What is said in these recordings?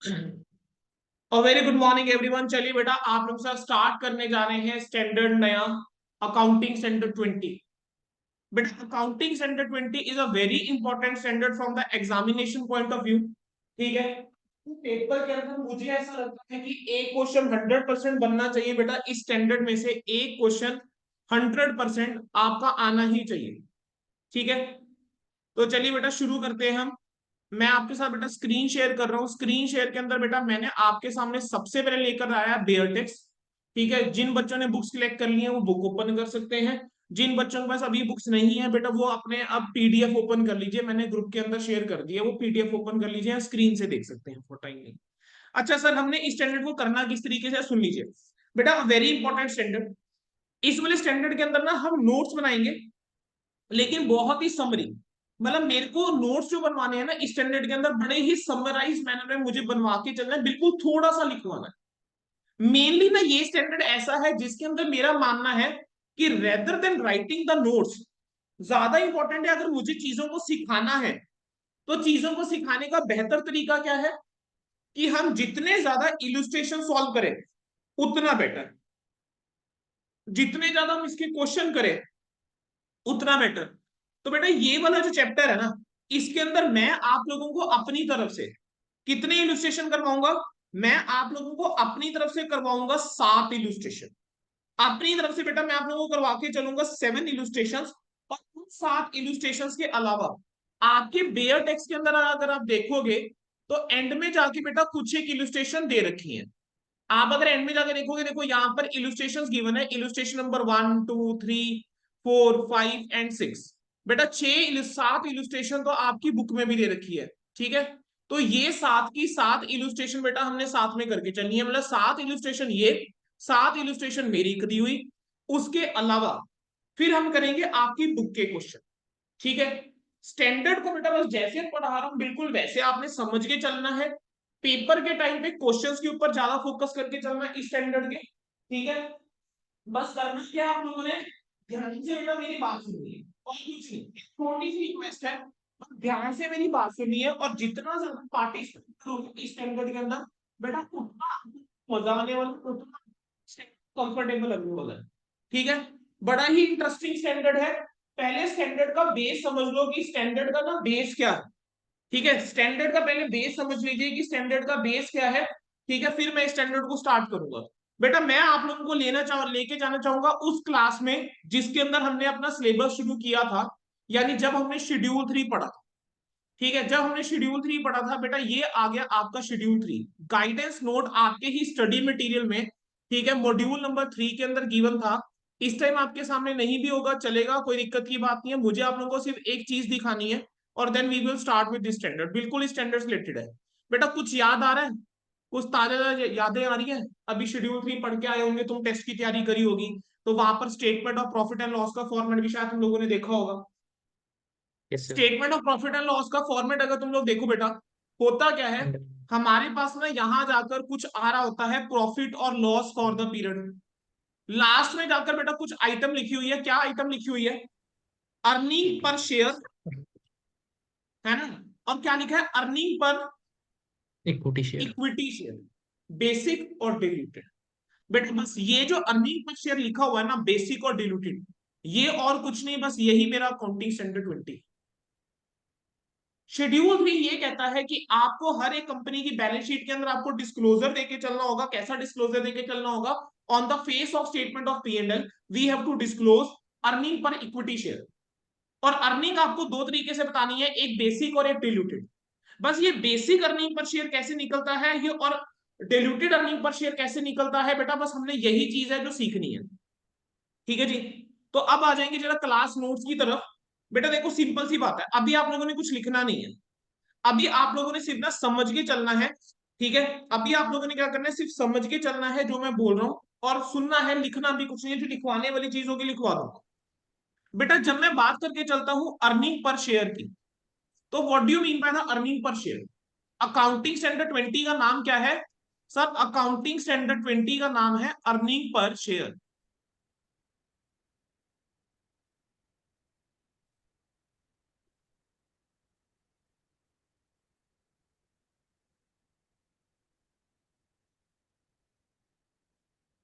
और very good morning everyone. चलिए बेटा, आप लोग साथ स्टार्ट करने जा रहे हैं स्टैंडर्ड नया अकाउंटिंग स्टैंडर्ड 20। बेटा accounting standard 20 is a very important standard from the examination point of view. ठीक है, तो पेपर के अंदर मुझे ऐसा लगता है कि एक क्वेश्चन 100% बनना चाहिए बेटा। इस स्टैंडर्ड में से एक क्वेश्चन 100% आपका आना ही चाहिए। ठीक है, तो चलिए बेटा शुरू करते हैं हम। मैं आपके साथ बेटा स्क्रीन शेयर कर रहा हूँ। स्क्रीन शेयर के अंदर बेटा मैंने आपके सामने सबसे पहले लेकर आया बेयर टेक्स्ट। ठीक है, जिन बच्चों ने बुक्स सिलेक्ट कर ली है वो बुक ओपन कर सकते हैं। जिन बच्चों के पास अभी बुक्स नहीं है बेटा वो अपने अब पीडीएफ ओपन कर लीजिए। मैंने ग्रुप के अंदर शेयर कर दिया, वो पीडीएफ ओपन कर लीजिए, स्क्रीन से देख सकते हैं फॉर टाइम नहीं। अच्छा सर, हमने इस स्टैंडर्ड को करना किस तरीके से, सुन लीजिए बेटा। Very important standard. इस वाले स्टैंडर्ड के अंदर ना हम नोट्स बनाएंगे, लेकिन बहुत ही समरी। मतलब मेरे को नोट्स जो बनवाने हैं ना इस स्टैंडर्ड के अंदर बड़े ही समराइज मैनर में मुझे बनवा के चलना है, बिल्कुल थोड़ा सा लिखवाना है। मेनली ना ये स्टैंडर्ड ऐसा है जिसके अंदर मेरा मानना है कि rather than writing the notes, ज्यादा इंपॉर्टेंट है अगर मुझे चीजों को सिखाना है तो चीजों को सिखाने का बेहतर तरीका क्या है कि हम जितने ज्यादा इलुस्ट्रेशन सॉल्व करें उतना बेटर। जितने ज्यादा हम इसके क्वेश्चन करें उतना बेटर। तो बेटा ये वाला जो चैप्टर है ना, इसके अंदर मैं आप लोगों को अपनी तरफ से कितने इलुस्ट्रेशन करवाऊंगा। मैं आप लोगों को अपनी तरफ से करवाऊंगा 7 इलुस्ट्रेशन। अपनी तरफ से बेटा मैं आप लोगों को करवा के चलूंगा 7 इलुस्ट्रेशन। और उन 7 इलुस्ट्रेशन के अलावा आपके बेयर टेक्स्ट के अंदर अगर आप देखोगे तो एंड में जाके बेटा कुछ एक इलुस्ट्रेशन दे रखी है। आप अगर एंड में जाके देखोगे, देखो यहाँ पर इलुस्ट्रेशंस गिवन है। Illustration number 1 2 3 4 5 and 6। बेटा 7 इलुस्ट्रेशन तो आपकी बुक में भी दे रखी है। ठीक है, तो ये 7 की 7 इलुस्ट्रेशन बेटा हमने साथ में करके चलनी है। मतलब 7 इलुस्ट्रेशन ये, 7 इलुस्ट्रेशन मेरी दी हुई। उसके अलावा फिर हम करेंगे आपकी बुक के क्वेश्चन। ठीक है, स्टैंडर्ड को बेटा बस जैसे पढ़ा रहा हूं बिल्कुल वैसे आपने समझ के चलना है। पेपर के टाइम पे क्वेश्चंस के ऊपर ज्यादा फोकस करके चलना है इस स्टैंडर्ड के। ठीक है, बस करना क्या आप लोगों ने, ध्यान से बेटा मेरी बात सुननी है और कुछ नहीं। छोटी सी रिक्वेस्ट है, बस ध्यान से मेरी बात सुननी है और जितना ज्यादा पार्टिसिपेट करोगे इस स्टैंडर्ड के अंदर बेटा उतना मजा आने वाला, उतना कंफर्टेबल लगने वाला है। ठीक है, बड़ा ही इंटरेस्टिंग स्टैंडर्ड है। पहले स्टैंडर्ड का बेस समझ लो कि स्टैंडर्ड का ना बेस क्या है। ठीक है, स्टैंडर्ड का पहले बेस समझ लीजिए कि स्टैंडर्ड का बेस क्या है। ठीक है, फिर मैं स्टैंडर्ड को स्टार्ट करूंगा। बेटा मैं आप लोगों को लेके जाना चाहूंगा उस क्लास में जिसके अंदर हमने अपना सिलेबस शुरू किया था, यानी जब हमने शेड्यूल 3 पढ़ा था। ठीक है, जब हमने शेड्यूल 3 पढ़ा था बेटा, ये आ गया आपका शेड्यूल 3। गाइडेंस नोट आपके ही स्टडी मटेरियल में, ठीक है, मॉड्यूल नंबर 3 के अंदर गिवन था। इस टाइम आपके सामने नहीं भी होगा चलेगा, कोई दिक्कत की बात नहीं है। मुझे आप लोगों को सिर्फ एक चीज दिखानी है और then we will start with this standard. बिल्कुल स्टैंडर्ड रिलेटेड है। बेटा कुछ याद आ रहा है, कुछ ताजा यादें आ रही है। अभी शेड्यूल 3 पढ़ के आए होंगे, तुम टेस्ट की तैयारी करी होगी, तो वहां पर statement of profit and loss का फॉर्मेट भी शायद तुम लोगों ने देखा होगा। Yes sir. Statement of profit and loss का फॉर्मेट अगर तुम लोग देखो बेटा, होता क्या है, हमारे पास ना यहां जाकर कुछ आ रहा होता है प्रॉफिट और loss for the period. Last में जाकर बेटा कुछ आइटम लिखी हुई है। क्या आइटम लिखी हुई है? अर्निंग पर शेयर, है ना। और क्या लिखा है? Earning per equity share. Equity share, basic और डिल्यूटेड। बेटा बस ये जो अर्निंग पर शेयर लिखा हुआ है ना, बेसिक और डिल्यूटेड, ये और कुछ नहीं, बस यही मेरा अकाउंटिंग स्टैंडर्ड 20। शेड्यूल 3 ये कहता है कि आपको हर एक कंपनी की बैलेंस शीट के अंदर आपको डिस्क्लोजर देके चलना होगा। कैसा डिस्क्लोजर देके चलना होगा? On the face of statement of P and L we have to disclose earning per equity share. और अर्निंग आपको दो तरीके से बतानी है, एक बेसिक और एक डिल्यूटेड। बस ये बेसिक अर्निंग पर शेयर कैसे निकलता है ये, और डिल्यूटेड अर्निंग पर शेयर कैसे निकलता है बेटा, बस हमने यही चीज है जो सीखनी है। ठीक है जी, तो अब आ जाएंगे जरा क्लास नोट्स की तरफ। बेटा देखो सिंपल सी बात है, अभी आप लोगों ने कुछ लिखना नहीं है। अभी आप लोगों ने सिर्फ ना समझ के चलना है। ठीक है, अभी आप लोगों ने क्या करना है, सिर्फ समझ के चलना है जो मैं बोल रहा हूं, और सुनना है, लिखना भी कुछ नहीं है। जो लिखवाने वाली चीज होगी लिखवा दूंगा। बेटा जब मैं बात करके चलता हूं अर्निंग पर शेयर की, तो what do you mean by the earning per share? Accounting standard 20 का नाम क्या है? सर अकाउंटिंग स्टैंडर्ड 20 का नाम है earning per share.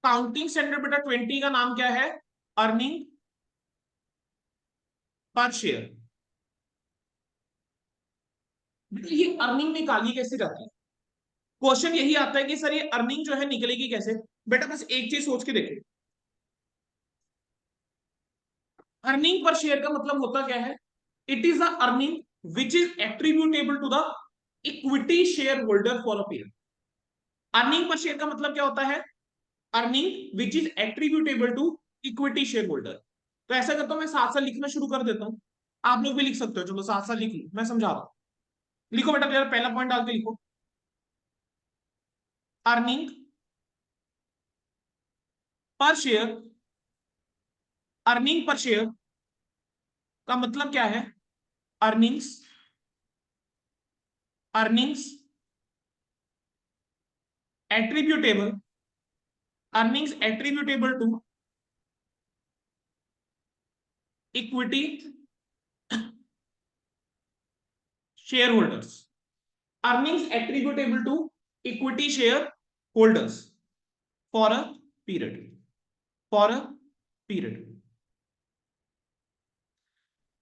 Accounting standard बेटा 20 का नाम क्या है? Earning per share. ये अर्निंग निकाली कैसे जाती है? क्वेश्चन यही आता है कि सर ये अर्निंग जो है निकलेगी कैसे? बेटा बस एक चीज सोच के देखो, अर्निंग पर शेयर का मतलब होता क्या है? It is the earning which is attributable to the equity share holder for a period. Earning per share का मतलब क्या होता है? Earning which is attributable to equity share holder. तो ऐसा करता हूं, मैं साथ साथ लिखना शुरू कर देता हूं, आप लोग भी लिख सकते हो, चलो साथ साथ लिख लो, मैं समझा रहा हूं। लिखो बेटा, मेरा पहला पॉइंट डाल के लिखो, earning per share. Earning per share का मतलब क्या है? Earnings, earnings attributable, earnings attributable to equity share holders. Earnings attributable to equity share holders for a period, for a period.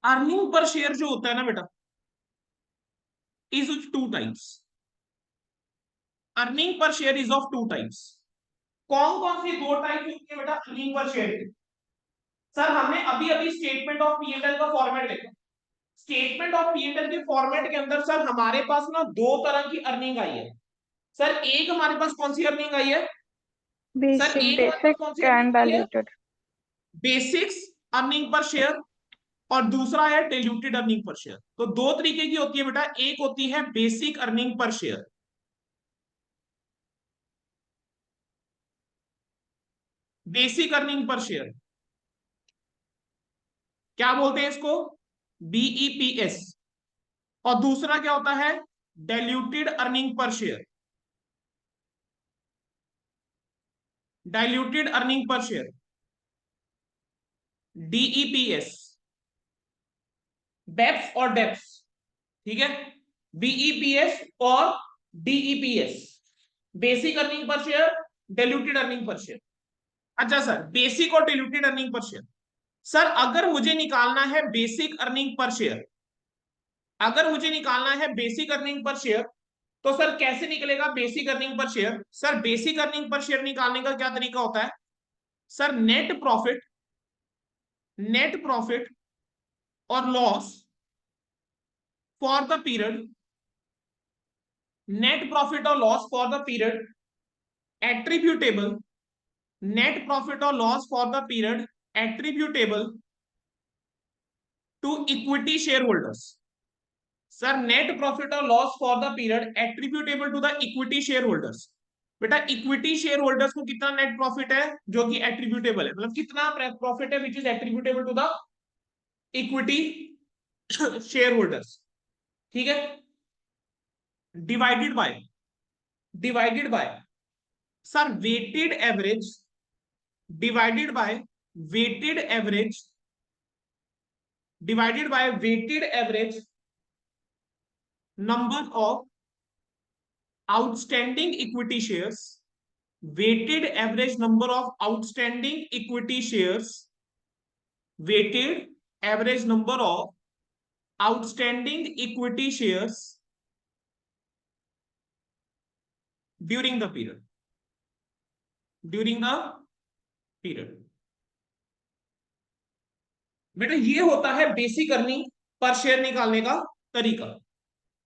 Earning per share जो होता है ना बेटा, is of two types. Earning per share is of two types. कौन कौन सी दो type होती है बेटा अर्निंग पर शेयर की? सर हमने अभी अभी स्टेटमेंट ऑफ पी&एल का फॉर्मेट देखा। स्टेटमेंट ऑफ पी&एल के फॉर्मेट के अंदर सर हमारे पास ना दो तरह की अर्निंग आई है। सर एक हमारे पास कौन सी अर्निंग आई है? सर बेसिक, एक हमारे पास बेसिक कौन सी एंड अर्निंग आई है? Diluted. Basics earning per share, और दूसरा है डिल्यूटेड अर्निंग पर शेयर। तो दो तरीके की होती है बेटा, एक होती है basic earning per share, basic earning per share, क्या बोलते हैं इसको? बीईपीएस। और दूसरा क्या होता है? Diluted earning per share, diluted earning per share, DEPS, BEPS और डेप्स, ठीक है? बीईपीएस और DEPS, basic earning per share, diluted earning per share. अच्छा सर, बेसिक और diluted earning per share. Sir अगर मुझे निकालना है बेसिक अर्निंग पर शेयर, अगर मुझे निकालना है बेसिक अर्निंग पर शेयर, तो सर कैसे निकलेगा basic earning per share? Sir basic earning per share निकालने का क्या तरीका होता है? Sir net profit, net profit और loss for the period, net profit और loss for the period attributable, net profit और loss for the period attributable to equity share holders. Sir net profit और loss for the period attributable to the equity share holders. बेटा equity share holders को कितना net profit है जो कि attributable है, मतलब कितना प्रॉफिट है which is attributable to the equity share holders, ठीक है? Divided by, divided by sir weighted average, divided by weighted average, divided by weighted average number of outstanding equity shares, weighted average number of outstanding equity shares, weighted average number of outstanding equity shares during the period, during the period। बेटा ये होता है basic earning per share निकालने का तरीका,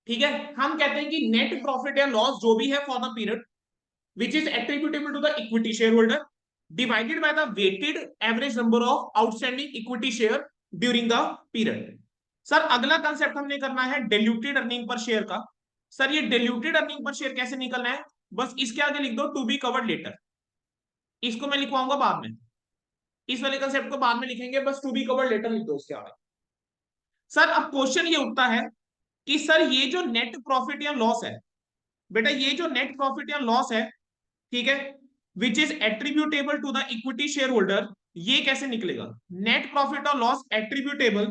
ठीक है? हम कहते हैं कि नेट प्रॉफिट या लॉस जो भी है for the period which is attributable to the equity shareholder divided by the weighted average number of outstanding equity share during the period। Sir अगला कंसेप्ट हमने करना है diluted अर्निंग पर शेयर का। Sir ये diluted earning per share कैसे निकलना है? बस इसके आगे लिख दो टू बी कवर्ड लेटर, इसको मैं लिखवाऊंगा बाद में, इस वाले कंसेप्ट को बाद में लिखेंगे, बस टू बी कवर्ड लेटर लिख दो उसके आगे। सर अब क्वेश्चन ये उठता है कि सर ये जो नेट प्रॉफिट या लॉस है, बेटा ये जो नेट प्रॉफिट या लॉस है, ठीक है, which is attributable to the equity share holder, ये कैसे निकलेगा? नेट प्रॉफिट और loss attributable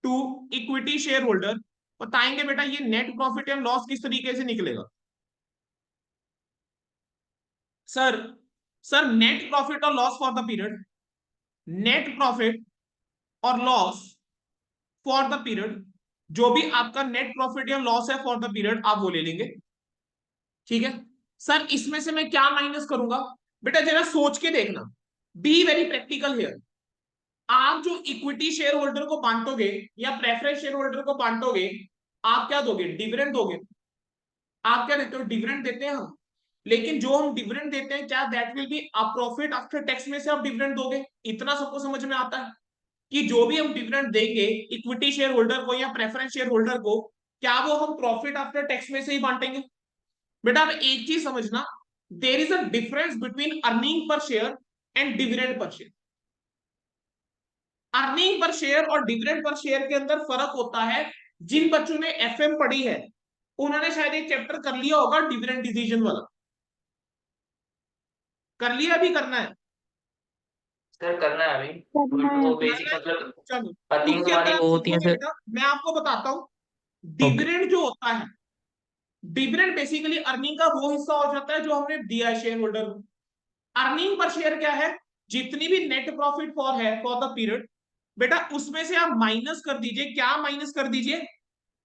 to equity share holder. बताएंगे बेटा ये नेट प्रॉफिट एंड लॉस किस तरीके से निकलेगा? सर सर नेट प्रॉफिट और loss for the period, net profit और लॉस फॉर द पीरियड, जो भी आपका नेट प्रॉफिट या लॉस है फॉर द पीरियड आप वो ले लेंगे। ठीक है सर, इसमें से मैं क्या माइनस करूंगा? बेटा जरा सोच के देखना, बी वेरी प्रैक्टिकल हियर। आप जो इक्विटी शेयर होल्डर को बांटोगे या प्रेफरेंस शेयर होल्डर को बांटोगे, आप क्या दोगे? डिविडेंड दोगे। आप क्या देते हो? डिविडेंड देते हैं हम। लेकिन जो हम डिविडेंड देते हैं, क्या that will be a profit after tax में से आप डिविडेंड दोगे? इतना सबको समझ में आता है कि जो भी हम डिविडेंड देंगे इक्विटी शेयर होल्डर को या प्रेफरेंस शेयर होल्डर को, क्या वो हम प्रॉफिट आफ्टर टैक्स में से ही बांटेंगे? बेटा अब एक चीज समझना, there is a difference between earning per share and dividend per share. Earning per share और डिविडेंड पर शेयर के अंदर फर्क होता है। जिन बच्चों ने एफएम पढ़ी है उन्होंने शायद एक चैप्टर कर लिया होगा डिविडेंड डिसीजन वाला। कर लिया? अभी करना है? सर करना है अभी, करना बट है वो अभी। बेसिक मतलब चलो, अर्निंग्स उसके अंदर हमारी आप वो होती है सीखोगे सर। बेटा, मैं आपको बताता हूं। ओके। डिविडेंड जो होता है, डिविडेंड बेसिकली अर्निंग का वो हिस्सा हो जाता है जो हमने दिया है शेयर होल्डर को। अर्निंग पर शेयर क्या है? जितनी भी नेट प्रॉफिट फॉर है फॉर द पीरियड, बेटा उसमें से आप माइनस कर दीजिए। क्या माइनस कर दीजिए?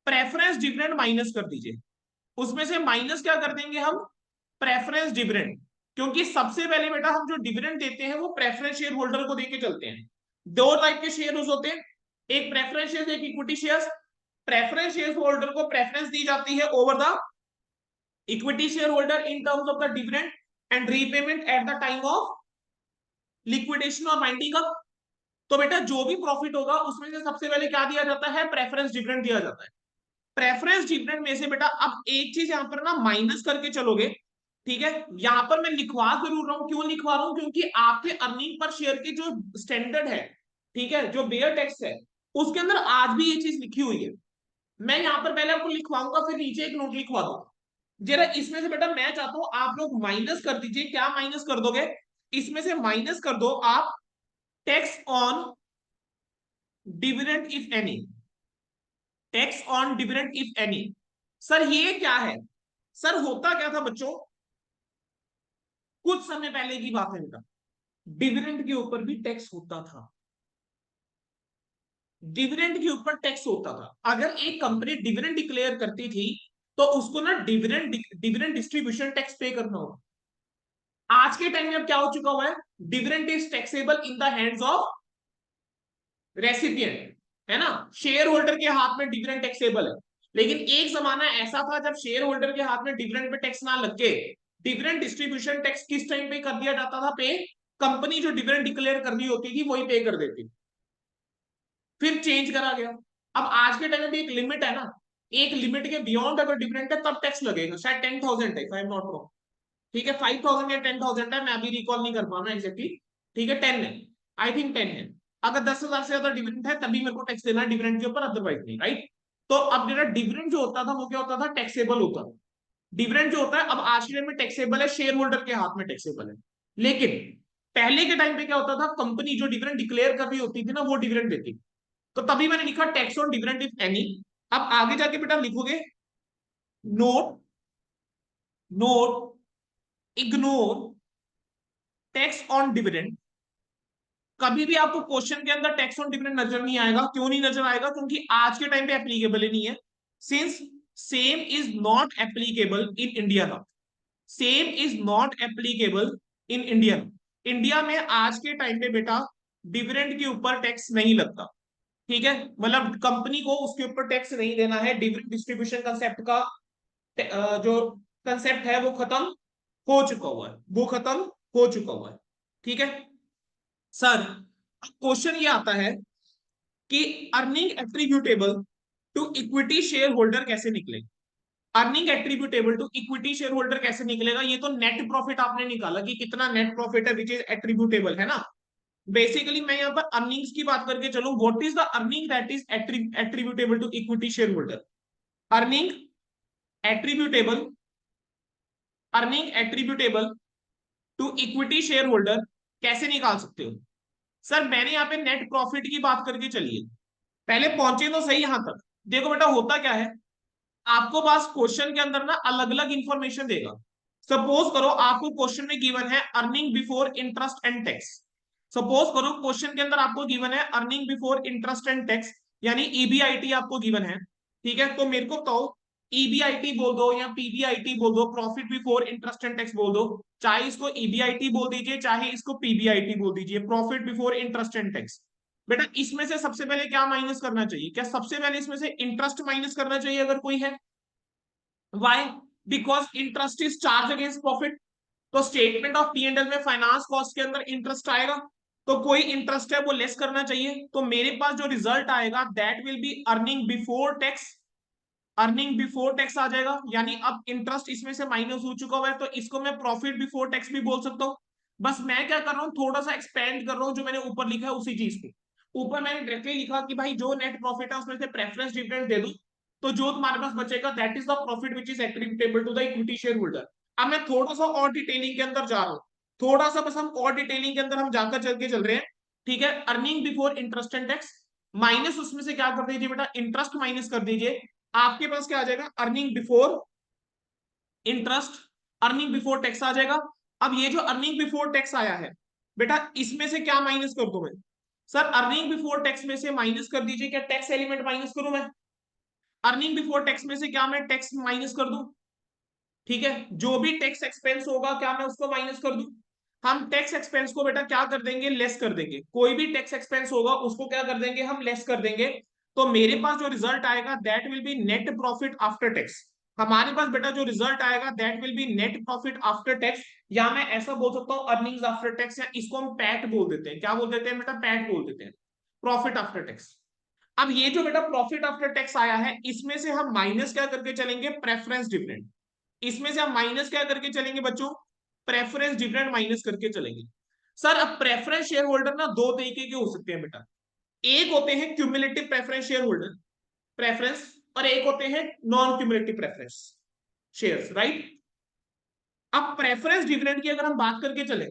प्रेफरेंस डिविडेंड माइनस कर दीजिए। उसमें से माइनस क्या कर देंगे हम? Preference dividend. क्योंकि सबसे पहले बेटा हम जो डिविडेंड देते हैं वो प्रेफरेंस शेयर होल्डर को देके चलते हैं। दो टाइप के शेयर होते हैं, एक प्रेफरेंस शेयर, एक equity share. Preference share holder को प्रेफरेंस दी जाती है over the equity share holder in terms of the dividend and repayment at the time of liquidation और वाइंडिंग अप। तो बेटा जो भी प्रॉफिट होगा उसमें से सबसे पहले क्या दिया जाता है? प्रेफरेंस डिविडेंड दिया जाता है। प्रेफरेंस डिविडेंड में से बेटा अब एक चीज यहां पर ना माइनस करके चलोगे। ठीक है, यहां पर मैं लिखवा जरूर रहा हूं। क्यों लिखवा रहा हूं? क्योंकि आपके अर्निंग पर शेयर की जो स्टैंडर्ड है, ठीक है, जो बेयर टैक्स है, उसके अंदर आज भी ये चीज लिखी हुई है। मैं यहां पर पहले आपको लिखवाऊंगा, फिर नीचे एक नोट लिखवा दूंगा। जरा इसमें से बेटा मैं चाहता हूं आप लोग माइनस कर दीजिए। क्या माइनस कर दोगे? इसमें से माइनस कर दो आप tax on dividend if any. Tax on dividend if any. Sir ये क्या है? सर होता क्या था बच्चों, कुछ समय पहले की बात है बेटा, डिविडेंड के ऊपर भी टैक्स होता था। डिविडेंड के ऊपर टैक्स होता था। अगर एक कंपनी डिविडेंड डिक्लेयर करती थी तो उसको ना डिविडेंड डिस्ट्रीब्यूशन टैक्स पे करना होगा। आज के टाइम में अब क्या हो चुका हुआ है? Dividend is taxable in the hands of recipient, है ना? शेयर होल्डर के हाथ में डिविडेंड टैक्सेबल है। लेकिन एक जमाना ऐसा था जब शेयर होल्डर के हाथ में डिविडेंड पे टैक्स ना लग के डिविडेंड डिस्ट्रीब्यूशन टैक्स किस टाइम पे कर दिया जाता था पे? कंपनी जो डिविडेंड डिक्लेयर कर रही होती थी वही पे कर देती। फिर चेंज करा गया। अब आज के टाइम में भी एक लिमिट है ना, एक लिमिट के बियॉन्ड अगर डिविडेंड है तब टैक्स लगेगा। शायद 10,000 है, if I am not wrong. ठीक है, 5,000 या 10,000 है, मैं अभी रिकॉल नहीं कर पा रहा एग्जैक्टली। ठीक है, 10 है, आई थिंक 10 है। अगर 10,000 से ज्यादा डिविडेंड है तभी मेरे को टैक्स देना है डिविडेंड के ऊपर, अदरवाइज नहीं, राइट? तो अब मेरा डिविडेंड जो होता था वो क्या होता था? टैक्सेबल होता था। डिविडेंड जो होता है अब आज के टाइम में टैक्सेबल है, शेयर होल्डर के हाथ में टैक्सेबल है। लेकिन पहले के टाइम पे क्या होता था? कंपनी जो डिविडेंड डिक्लेयर कर रही होती थी ना वो डिविडेंड देती। तो तभी मैंने लिखा tax on dividend if any. अब आगे जाके बेटा लिखोगे note, note ignore tax on dividend. कभी भी आपको क्वेश्चन के अंदर टैक्स ऑन डिविडेंड नजर नहीं आएगा। क्यों नहीं नजर आएगा? क्योंकि आज के टाइम पे एप्लीकेबल ही नहीं है, since same is not applicable in India now. Same is not applicable in India. India में आज के टाइम पे बेटा डिविडेंड के ऊपर टैक्स नहीं लगता। ठीक है, मतलब कंपनी को उसके ऊपर टैक्स नहीं देना है। डिविडेंड डिस्ट्रीब्यूशन कंसेप्ट का जो कंसेप्ट है वो खत्म हो चुका हुआ है, वो खत्म हो चुका हुआ है। ठीक है सर, क्वेश्चन ये आता है कि earning attributable to equity share holder कैसे निकले? Earning attributable to equity share holder कैसे निकलेगा? ये तो नेट प्रॉफिट आपने निकाला कि कितना नेट प्रॉफिट है विच इज एट्रीब्यूटेबल, है ना? बेसिकली मैं यहाँ पर अर्निंग्स की बात करके चलूं, what is the earning that is attributable to equity share holder? Earning attributable, earning attributable to equity share holder कैसे निकाल सकते हो? सर मैंने यहाँ पे नेट प्रॉफिट की बात करके चलिए, पहले पहुंचे तो सही यहां तक। देखो बेटा होता क्या है, आपको पास क्वेश्चन के अंदर ना अलग अलग इंफॉर्मेशन देगा। सपोज करो आपको क्वेश्चन में गिवन है earning before interest and tax. Suppose करो क्वेश्चन के अंदर आपको गिवन है earning before interest and tax, यानी ईबीआईटी आपको गिवन है। ठीक है, तो मेरे को तो ईबीआईटी बोल दो या पीबीआईटी बोल दो, profit before interest and tax बोल दो, चाहे इसको ईबीआईटी बोल दीजिए चाहे इसको पीबीआईटी बोल दीजिए, profit before interest and tax. बेटा इसमें से सबसे पहले क्या माइनस करना चाहिए? क्या सबसे पहले इसमें से इंटरेस्ट माइनस करना चाहिए अगर कोई है? Why? Because interest is charge against profit. तो statement of P and L में फाइनेंस कॉस्ट के अंदर इंटरेस्ट आएगा, तो कोई इंटरेस्ट है वो लेस करना चाहिए। तो मेरे पास जो रिजल्ट आएगा that will be earning before tax. Earning before tax आ जाएगा, यानी अब इंटरेस्ट इसमें से माइनस हो चुका हुआ है, तो इसको मैं प्रॉफिट बिफोर टैक्स भी बोल सकता हूँ। बस मैं क्या कर रहा हूँ, थोड़ा सा एक्सपेंड कर रहा हूँ जो मैंने ऊपर लिखा है उसी चीज को। ऊपर मैंने डायरेक्टली लिखा कि भाई जो नेट प्रॉफिट है उसमें से प्रेफरेंस डिविडेंड दे दो, तो जो तुम्हारे पास बचेगा that is the profit which is attributable to the equity share holder. अब मैं थोड़ा सा और डिटेलिंग के अंदर जा रहा हूँ, थोड़ा सा बस हम और डिटेलिंग के अंदर हम जाकर चल रहे हैं। ठीक है, earning before interest and tax minus उसमें से क्या कर दीजिए बेटा, इंटरेस्ट माइनस कर दीजिए। आपके पास क्या आ जाएगा, earning before interest, earning before tax आ जाएगा। अब ये जो अर्निंग बिफोर टैक्स आया है बेटा, इसमें से क्या माइनस कर दूं मैं? सर अर्निंग बिफोर टैक्स में से माइनस कर दीजिए, क्या टैक्स एलिमेंट माइनस करूं मैं? अर्निंग बिफोर टैक्स में से क्या मैं टैक्स माइनस कर दूं? ठीक है, जो भी टैक्स एक्सपेंस होगा क्या मैं उसको माइनस कर दूं? हम टैक्स एक्सपेंस को बेटा क्या कर देंगे, लेस कर देंगे। कोई भी टैक्स एक्सपेंस होगा उसको क्या कर देंगे, हम लेस कर देंगे। तो मेरे पास जो रिजल्ट आएगा that will B net profit after tax. हमारे पास बेटा जो रिजल्ट आएगा that will B net profit after tax, या मैं ऐसा बोल सकता हूँ अर्निंग्स आफ्टर टैक्स, या इसको हम पैट बोल देते हैं। क्या बोल देते हैं बेटा, पैट बोल देते हैं, प्रॉफिट आफ्टर टैक्स। अब ये जो बेटा प्रॉफिट आफ्टर टैक्स आया है इसमें से हम माइनस क्या करके चलेंगे, प्रेफरेंस डिविडेंड। इसमें से हम माइनस क्या करके चलेंगे बच्चों, प्रेफरेंस डिविडेंड माइनस करके चलेंगे। सर अब प्रेफरेंस शेयर होल्डर ना दो तरीके के हो सकते हैं बेटा, एक होते हैं cumulative preference share holder preference, और एक होते हैं non cumulative preference shares, right. अब प्रेफरेंस डिविडेंड की अगर हम बात करके चले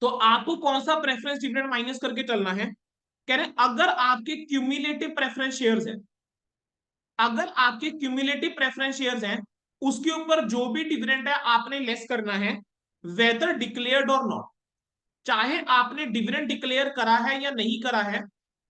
तो आपको कौन सा प्रेफरेंस डिविडेंड माइनस करके चलना है? कह रहे अगर आपके क्यूमुलेटिव प्रेफरेंस शेयर्स है, अगर आपके क्यूमुलेटिव प्रेफरेंस शेयर्स हैं उसके ऊपर जो भी डिविडेंड है आपने लेस करना है, वेदर डिक्लेयर्ड और नॉट। चाहे आपने डिविडेंड डिक्लेयर करा है या नहीं करा है,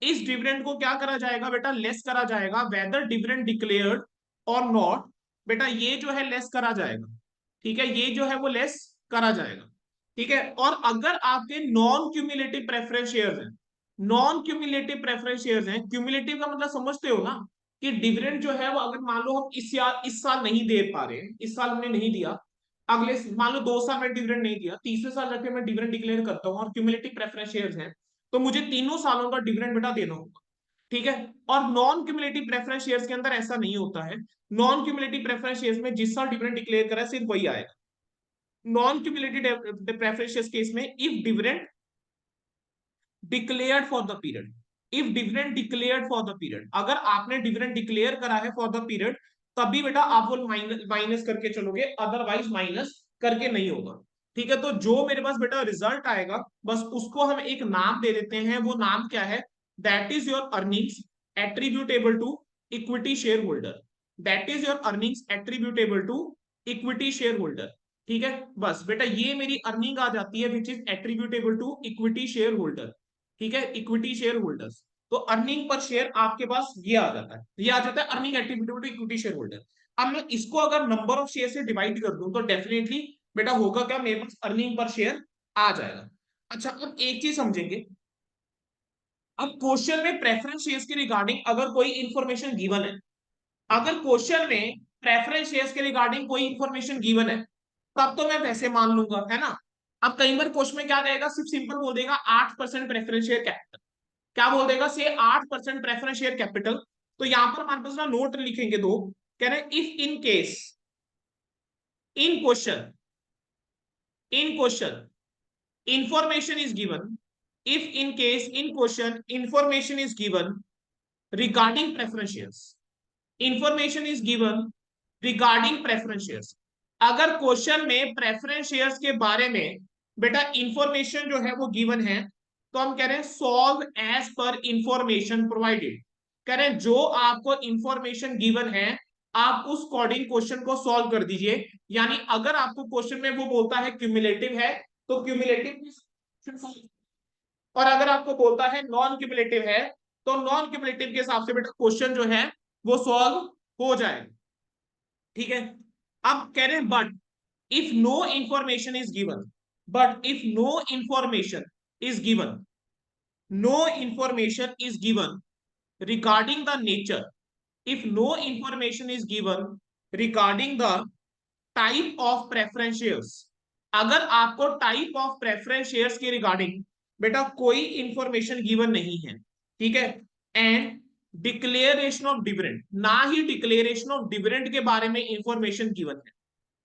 इस डिविडेंड को क्या करा जाएगा बेटा, लेस करा जाएगा, वेदर डिविडेंड डिक्लेयर्ड और नॉट। बेटा ये जो है लेस करा जाएगा। ठीक है, ये जो है वो लेस करा जाएगा। ठीक है, और अगर आपके नॉन क्यूमुलेटिव प्रेफरेंस शेयर्स हैं, नॉन क्यूमुलेटिव प्रेफरेंस शेयर्स हैं, क्यूमुलेटिव का मतलब समझते हो ना, कि डिविडेंड जो है वो अगर मान लो हम इस साल नहीं दे पा रहे, इस साल हमने नहीं दिया, अगले मान लो 2 साल में डिविडेंड नहीं दिया, तीसरे साल जाके मैं डिविडेंड डिक्लेयर करता हूँ और क्यूमुलेटिव प्रेफरेंस शेयर्स हैं, तो मुझे तीनों सालों का डिविडेंड बेटा देना होगा। ठीक है, और नॉन क्यूमुलेटिव प्रेफरेंस शेयर्स के अंदर ऐसा नहीं होता है। नॉन क्यूमुलेटिव प्रेफरेंस शेयर्स में जिस साल डिविडेंड डिक्लेयर करा है सिर्फ वही आएगा। Non cumulative preference shares case में if dividend declared for the period, if dividend declared for the period, अगर आपने डिविडेंड डिक्लेयर करा है फॉर द पीरियड तभी बेटा आप वो माइनस करके चलोगे, अदरवाइज माइनस करके नहीं होगा। ठीक है, तो जो मेरे पास बेटा रिजल्ट आएगा बस उसको हम एक नाम दे देते हैं, वो नाम क्या है, that is your earnings attributable to equity share holder. That is your earnings attributable to equity share holder. ठीक है, बस बेटा ये मेरी अर्निंग आ जाती है which is attributable to equity share holder. ठीक है, इक्विटी शेयर होल्डर्स, तो अर्निंग पर शेयर आपके पास ये आ जाता है, ये आ जाता है earning attributable to equity share holder. अब मैं इसको अगर नंबर ऑफ शेयर से डिवाइड कर दूं तो डेफिनेटली बेटा होगा क्या, मेरे पास अर्निंग पर शेयर आ जाएगा। अच्छा अब एक चीज समझेंगे, अब क्वेश्चन में प्रेफरेंस शेयर्स के रिगार्डिंग अगर कोई इंफॉर्मेशन गिवन है, अगर क्वेश्चन में प्रेफरेंस शेयर्स के रिगार्डिंग कोई इंफॉर्मेशन गिवन है तब तो मैं वैसे मान लूंगा, है ना। अब कई बार क्वेश्चन में क्या रहेगा, सिर्फ सिंपल बोल देगा 8% प्रेफरेंस शेयर कैपिटल, क्या बोल देगा से 8% प्रेफरेंस शेयर कैपिटल। तो यहां पर हमारे पास ना नोट लिखेंगे दो, कह रहे if in case, in question, in question information is given, if in case in question information is given regarding preference shares, information is given regarding preference shares, अगर क्वेश्चन में प्रेफरेंस शेयर्स के बारे में बेटा इंफॉर्मेशन जो है वो given है तो हम कह रहे हैं solve as per information provided. कह रहे हैं जो आपको इंफॉर्मेशन गिवन है आप उस कोडिंग क्वेश्चन को सॉल्व कर दीजिए। यानी अगर आपको क्वेश्चन में वो बोलता है क्यूमुलेटिव है तो क्यूमुलेटिव, और अगर आपको बोलता है नॉन क्यूमुलेटिव है तो नॉन क्यूमुलेटिव के हिसाब से बेटा क्वेश्चन जो है वो सॉल्व हो जाएगा। ठीक है, अब कह रहे हैं but if no information is given, but if no information is given, no information is given regarding the nature, if no information is given regarding the type of preference shares, अगर आपको टाइप ऑफ प्रेफरेंस शेयर्स के regarding बेटा कोई information given नहीं है, ठीक है, and declaration of dividend, ना ही डिक्लेरेशन ऑफ डिविडेंड के बारे में इंफॉर्मेशन गिवन है,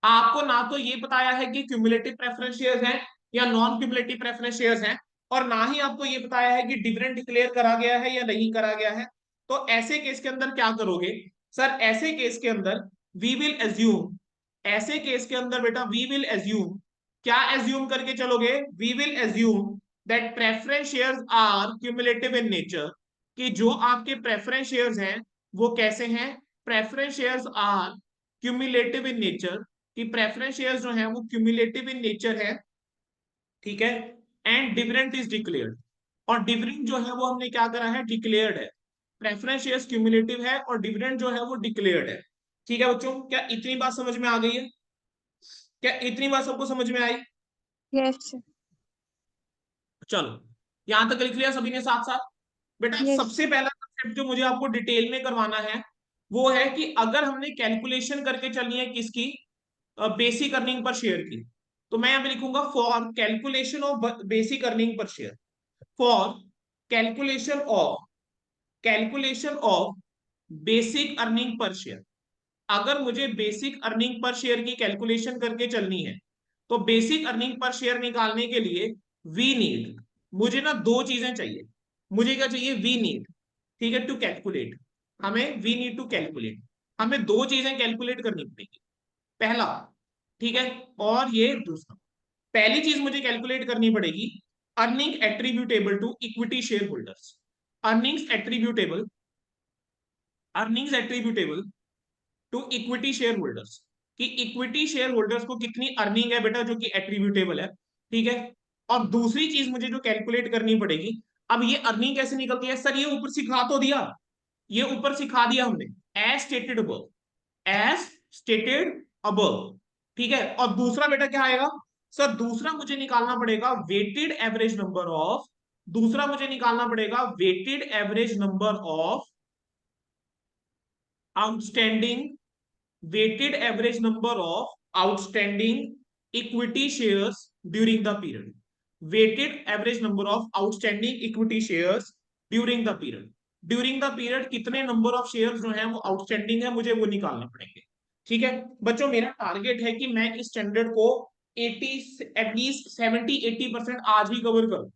आपको ना तो ये बताया है कि क्यूमुलेटिव प्रेफरेंस शेयर्स हैं या नॉन क्यूमुलेटिव प्रेफरेंस शेयर्स हैं, और ना ही आपको ये बताया है कि डिविडेंड डिक्लेयर करा गया है या नहीं करा गया है। तो ऐसे केस के अंदर क्या करोगे सर, ऐसे केस के अंदर वी विल एज्यूम, ऐसे केस के अंदर बेटा वी विल एज्यूम, क्या एज्यूम करके चलोगे, we will assume that preference shares are cumulative in nature, कि जो आपके प्रेफरेंस शेयर्स हैं वो कैसे हैं, preference shares are cumulative in nature, कि प्रेफरेंस शेयर्स जो हैं वो क्यूमुलेटिव इन नेचर है, ठीक है, एंड डिविडेंड इज डिक्लेयर्ड, और डिविडेंड जो है वो हमने क्या करा है, डिक्लेयर्ड है, प्रेफरेंस शेयर्स क्यूमुलेटिव है और डिविडेंड जो है वो डिक्लेयर्ड है। ठीक है बच्चों, क्या इतनी बात समझ में आ गई है, क्या इतनी बात सबको समझ में आई? यस चलो यहां तक लिख लिया सभी ने साथ साथ। बेटा यस सबसे पहला कंसेप्ट जो मुझे आपको डिटेल में करवाना है वो है कि अगर हमने कैलकुलेशन करके चलनी है किसकी, बेसिक अर्निंग पर शेयर की, तो मैं यहां पे लिखूंगा for calculation of basic earning per share, for calculation of, calculation of basic earning per share, अगर मुझे बेसिक अर्निंग पर शेयर की कैलकुलेशन करके चलनी है तो बेसिक अर्निंग पर शेयर निकालने के लिए वी नीड, मुझे ना दो चीजें चाहिए, मुझे क्या चाहिए, वी नीड, ठीक है, टू कैलकुलेट, हमें वी नीड टू कैलकुलेट, हमें दो चीजें कैलकुलेट करनी पड़ेगी, पहला, ठीक है, और ये दूसरा, पहली चीज मुझे कैलकुलेट करनी पड़ेगी earning attributable to equity share holders, earnings attributable, earnings attributable to equity share holders, कि इक्विटी शेयर होल्डर्स को कितनी अर्निंग है बेटा जो कि एट्रीब्यूटेबल है, ठीक है, और दूसरी चीज मुझे जो कैलकुलेट करनी पड़ेगी, अब ये अर्निंग कैसे निकलती है सर, ये ऊपर सिखा तो दिया, ये ऊपर सिखा दिया हमने, as stated above, as stated above, ठीक है, और दूसरा बेटा क्या आएगा सर, दूसरा मुझे निकालना पड़ेगा वेटेड एवरेज नंबर ऑफ, दूसरा मुझे निकालना पड़ेगा weighted average number of outstanding, weighted average number of outstanding equity shares during the period, weighted average number of outstanding equity shares during the period, during the period कितने number of shares जो हैं वो outstanding है मुझे वो निकालने पड़ेंगे। ठीक है बच्चों, मेरा टारगेट है कि मैं इस स्टैंडर्ड को 80 एटलीस्ट 70-80% आज ही कवर करूं,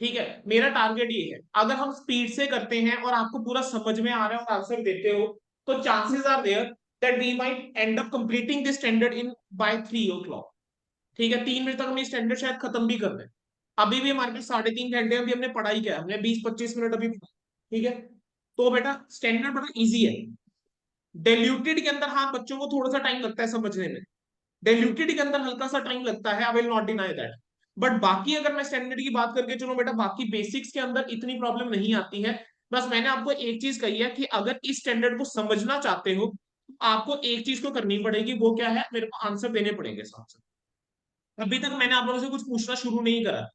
ठीक है, मेरा टारगेट ये है, अगर हम स्पीड से करते हैं और आपको पूरा समझ में आ रहा है और आंसर देते हो तो chances are there that we might end up completing this standard in by 3 o'clock, ठीक है, 3 बजे तक हम स्टैंडर्ड शायद खत्म भी कर दें, अभी भी हमारे पास 3.5 घंटे अभी हमने पढ़ाई किया, हमने 20-25 मिनट अभी, ठीक है, तो बेटा स्टैंडर्ड बड़ा इजी है, डिल्यूटेड के अंदर हाँ बच्चों को थोड़ा सा टाइम लगता है समझने में, डिल्यूटेड के अंदर हल्का सा टाइम लगता है, I will not deny that, but बाकी अगर मैं स्टैंडर्ड की बात करके चलो बेटा बाकी बेसिक्स के अंदर इतनी प्रॉब्लम नहीं आती है, बस मैंने आपको एक चीज कही है कि अगर इस स्टैंडर्ड को समझना चाहते हो आपको एक चीज को करनी पड़ेगी, वो क्या है, मेरे को आंसर देने पड़ेंगे साथ साथ। अभी तक मैंने आप लोगों से कुछ पूछना शुरू नहीं करा,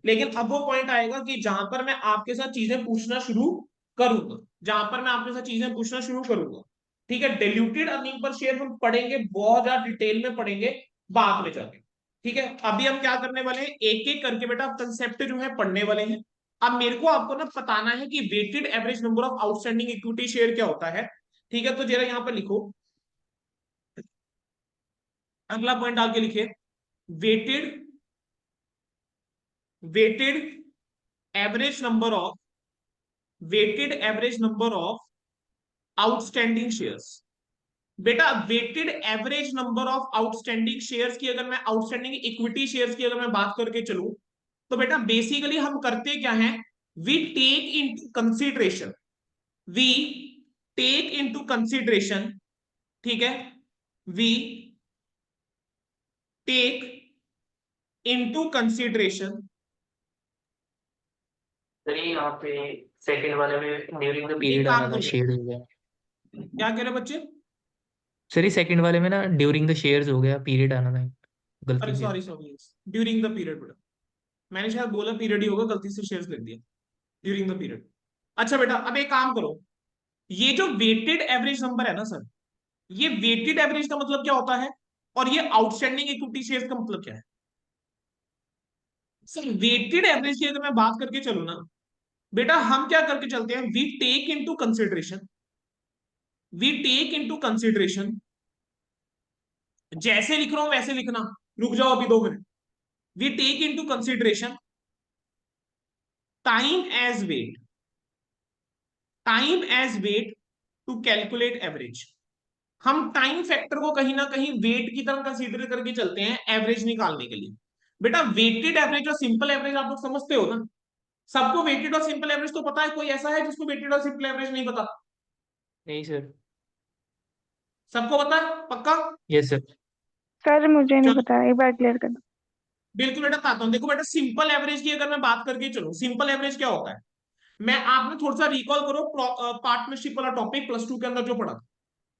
लेकिन अब वो पॉइंट आएगा कि जहां पर मैं आपके साथ चीजें पूछना शुरू करूंगा, जहां पर मैं आपके साथ चीजें पूछना शुरू करूंगा, ठीक है, डिल्यूटेड अर्निंग पर शेयर हम पढ़ेंगे, बहुत ज्यादा डिटेल में पढ़ेंगे बाद में जाके, ठीक है, अभी हम क्या करने वाले हैं एक एक करके बेटा कंसेप्ट जो है पढ़ने वाले हैं। अब मेरे को आपको ना बताना है कि weighted average number of outstanding equity share क्या होता है, ठीक है, तो जरा यहां पर लिखो, अगला पॉइंट आगे लिखिए, weighted, weighted average number of, weighted average number of outstanding shares, बेटा weighted average number of outstanding shares की अगर मैं आउटस्टैंडिंग इक्विटी शेयर्स की अगर मैं बात करके चलूं तो बेटा बेसिकली हम करते क्या हैं, we take into consideration, we take into consideration ठीक है, we take into consideration, sir ये यहाँ पे सेकंड वाले में ड्यूरिंग द एक पीरियड काम आना था, करो, शेयर हो गया। क्या कह रहे बच्चे? सर ये सेकंड वाले में ना ड्यूरिंग द शेयर्स हो गया, पीरियड आना था, अरे गलती से। Sorry sorry, during the period बेटा, मैंने शायद बोला पीरियड ही होगा, गलती से शेयर्स लिख दिया, ड्यूरिंग द पीरियड। अच्छा बेटा, अब एक काम करो, ये जो वेटेड एवरेज नंबर है ना सर, ये वेटेड एवरेज का मतलब क्या होता है, और ये आउटस्टैंडिंग इक्विटी शेयर्स का मतलब क्या है? सर वेटेड एवरेज की अगर मैं बात करके चलूं ना बेटा, हम क्या करके चलते हैं, वी टेक इनटू कंसिडरेशन, जैसे लिख रहा हूं वैसे लिखना, रुक जाओ अभी 2 minute. We take into consideration time as weight, time as weight to calculate average. हम टाइम फैक्टर को कहीं ना कहीं वेट की तरह कंसीडर करके चलते हैं एवरेज निकालने के लिए। बेटा वेटेड एवरेज और सिंपल एवरेज आप लोग समझते हो ना, सबको वेटेड और सिंपल एवरेज तो पता है, कोई ऐसा है जिसको वेटेड और सिंपल एवरेज नहीं पता? नहीं सर। सबको पता है पक्का? Yes sir. सर मुझे नहीं चलो पता, एक बार क्लियर कर दो। बिल्कुल बेटा बताता हूँ, देखो बेटा सिंपल एवरेज की अगर मैं बात करके चलूं, सिंपल एवरेज क्या होता है, मैं आपने थोड़ा सा रिकॉल करो पार्टनरशिप वाला टॉपिक +2 के अंदर जो पढ़ा था।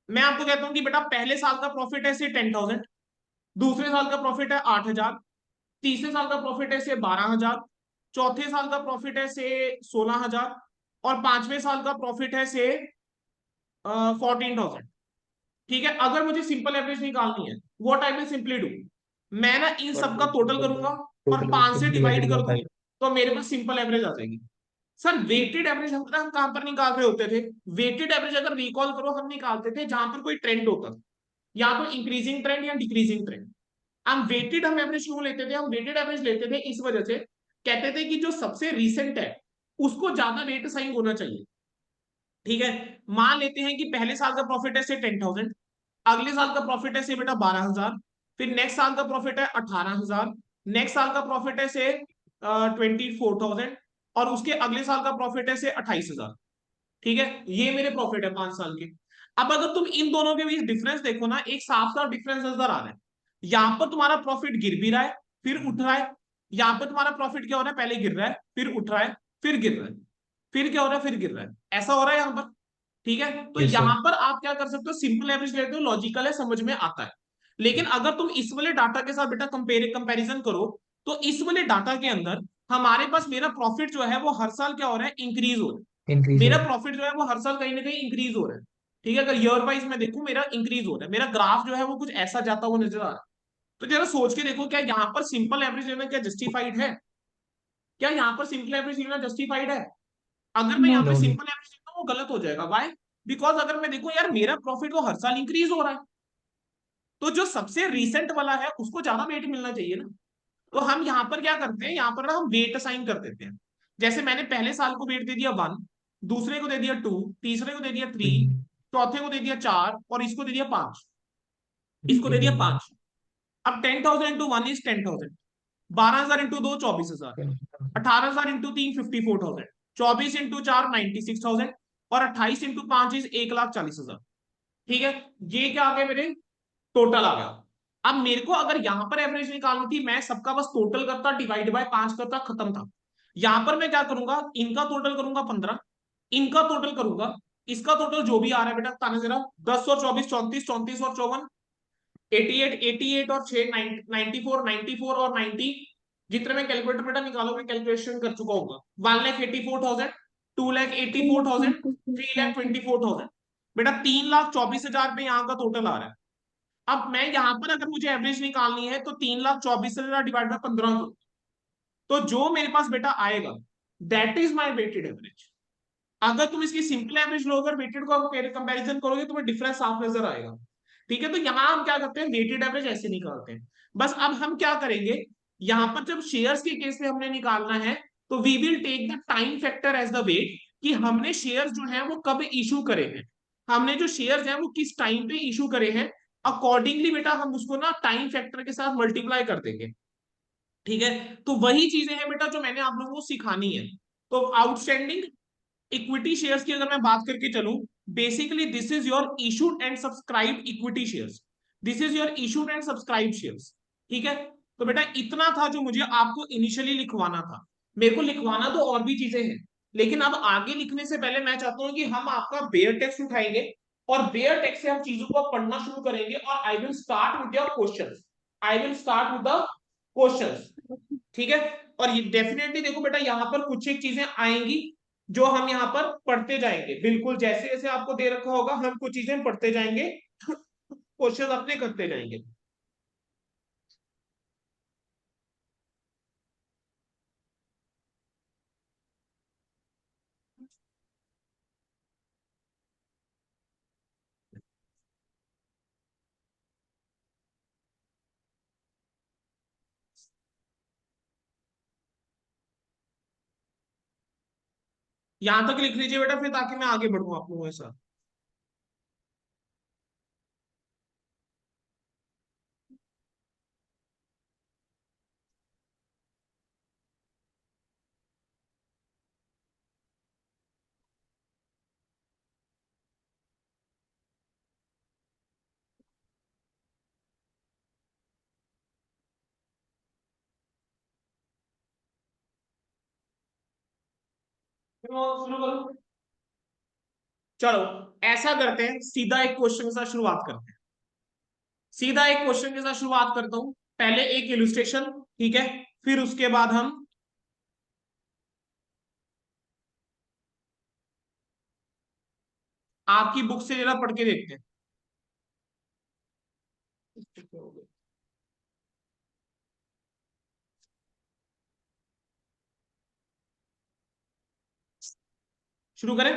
मैं आपको कहता हूँ कि बेटा पहले साल का प्रॉफिट है से 10,000, दूसरे साल का प्रॉफिट है 8,000, तीसरे साल का प्रॉफिट है से 12,000, चौथे साल का प्रॉफिट है से 16,000, और पांचवें साल का प्रॉफिट है से 14,000। ठीक है, अगर मुझे सिंपल एवरेज निकालनी है, what I will simply do, मैं ना इन सब का टोटल करूंगा और टोटल 5 से डिवाइड डिवाइडेड बाय कर दूं, 5। तो मेरे पास सिंपल एवरेज आ जाएगी। सर वेटेड एवरेज हम कहां पर निकाल रहे होते थे? वेटेड एवरेज अगर रिकॉल करो, हम निकालते थे जहां पर कोई ट्रेंड होता था, या तो इंक्रीजिंग ट्रेंड या डिक्रीजिंग ट्रेंड। हम एवरेज क्यों लेते थे? हम वेटेड एवरेज लेते थे इस वजह से, कहते थे कि जो सबसे रिसेंट है उसको ज्यादा वेट असाइन होना चाहिए। ठीक है, मान लेते हैं कि पहले साल का प्रॉफिट है से 10,000, अगले साल का प्रॉफिट है से बेटा 12,000, फिर नेक्स्ट साल का प्रॉफिट है 18,000, नेक्स्ट साल का प्रॉफिट है से 24,000, और उसके अगले साल का प्रॉफिट है से 28,000। ठीक है, ये मेरे प्रॉफिट है 5 साल के। अब अगर तुम इन दोनों के बीच डिफरेंस देखो ना, एक साफ साफ डिफरेंस नजर आ रहा है। यहां पर तुम्हारा प्रॉफिट गिर भी रहा है फिर उठ रहा है, यहां पर तुम्हारा प्रॉफिट क्या हो रहा है, पहले गिर रहा है फिर उठ रहा है फिर गिर रहा है, फिर क्या हो रहा है, फिर गिर रहा है, ऐसा हो रहा है यहां पर। ठीक है, तो यस यहां सर। पर आप क्या कर सकते हो, सिंपल एवरेज लेते हो, लॉजिकल है, समझ में आता है। लेकिन अगर तुम इस वाले डाटा के साथ बेटा कंपैरिजन करो, तो इस वाले डाटा के अंदर हमारे पास मेरा प्रॉफिट जो है वो हर साल क्या हो रहा है, इंक्रीज हो रहा है। इंक्रीज हो मेरा रहा है। प्रॉफिट जो है वो हर साल कहीं ना कहीं इंक्रीज हो रहा है। ठीक है, अगर ईयर वाइज मैं देखूं मेरा इंक्रीज हो रहा है, मेरा ग्राफ जो है वो कुछ ऐसा जाता हुआ नजर आ रहा है। तो जरा सोच के देखो, क्या यहाँ पर सिंपल एवरेज लेना क्या जस्टिफाइड है? क्या यहाँ पर सिंपल एवरेज लेना जस्टिफाइड है? अगर मैं नो यहाँ पे नो नहीं। सिंपल एवरेज लेता हूँ वो गलत हो जाएगा, वाई? बिकॉज अगर मैं देखूं यार मेरा प्रॉफिट वो हर साल इंक्रीज हो रहा है, तो जो सबसे रिसेंट वाला है उसको ज्यादा वेट मिलना चाहिए ना। तो हम यहाँ पर क्या करते हैं, यहाँ पर ना हम वेट असाइन कर देते हैं। जैसे मैंने पहले साल को वेट दे दिया 1, दूसरे को दे दिया 2, तीसरे को दे दिया 3, चौथे को दे दिया 4, और इसको दे दिया 5, इसको दे दिया 5। अब 10,000 into 1 is 10,000, 12,000 into 2 24,000, 18,000 into 3 54,000, 24 into 4 96,000, और 28 इंटू 5 इज 1,40,000। ठीक है, ये क्या आ गया मेरे, टोटल आ गया। अब मेरे को अगर यहां पर एवरेज निकालनी थी, मैं सबका बस टोटल करता, डिवाइड बाय 5 करता, खत्म था। यहां पर मैं क्या करूंगा, इनका टोटल करूंगा 15, इनका टोटल करूंगा, इसका टोटल जो भी आ रहा है बेटा ताना जरा, 10 और 24 34, 34 और 54 88, 88 और 6 94, 94 और 90, जितने में कैलकुलेटर बेटा निकालोगे, कैलकुलेशन कर चुका होगा। 1,84,000, 2,84,000, 3,24,000, बेटा 3,24,000 पे यहाँ का टोटल आ रहा है। अब मैं यहां पर अगर मुझे एवरेज निकालनी है तो 3,24,000 डिवाइड बाय 15 करो, तो जो मेरे पास बेटा आएगा that is my weighted average. अगर तुम इसकी सिंपल एवरेज लोगे और वेटेड को कंपैरिजन करोगे, तुम्हें डिफरेंस साफ नजर आएगा। ठीक है, तो यहां हम क्या करते हैं, वेटेड एवरेज ऐसे निकालते हैं। बस अब हम क्या करेंगे, यहां पर जब शेयर्स के केस में हमने निकालना है, तो we will take the time factor as the weight, कि हमने शेयर्स जो है वो कब इशू करे हैं, हमने जो शेयर्स हैं वो किस टाइम पे इशू करे हैं, अकॉर्डिंगली बेटा हम उसको ना टाइम फैक्टर के साथ मल्टीप्लाई कर देंगे। ठीक है, तो वही चीजें हैं बेटा जो मैंने आप लोगों को सिखानी है। तो आउटस्टैंडिंग इक्विटी शेयर्स की अगर मैं बात करके चलूं, basically this is your issued and subscribe equity shares, this is your issued and subscribe shares. ठीक है, तो बेटा इतना था जो मुझे आपको इनिशियली लिखवाना था। मेरे को लिखवाना तो और भी चीजें हैं, लेकिन अब आगे लिखने से पहले मैं चाहता हूं कि हम आपका बेयर टेक्स्ट उठाएंगे और बेयर टेक्स्ट से हम चीजों को पढ़ना शुरू करेंगे। और I will start with your questions, I will start with the questions. ठीक है, और ये डेफिनेटली देखो बेटा यहाँ पर कुछ एक चीजें आएंगी जो हम यहाँ पर पढ़ते जाएंगे, बिल्कुल जैसे जैसे आपको दे रखा होगा हम कुछ चीजें पढ़ते जाएंगे, क्वेश्चन अपने करते जाएंगे। यहां तक लिख लीजिए बेटा फिर, ताकि मैं आगे बढ़ूं आप लोगों के साथ। शुरू करूं? चलो ऐसा करते हैं, सीधा एक क्वेश्चन के साथ शुरुआत करते हैं। सीधा एक क्वेश्चन के साथ शुरुआत करता हूं, पहले एक इलुस्ट्रेशन, ठीक है, फिर उसके बाद हम आपकी बुक से जरा पढ़ के देखते हैं। शुरू करें।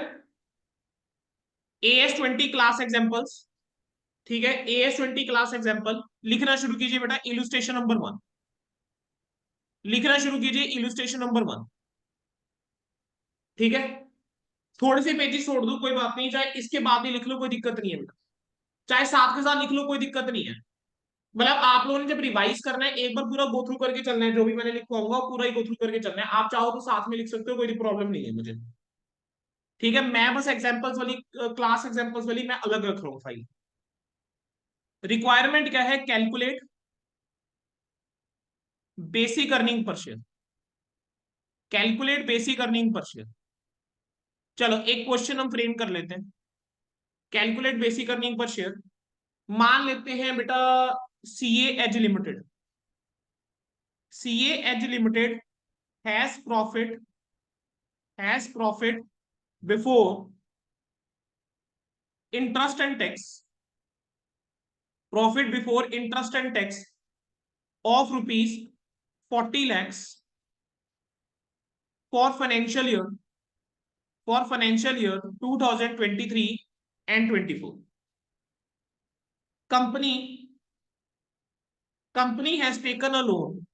AS20 क्लास एग्जांपल्स, ठीक है, AS20 क्लास एग्जांपल लिखना शुरू कीजिए बेटा। इलुस्ट्रेशन नंबर 1 लिखना शुरू कीजिए, इलुस्ट्रेशन नंबर 1। ठीक है, थोड़े से पेजेस छोड़ दो कोई बात नहीं, चाहे इसके बाद ही लिख लो कोई दिक्कत नहीं है बेटा, चाहे साथ के साथ लिख लो कोई दिक्कत नहीं है। मतलब आप लोगों ने जब रिवाइज करना है एक बार पूरा गो थ्रू करके चलना है, जो भी मैंने लिखवाऊंगा पूरा ही गो थ्रू करके चलना है। आप चाहो तो साथ में लिख सकते हो, कोई प्रॉब्लम नहीं है मुझे। ठीक है, मैं बस एग्जांपल्स वाली क्लास एग्जांपल्स वाली मैं अलग रख रहा हूँ फाइल। रिक्वायरमेंट क्या है? Calculate basic earning per share, calculate basic earning per share. चलो एक क्वेश्चन हम फ्रेम कर लेते हैं। Calculate basic earning per share, मान लेते हैं बेटा CA Edge Limited, CA Edge Limited has profit before interest and tax, profit before interest and tax of rupees 40 lakhs for financial year 2023 and 24. Company has taken a loan,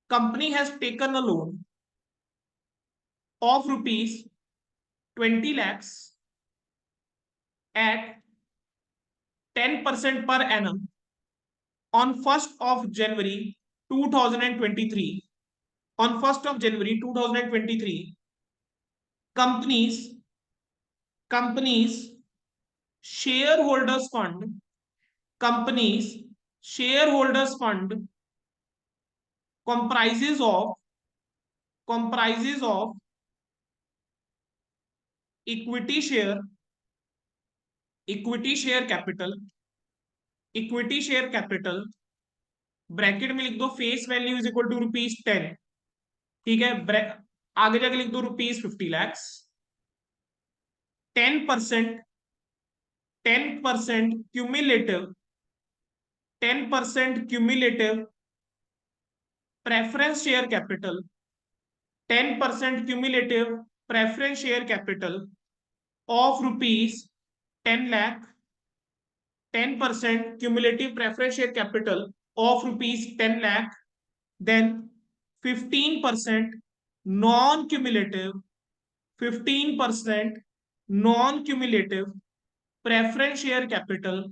company has taken a loan of rupees 20 lakhs at 10% per annum on 1st of January 2023. On 1st of January 2023, company's shareholders fund, company's shareholders fund comprises of equity share capital, bracket में लिख दो face value is equal to ₹10। ठीक है, आगे जाके लिख दो ₹50 lakhs, 10% 10% cumulative 10% cumulative preference share capital, 10% cumulative preference share capital of rupees 10 lakh, 10% cumulative preference share capital of rupees 10 lakh, then 15% non-cumulative 15% non-cumulative preference share capital,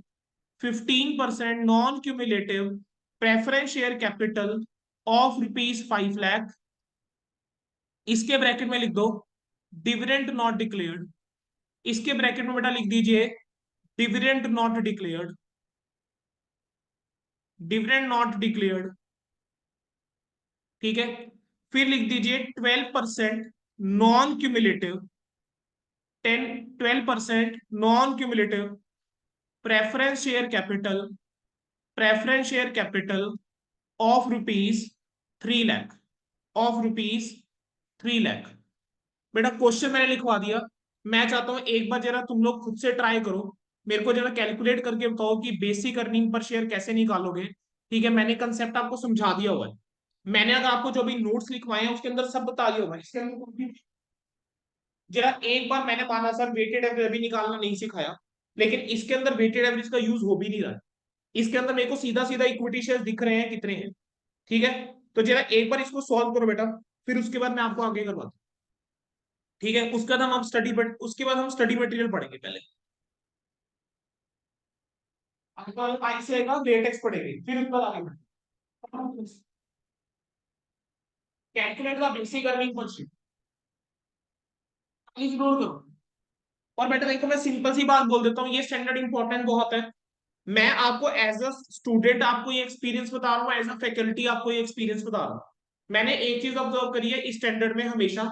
15% non-cumulative preference share capital of rupees 5 lakh। इसके bracket में लिख दो dividend not declared, इसके bracket में बेटा लिख दीजिए dividend not declared, dividend not declared, ठीक है। फिर लिख दीजिए 12% non cumulative, 12% non cumulative preference share capital, preference share capital of rupees 3 lakh, of rupees 3 lakh. बेटा क्वेश्चन मैंने लिखवा दिया। मैं चाहता हूं एक बार जरा तुम लोग खुद से ट्राई करो, मेरे को जरा कैलकुलेट करके बताओ कि बेसिक अर्निंग पर शेयर कैसे निकालोगे। ठीक है, मैंने कंसेप्ट आपको समझा दिया हुआ है। मैंने अगर आपको जो भी नोट्स लिखवाए हैं उसके अंदर सब बता दिया होगा, इसके अंदर जरा एक बार मैंने माना सर वेटेड एवरेज अभी निकालना नहीं सिखाया, लेकिन इसके अंदर वेटेड एवरेज का यूज हो भी नहीं रहा है। इसके अंदर मेरे को सीधा सीधा इक्विटी शेयर दिख रहे हैं कितने हैं। ठीक है, तो जरा एक बार इसको सॉल्व करो बेटा, फिर उसके बाद मैं आपको आगे करवाता हूँ। ठीक है, उसके बाद हम स्टडी, बट उसके बाद हम स्टडी मटेरियल पढ़ेंगे पहले। आपका आई से आएगा लेटेक्स पढ़ेंगे, फिर उसके बाद आगे बढ़ेंगे। कैलकुलेट द बेसिक अर्निंग पर शीट प्लीज नोट करो। और बेटा देखो मैं सिंपल सी बात बोल देता हूँ, ये स्टैंडर्ड इंपॉर्टेंट बहुत है। मैं आपको एज अ स्टूडेंट आपको ये एक्सपीरियंस बता रहा हूँ, एज अ फैकल्टी आपको ये एक्सपीरियंस बता रहा हूँ। मैंने एक चीज ऑब्जर्व करी है इस स्टैंडर्ड में हमेशा,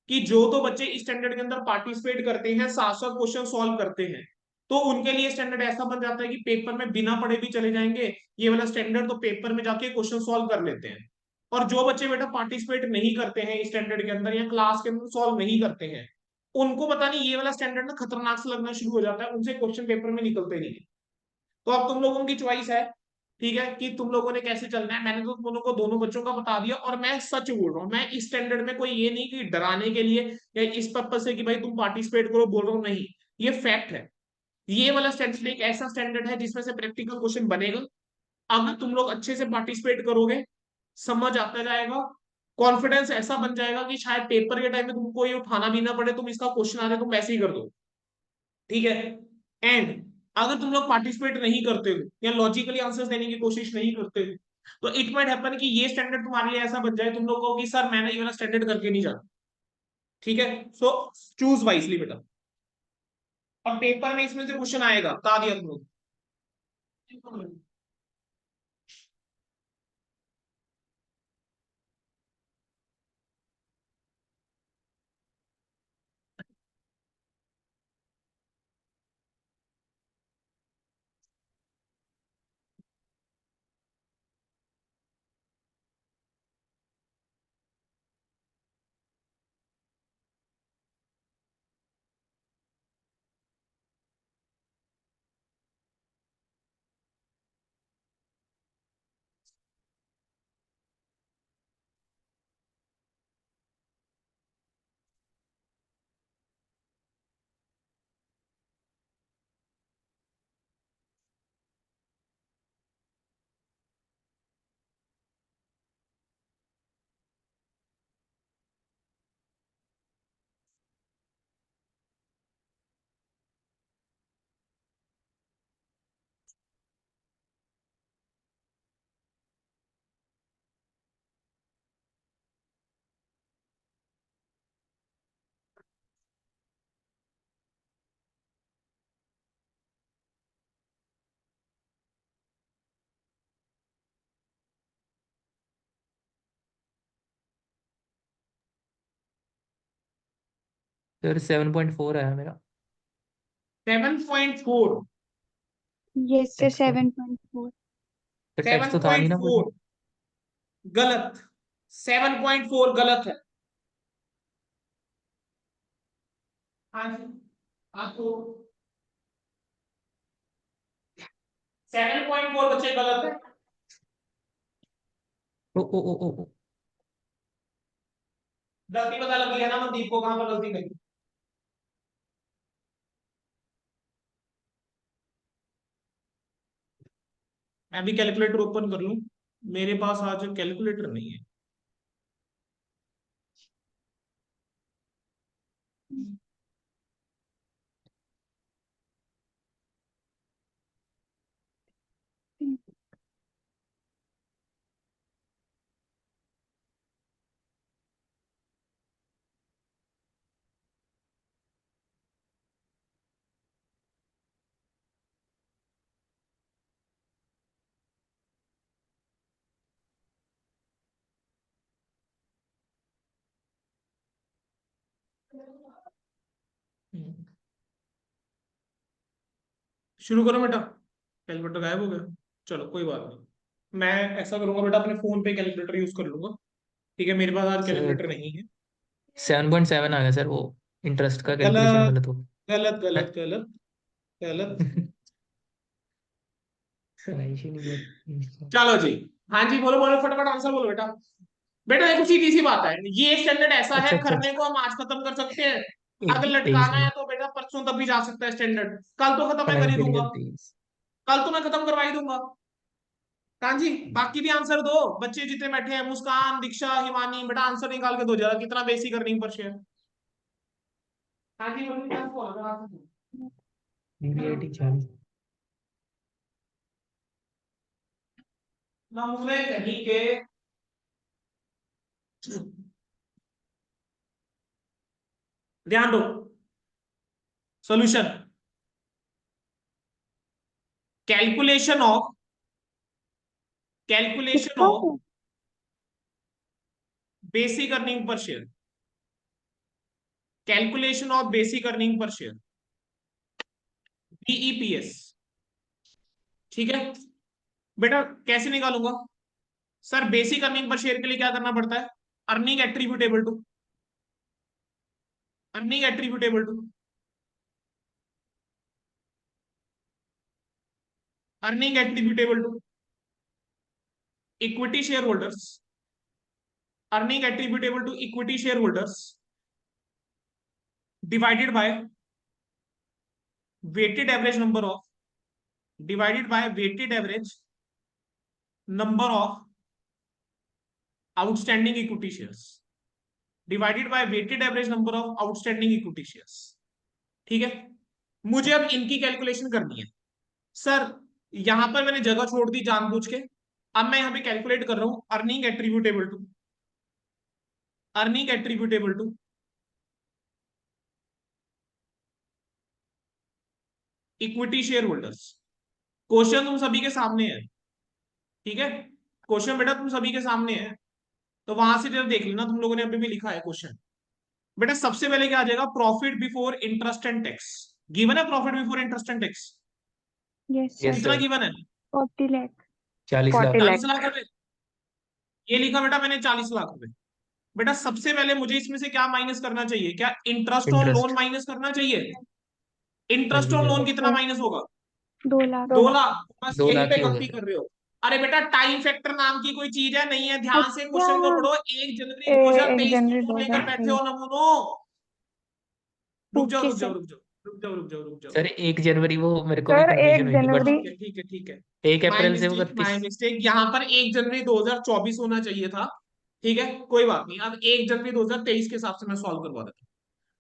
कि जो तो बच्चे इस स्टैंडर्ड के अंदर पार्टिसिपेट करते हैं, 700 क्वेश्चन सॉल्व करते हैं, तो उनके लिए स्टैंडर्ड ऐसा बन जाता है कि पेपर में बिना पढ़े भी चले जाएंगे। ये वाला स्टैंडर्ड तो पेपर में जाके क्वेश्चन सॉल्व कर लेते हैं। और जो बच्चे बेटा पार्टिसिपेट नहीं करते हैं इस स्टैंडर्ड के अंदर या क्लास के अंदर सॉल्व नहीं करते हैं, उनको पता नहीं ये वाला स्टैंडर्ड ना खतरनाक से लगना शुरू हो जाता है, उनसे क्वेश्चन पेपर में निकलते नहीं। तो अब तुम लोगों की चॉइस है, ठीक है, कि तुम लोगों ने कैसे चलना है। मैंने तो तुम लोगों को दोनों बच्चों का बता दिया, और मैं सच बोल रहा हूँ, मैं इस स्टैंडर्ड में कोई ये नहीं कि डराने के लिए या इस पर्पज से कि भाई तुम पार्टिसिपेट करो बोल रहा हूँ, नहीं। ये फैक्ट है। ये वाला स्टैंडर्ड एक ऐसा स्टैंडर्ड है जिसमें से प्रैक्टिकल क्वेश्चन बनेगा। अगर तुम लोग अच्छे से पार्टिसिपेट करोगे, समझ आता जाएगा, कॉन्फिडेंस ऐसा बन जाएगा कि शायद पेपर के टाइम में तुमको ये उठाना भी ना पड़े, तुम इसका क्वेश्चन आ जाए तुम वैसे ही कर दो। ठीक है। एंड अगर तुम लोग पार्टिसिपेट नहीं करते हो या लॉजिकली आंसर्स देने की कोशिश नहीं करते हो, तो इट माइट हैपन कि ये स्टैंडर्ड तुम्हारे लिए ऐसा बन जाए तुम लोग को कि सर मैंने ये वाला स्टैंडर्ड करके नहीं जाना। ठीक है, सो चूज वाइसली बेटा। और पेपर में इसमें से क्वेश्चन आएगा, बता दिया तुम लोग। सर 7.4 आया मेरा। 7.4? यस सर टेक्स्ट तो 7.4। सर टेक्स्ट सेवन तो था नहीं पॉइंट ना कुछ। फोर गलत, 7.4 गलत है। हाँ जी, आपको 7.4 बच्चे गलत है। ओ ओ ओ ओ ओ। गलती पता लग गई है ना मनदीप को, कहां पर गलती करी। मैं भी कैलकुलेटर ओपन कर लूं, मेरे पास आज कैलकुलेटर नहीं है। शुरू करो बेटा। कैलकुलेटर गायब हो गया, चलो कोई बात नहीं। मैं ऐसा करूंगा बेटा, अपने फोन पे कैलकुलेटर यूज कर लूंगा। ठीक है, मेरे पास आज सर कैलकुलेटर नहीं है। 7.7 आ गया सर, वो इंटरेस्ट का कैलकुलेशन गलत गलत हो गलत गया। गलत गलत गलत। सर ऐसे नहीं बोल। चलो जी। हाँ जी, बोलो बोलो, फटाफट आंसर बोलो बेटा। बेटा देखो सीधी सी बात है, ये स्टैंडर्ड ऐसा है, अच्छा अच्छा, करने को हम आज खत्म कर सकते हैं। अगर 23 लटकाना में है तो बेटा परसों तक भी जा सकता है स्टैंडर्ड, कल तो खत्म मैं कर ही दूंगा। फाइनेंशियल 23। कल तो मैं खत्म करवा ही दूंगा। हाँ जी, बाकी भी आंसर दो। बच्चे जितने बैठे हैं, मुस्कान, दीक्षा, हिमानी, बेटा आंसर निकाल के दो जरा, कितना बेसिक अर्निंग पर शेयर। हाँ जी मम्मी, क्या हुआ? अगर आंसर दो। यूनिटी 40। नमूने कहीं के ध्यान दो। सॉल्यूशन, कैलकुलेशन ऑफ किसका है? Basic earning per share. Calculation of basic earning per share, BEPS. ठीक है बेटा, कैसे निकालूंगा? Sir basic earning per share के लिए क्या करना पड़ता है? Earning attributable to, earning attributable to, earning attributable to equity share holders, earning attributable to equity share holders divided by weighted average number of, divided by weighted average number of outstanding equity shares, divided by weighted average number of outstanding equity shares. ठीक है, मुझे अब इनकी calculation करनी है। Sir यहां पर मैंने जगह छोड़ दी जानबूझ के। अब मैं यहां पे कैलकुलेट कर रहा हूं earning attributable to, earning attributable to equity share holders. Question तुम सभी के सामने है। ठीक है, क्वेश्चन बेटा तुम सभी के सामने है, तो वहां से जरा देख लेना, तुम लोगों ने अभी भी लिखा है क्वेश्चन। बेटा सबसे पहले क्या आ जाएगा? Profit before interest and tax. Given है profit before interest and tax. Yes yes sir. कितना सर, गिवन है? 40 लाख। 40 40 लाख। लाख। 40 लाख रुपए। ये लिखा बेटा मैंने 40 लाख रुपए। बेटा सबसे पहले मुझे इसमें से क्या माइनस करना चाहिए? क्या interest on loan interest. Minus करना चाहिए? कर इंटरेस्ट ऑन दीजिए लोन सर। यस कितना सर। माइनस होगा? 2 लाख। 2 लाख। बस 2 यहीं लाख पे ही हो गया गलती सर। कर रहे हो। अरे बेटा टाइम फैक्टर नाम की कोई चीज है नहीं है, ध्यान से अच्छा। क्वेश्चन को पढ़ो। 1 जनवरी 1 2023 जनवरी को लेकर बैठे 2023। हो नमूनो। रुक जाओ ओके रुक जाओ सर। रुक जाओ रुक जाओ रुक जाओ रुक जाओ। सर 1 जनवरी वो मेरे को भी सर कंफ्यूजन 1 हुई थी, बट जनवरी। ठीक है ठीक है ठीक है। 1 अप्रैल से वो माई 31। मिस्टेक, यहाँ पर 1 जनवरी 2024 होना चाहिए था। ठीक है कोई बात नहीं, अब 1 जनवरी 2023 के हिसाब से मैं सॉल्व करवा देता हूँ।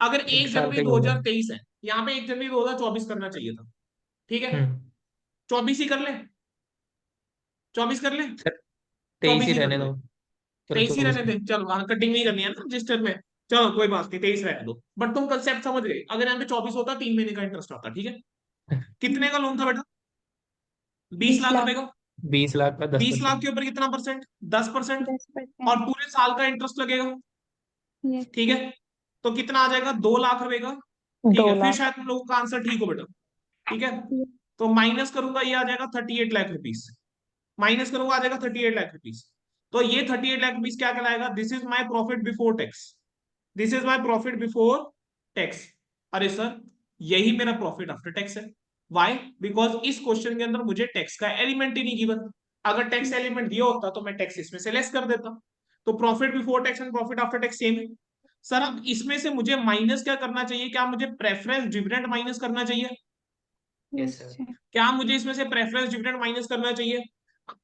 अगर एक एक साल जनवरी का ही दो होगा। हजार तेईस है, यहाँ पे 1 जनवरी 2024 करना चाहिए था। ठीक है, हम्म। 24 ही कर ले, 24 कर ले, सर 23 चौबीस ही ही कर रहने ले। दो। चलो 23 ही 24 रहने का। दे, चलो वहां कटिंग नहीं करनी है ना रजिस्टर में। चलो कोई बात नहीं, 23 रहने दो। बट तुम कंसेप्ट समझ गए, अगर यहाँ पे 24 होता 3 महीने का इंटरेस्ट आता। ठीक है, कितने का लोन था बेटा? 20 20 लाख लाख। रुपए का। 20 लाख का 20 लाख 10%। के ऊपर कितना परसेंट? 10%। और 10%। पूरे साल का इंटरेस्ट लगेगा। यस ठीक सर। है, तो कितना आ जाएगा? 2 लाख रुपए का। ठीक 2 है, फिर लाख। शायद तुम लोगों का आंसर ठीक हो बेटा। ठीक है, तो माइनस करूंगा, ये आ जाएगा 38 लाख रुपीज। माइनस करूंगा आ जाएगा 38 लाख रुपीज। तो ये 38 लाख रुपीज क्या कहलाएगा? This is my profit before tax, this is my profit before tax. अरे सर यही मेरा प्रॉफिट आफ्टर टैक्स है। वाई? बिकॉज इस क्वेश्चन के अंदर मुझे टैक्स का एलिमेंट ही नहीं गिवन। अगर टैक्स एलिमेंट दिया होता तो मैं टैक्स इसमें से लेस कर देता। तो profit before tax and profit after tax same है। सर अब इसमें से मुझे माइनस क्या करना चाहिए? क्या मुझे प्रेफरेंस डिविडेंड माइनस करना चाहिए? Yes yes sir. सर। क्या मुझे इसमें से प्रेफरेंस डिविडेंड माइनस करना चाहिए?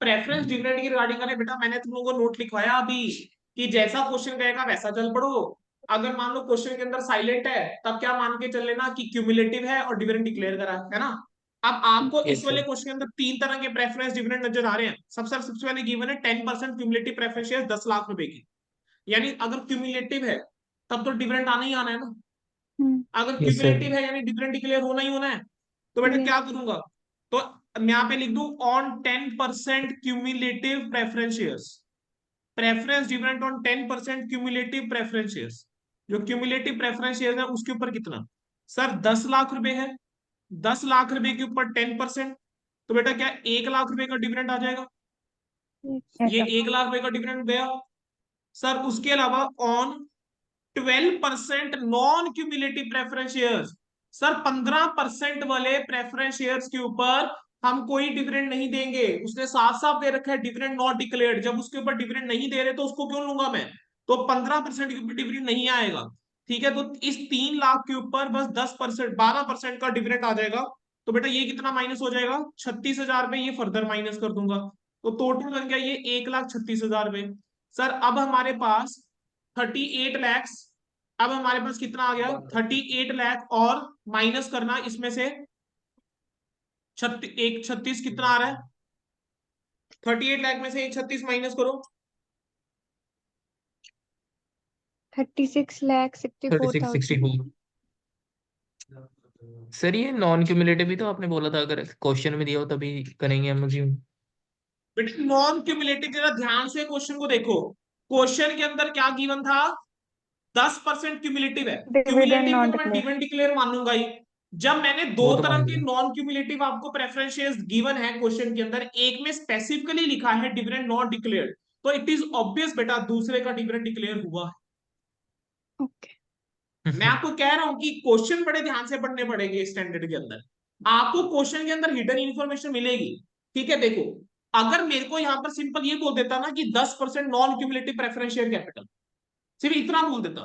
प्रेफरेंस डिविडेंड की रिगार्डिंग अरे बेटा मैंने तुम लोगों को नोट लिखवाया अभी, कि जैसा क्वेश्चन कहेगा वैसा चल पड़ो। अगर मान लो क्वेश्चन के अंदर साइलेंट है, तब क्या मान के चल लेना कि क्यूमुलेटिव है और डिविडेंड डिक्लेयर करा है ना। अब आपको इस यस वाले सर। क्वेश्चन के अंदर 3 तरह के प्रेफरेंस डिविडेंड नजर आ रहे हैं। सबसे पहले गिवन है 10% क्यूमुलेटिव प्रेफरेंस शेयर 10 लाख रुपए की। यानी अगर क्यूमुलेटिव है तब तो डिविडेंड आना ही आना है ना। अगर यस सर। क्यूमुलेटिव है यानी डिविडेंड डिक्लेयर होना ही होना है। तो बेटा यस। क्या करूंगा? तो मैं यहाँ पे लिख दूं on 10% cumulative preference shares, preference dividend on 10% cumulative preference shares. जो क्यूमुलेटिव प्रेफरेंस शेयर्स है उसके ऊपर कितना? सर 10 लाख रुपए है, 10 लाख रुपए के ऊपर 10%, तो बेटा क्या 1 लाख रुपए का डिविडेंड आ जाएगा। yes, ये sir. 1 लाख रुपए का डिविडेंड गया। सर उसके अलावा on 12% non cumulative preference shares, sir 15% वाले प्रेफरेंस शेयर्स के ऊपर हम कोई डिविडेंड नहीं देंगे। उसने साफ साफ दे रखा है डिविडेंड नॉट डिक्लेयर्ड, जब उसके ऊपर डिविडेंड नहीं दे रहे तो उसको क्यों लूंगा मैं, तो 15% के ऊपर डिविडेंड नहीं आएगा। ठीक है, तो इस 3 लाख के ऊपर बस 10%, 12% का डिविडेंड आ जाएगा। तो बेटा ये कितना माइनस हो जाएगा, 36,000 रुपए, ये फर्दर माइनस कर दूंगा, तो टोटल बन गया ये 1,36,000 रुपए। सर अब हमारे पास 38 लैक्स, अब हमारे पास कितना आ गया 38 लाख, और माइनस करना इसमें से 36 कितना आ रहा है, 38 लाख में से 36 माइनस करो, 36,64,000. 3664। सर ये नॉन क्यूमुलेटिव भी तो आपने बोला था, अगर क्वेश्चन में दिया हो तभी करेंगे हम assume। बेटा नॉन क्यूमुलेटिव, जरा ध्यान से क्वेश्चन को देखो। क्वेश्चन के अंदर क्या गिवन था, 10% क्यूमुलेटिव है। Dividend क्यूमुलेटिव not को मैं declared. डिविडेंड डिक्लेयर मानूंगा ही। जब मैंने दो वो तो तरह मान के लिया। नॉन क्यूमुलेटिव आपको प्रेफरेंस शेयर्स गिवन है क्वेश्चन के अंदर, एक में स्पेसिफिकली लिखा है डिविडेंड नॉट डिक्लेयर्ड, तो इट इज ऑब्वियस बेटा दूसरे का डिविडेंड डिक्लेयर हुआ है। Okay. मैं आपको कह रहा हूं कि क्वेश्चन बड़े ध्यान से पढ़ने पड़ेंगे स्टैंडर्ड के अंदर, आपको क्वेश्चन के अंदर हिडन इंफॉर्मेशन मिलेगी। ठीक है, देखो अगर मेरे को यहां पर सिंपल ये बोल देता ना कि 10% non cumulative preference share capital, सिर्फ इतना बोल देता,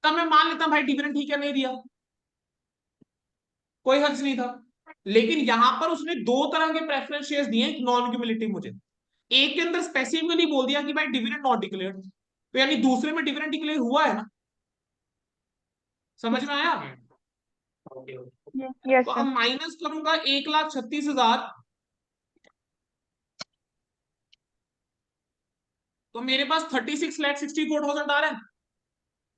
तब मैं मान लेता भाई डिविडेंड ठीक है नहीं दिया, कोई हर्ज नहीं था। लेकिन यहां पर उसने दो तरह के प्रेफरेंस शेयर्स दिए नॉन क्यूमुलेटिव मुझे, एक के अंदर स्पेसिफिकली बोल दिया कि भाई डिविडेंड नॉट डिक्लेयर्ड, तो यानी दूसरे में डिविडेंड डिक्लेयर हुआ है ना, समझ में आया। Yes, तो अब sir. माइनस करूंगा 1,36,000, तो मेरे पास 36,64,000 आ रहा है,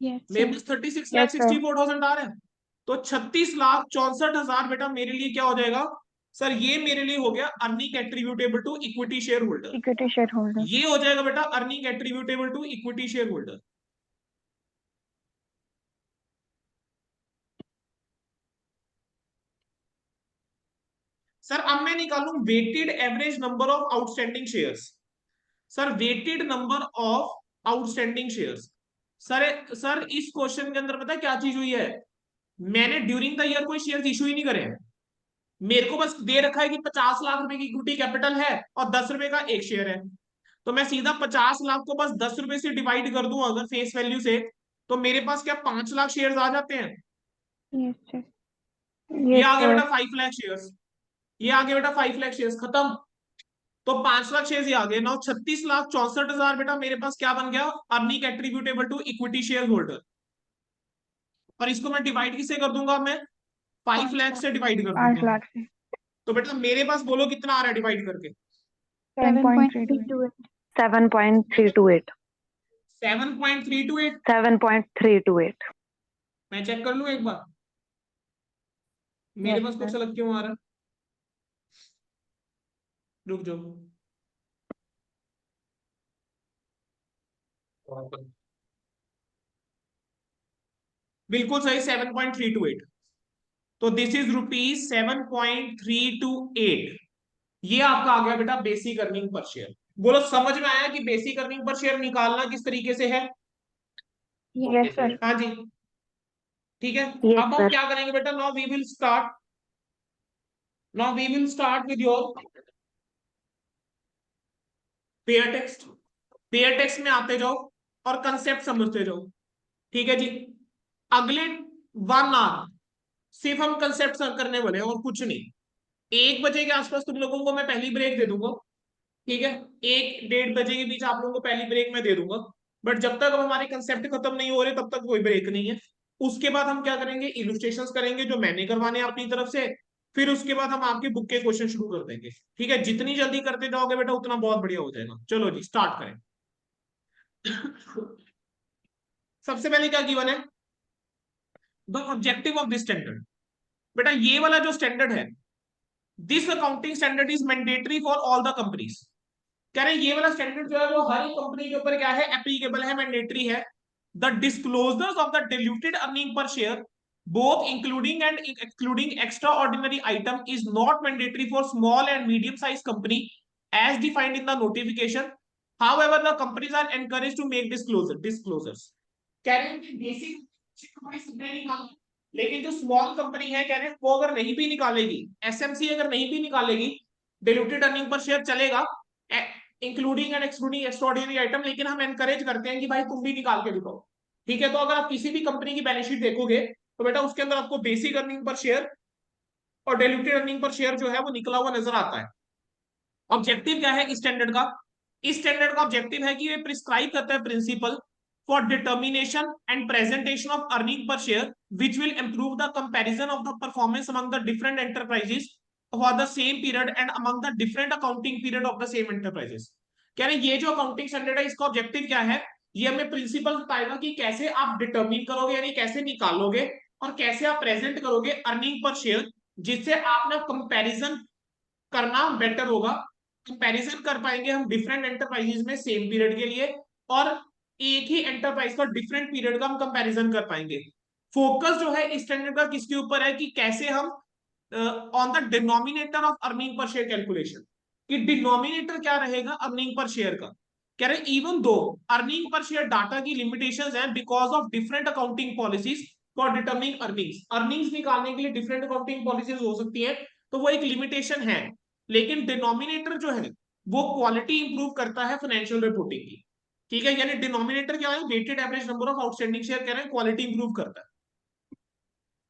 Yes, मेरे sir. पास 36 लाख Yes, sir. 64,000 आ रहा है। तो 36,64,000 बेटा मेरे लिए क्या हो जाएगा, सर ये मेरे लिए हो गया earning attributable to equity share holder, Equity shareholder. ये हो जाएगा बेटा earning attributable to equity share holder. Sir अब मैं निकालूं weighted average number of outstanding shares, sir weighted number of outstanding shares. Sir इस क्वेश्चन के अंदर पता है क्या चीज हुई है, मैंने ड्यूरिंग द ईयर कोई शेयर्स इशू ही नहीं करे हैं, मेरे को बस दे रखा है कि 50 लाख रुपए की इक्विटी कैपिटल है और 10 रुपए का एक शेयर है, तो मैं सीधा 50 लाख को बस 10 रुपए से डिवाइड कर दूं अगर फेस वैल्यू से, तो मेरे पास क्या 5 लाख शेयर्स आ जाते हैं। Yes, sir. ये Yes, आ गया sir. बेटा 5 लाख शेयर्स, ये आ गया बेटा 5 लाख शेयर्स, खत्म। तो 5 लाख शेयर्स ये आ गए ना, 36,64,000 बेटा मेरे पास क्या बन गया, earning attributable to equity share holder. और इसको मैं डिवाइड किससे कर दूंगा, मैं 5 लाख से डिवाइड कर 5 दूंगा। लाख से. तो बेटा मेरे पास बोलो कितना आ रहा है डिवाइड करके, 7.328. 7.328. 7.328। 7.328. मैं चेक कर लूं एक बार, मेरे Yes, पास कुछ sir. अलग क्यों आ रहा है, रुक जाओ। बिल्कुल सही 7.328, तो दिस इज ₹7.328, ये आपका आ गया बेटा बेसिक अर्निंग पर शेयर। बोलो समझ में आया कि बेसिक अर्निंग पर शेयर निकालना किस तरीके से है। Yes, sir. हाँ जी, ठीक है। Yes, अब हम sir. क्या करेंगे बेटा, now we will start, now we will start with your pair text, pair text में आते जाओ और कंसेप्ट समझते जाओ। ठीक है जी, अगले 1 आवर सिर्फ हम कंसेप्ट करने वाले हैं और कुछ नहीं। 1 बजे के आसपास तुम लोगों को मैं पहली ब्रेक दे दूंगा, ठीक है, 1-1:30 बजे के बीच आप लोगों को पहली ब्रेक में दे दूंगा। बट जब तक हम हमारे कंसेप्ट खत्म नहीं हो रहे तब तक कोई ब्रेक नहीं है। उसके बाद हम क्या करेंगे, इलस्ट्रेशंस करेंगे जो मैंने करवाने हैं अपनी तरफ से, फिर उसके बाद हम आपके बुक के क्वेश्चन शुरू कर देंगे। ठीक है, जितनी जल्दी करते जाओगे बेटा उतना बहुत बढ़िया हो जाएगा। चलो जी स्टार्ट करें। सबसे पहले क्या गिवन है, the objective of this standard. बेटा ये वाला जो स्टैंडर्ड है, this accounting standard is mandatory for all the companies. कह रहे हैं ये वाला स्टैंडर्ड जो है वो हर एक कंपनी के ऊपर क्या है, एप्लीकेबल है, मैंडेटरी है। The disclosures of the diluted earning per share both including and excluding extraordinary item is not mandatory for small and medium sized company as defined in the notification. However, the companies are encouraged to make disclosures. कह रहे हैं कि basic, लेकिन जो small company है कह रहे हैं वो अगर नहीं भी निकालेगी, एसएमसी अगर नहीं भी निकालेगी, डिल्यूटेड अर्निंग पर शेयर चलेगा including and excluding extraordinary item, लेकिन हम एनकरेज करते हैं कि भाई तुम भी निकाल के दिखाओ। ठीक है, तो अगर आप किसी भी कंपनी की बैलेंस शीट देखोगे तो बेटा उसके अंदर आपको बेसिक अर्निंग पर शेयर और डिल्यूटेड अर्निंग पर शेयर जो है वो निकला हुआ नजर आता है। ऑब्जेक्टिव क्या है इस स्टैंडर्ड का? इस स्टैंडर्ड का ऑब्जेक्टिव है कि ये प्रिस्क्राइब करता है principle for determination and presentation of earning per share which will improve the comparison of the performance among the different enterprises for the same period and among the different accounting period of the same enterprises. कह रहे ये जो accounting standard है इसका objective क्या है? ये हमें प्रिंसिपल बताएगा कि कैसे आप डिटर्मिन करोगे यानी कैसे निकालोगे और कैसे आप प्रेजेंट करोगे अर्निंग पर शेयर, जिससे आप ना कंपैरिजन करना बेटर होगा। कंपैरिजन कर पाएंगे हम डिफरेंट एंटरप्राइजेस में सेम पीरियड के लिए, और एक ही एंटरप्राइज का डिफरेंट पीरियड का हम कंपैरिजन कर पाएंगे। फोकस जो है इस स्टैंडर्ड का किसके ऊपर है कि कैसे हम on the denominator of earning per share calculation, कि डिनोमिनेटर क्या रहेगा अर्निंग पर शेयर का। कह रहे even though earning per share data की लिमिटेशंस हैं because of different accounting policies for determining earnings निकालने के लिए डिफरेंट अकाउंटिंग पॉलिसीज हो सकती है, तो वो एक लिमिटेशन है। लेकिन डिनोमिनेटर जो है वो क्वालिटी इंप्रूव करता है फाइनेंशियल रिपोर्टिंग की। ठीक है, यानी डिनोमिनेटर क्या है? Weighted average number of outstanding share, कह रहे हैं क्वालिटी इंप्रूव करता है।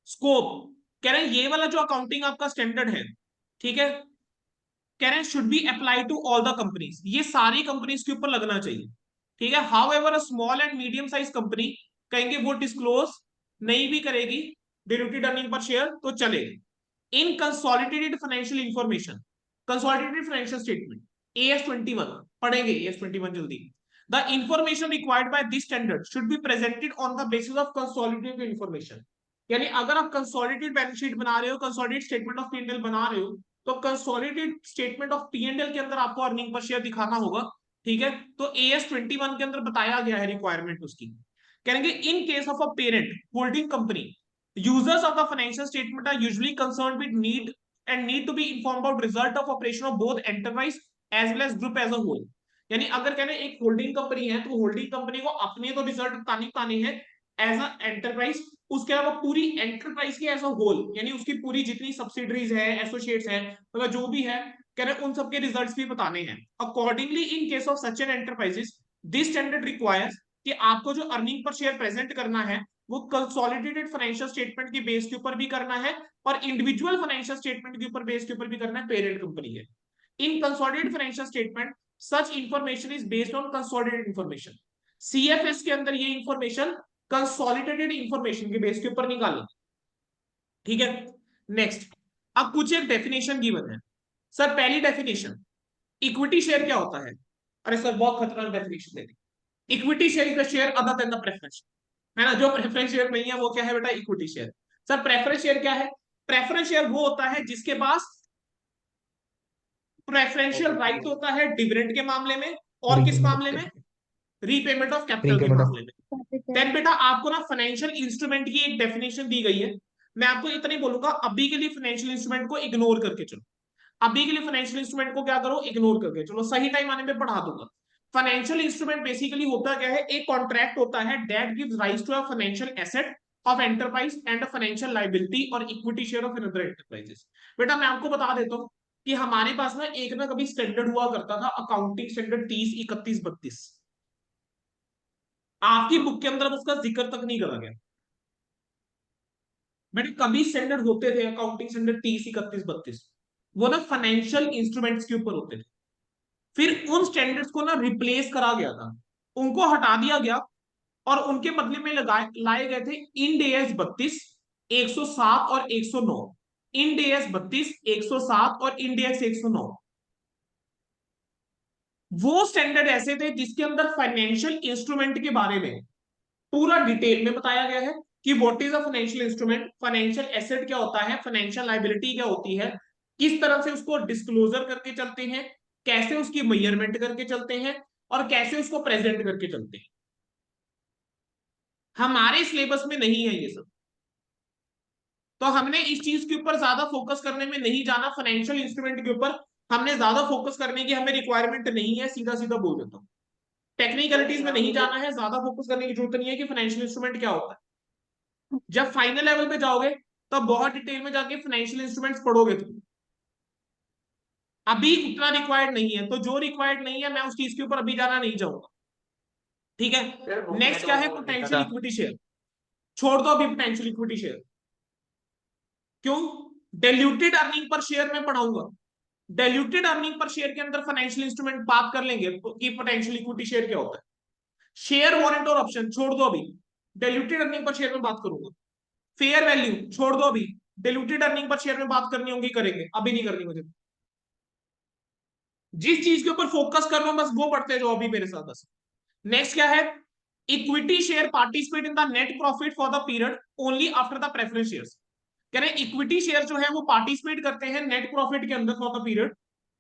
स्कोप कह रहे हैं ये वाला जो अकाउंटिंग आपका स्टैंडर्ड है, ठीक है, कह रहे हैं should be apply to all the companies, ये सारी कंपनीज के ऊपर लगना चाहिए। ठीक है, however a small and medium size company कहेंगे वो डिस्क्लोज नहीं भी करेगी डिल्यूटेड अर्निंग पर शेयर तो चलेगी। In consolidated financial information, consolidated financial statement AS21 पढ़ेंगे, AS21 जल्दी। The information required by this standard should be presented on the basis of consolidated information. यानी अगर आप कंसोलिडेटेड बैलेंस शीट बना रहे हो, कंसोलिडेटेड स्टेटमेंट ऑफ P&L बना रहे हो, तो कंसोलिडेटेड स्टेटमेंट ऑफ P&L के अंदर आपको अर्निंग पर शेयर दिखाना होगा। ठीक है, तो AS21 के अंदर बताया गया है रिक्वायरमेंट उसकी। कहेंगे इन case of a parent holding company, users of the financial statement are usually concerned with need to be informed about result of operation of both enterprise as well as group as a whole। यानी अगर कहने एक holding company है तो holding company को अपने तो result बताने हैं एज अ एंटरप्राइज, उसके अलावा पूरी एंटरप्राइज की एज अ होल, यानी उसकी पूरी जितनी सब्सिडरीज है, एसोसिएट्स हैं, मतलब जो भी है, कह रहे उन सबके रिजल्ट्स भी बताने हैं। Accordingly in case of such an enterprises this standard requires कि आपको जो अर्निंग पर शेयर प्रेजेंट करना है वो कंसोलिडेटेड फाइनेंशियल स्टेटमेंट के बेस के ऊपर भी करना है और इंडिविजुअल फाइनेंशियल स्टेटमेंट के ऊपर बेस के ऊपर भी करना है, पेरेंट कंपनी है। In consolidated financial statement such information is based on consolidated information. CFS के अंदर ये इंफॉर्मेशन कंसोलिडेटेड इंफॉर्मेशन के बेस के ऊपर निकालेंगे। ठीक है, नेक्स्ट अब कुछ एक डेफिनेशन गिवन है। सर पहली डेफिनेशन, इक्विटी शेयर क्या होता है? अरे सर बहुत खतरनाक डेफिनेशन दे दी। Equity share is the share other than the preference, है ना, जो प्रेफरेंस शेयर नहीं है वो क्या है बेटा? Equity share. Sir preference share क्या है? प्रेफरेंस शेयर वो होता है जिसके पास प्रेफरेंशियल राइट होता है डिविडेंड के मामले में और किस मामले में? रीपेमेंट ऑफ कैपिटल के मामले में। देन बेटा आपको ना फाइनेंशियल इंस्ट्रूमेंट की एक डेफिनेशन दी गई है, मैं आपको इतना ही बोलूंगा अभी के लिए फाइनेंशियल इंस्ट्रूमेंट को इग्नोर करके चलो, अभी के लिए फाइनेंशियल इंस्ट्रूमेंट को क्या करो? इग्नोर करके चलो, सही टाइम आने पे पढ़ा दूंगा। फाइनेंशियल इंस्ट्रूमेंट बेसिकली होता क्या है? एक कॉन्ट्रैक्ट होता है that gives rise to a financial asset of enterprise and a financial liability और equity share of another enterprises. बेटा मैं आपको बता देता हूँ कि हमारे पास ना एक ना कभी स्टैंडर्ड हुआ करता था, अकाउंटिंग स्टैंडर्ड 30, 31, 32। आपकी बुक के अंदर उसका जिक्र तक नहीं करा गया। बेटे कभी स्टैंडर्ड होते थे अकाउंटिंग स्टैंडर्ड 30, 31, 32, वो ना फाइनेंशियल इंस्ट्रूमेंट्स के ऊपर होते थे। फिर उन स्टैंडर्ड्स को ना रिप्लेस करा गया था, उनको हटा दिया गया और उनके बदले में लाए गए थे इंड AS 32, 107 और 109। इंड AS 32, 107 और इंड AS 109 वो स्टैंडर्ड ऐसे थे जिसके अंदर फाइनेंशियल इंस्ट्रूमेंट के बारे में पूरा डिटेल में बताया गया है कि what is a financial instrument, financial asset क्या होता है, फाइनेंशियल लायबिलिटी क्या होती है, किस तरह से उसको डिस्क्लोजर करके चलते हैं, कैसे उसकी मेजरमेंट करके चलते हैं और कैसे उसको प्रेजेंट करके चलते हैं। हमारे सिलेबस में नहीं है ये सब, तो हमने इस चीज के ऊपर ज्यादा फोकस करने में नहीं जाना, फाइनेंशियल इंस्ट्रूमेंट के ऊपर हमने ज्यादा फोकस करने की हमें रिक्वायरमेंट नहीं है, सीधा सीधा बोल देता हूँ। टेक्निकलिटीज में नहीं जाना है, ज्यादा फोकस करने की जरूरत नहीं है कि फाइनेंशियल इंस्ट्रूमेंट क्या होता है। जब फाइनल लेवल पे जाओगे तब बहुत डिटेल में जाके फाइनेंशियल इंस्ट्रूमेंट्स पढ़ोगे तुम, अभी उतना रिक्वायर्ड नहीं है। तो जो रिक्वायर्ड नहीं है मैं उस चीज के ऊपर अभी जाना नहीं चाहूंगा, ठीक है। नेक्स्ट क्या है, पोटेंशियल इक्विटी शेयर। छोड़ दो अभी पोटेंशियल इक्विटी शेयर, क्यों? डाइल्यूटेड अर्निंग पर शेयर में पढ़ाऊंगा। डाइल्यूटेड अर्निंग पर शेयर के अंदर फाइनेंशियल इंस्ट्रूमेंट बात कर लेंगे कि पोटेंशियल इक्विटी शेयर क्या होता है। शेयर वारंट और ऑप्शन छोड़ दो अभी, डाइल्यूटेड अर्निंग पर शेयर में बात करूंगा। फेयर वैल्यू छोड़ दो अभी, डाइल्यूटेड अर्निंग पर शेयर में बात करनी होगी करेंगे, अभी नहीं करनी मुझे। जिस चीज के ऊपर फोकस कर रहा हूं बस वो पढ़ते जाओ अभी मेरे साथ बस। नेक्स्ट क्या है, equity share participate in the net profit for the period only after the preference shares. कह रहे इक्विटी शेयर जो है वो पार्टिसिपेट करते हैं नेट प्रॉफिट के अंदर for the period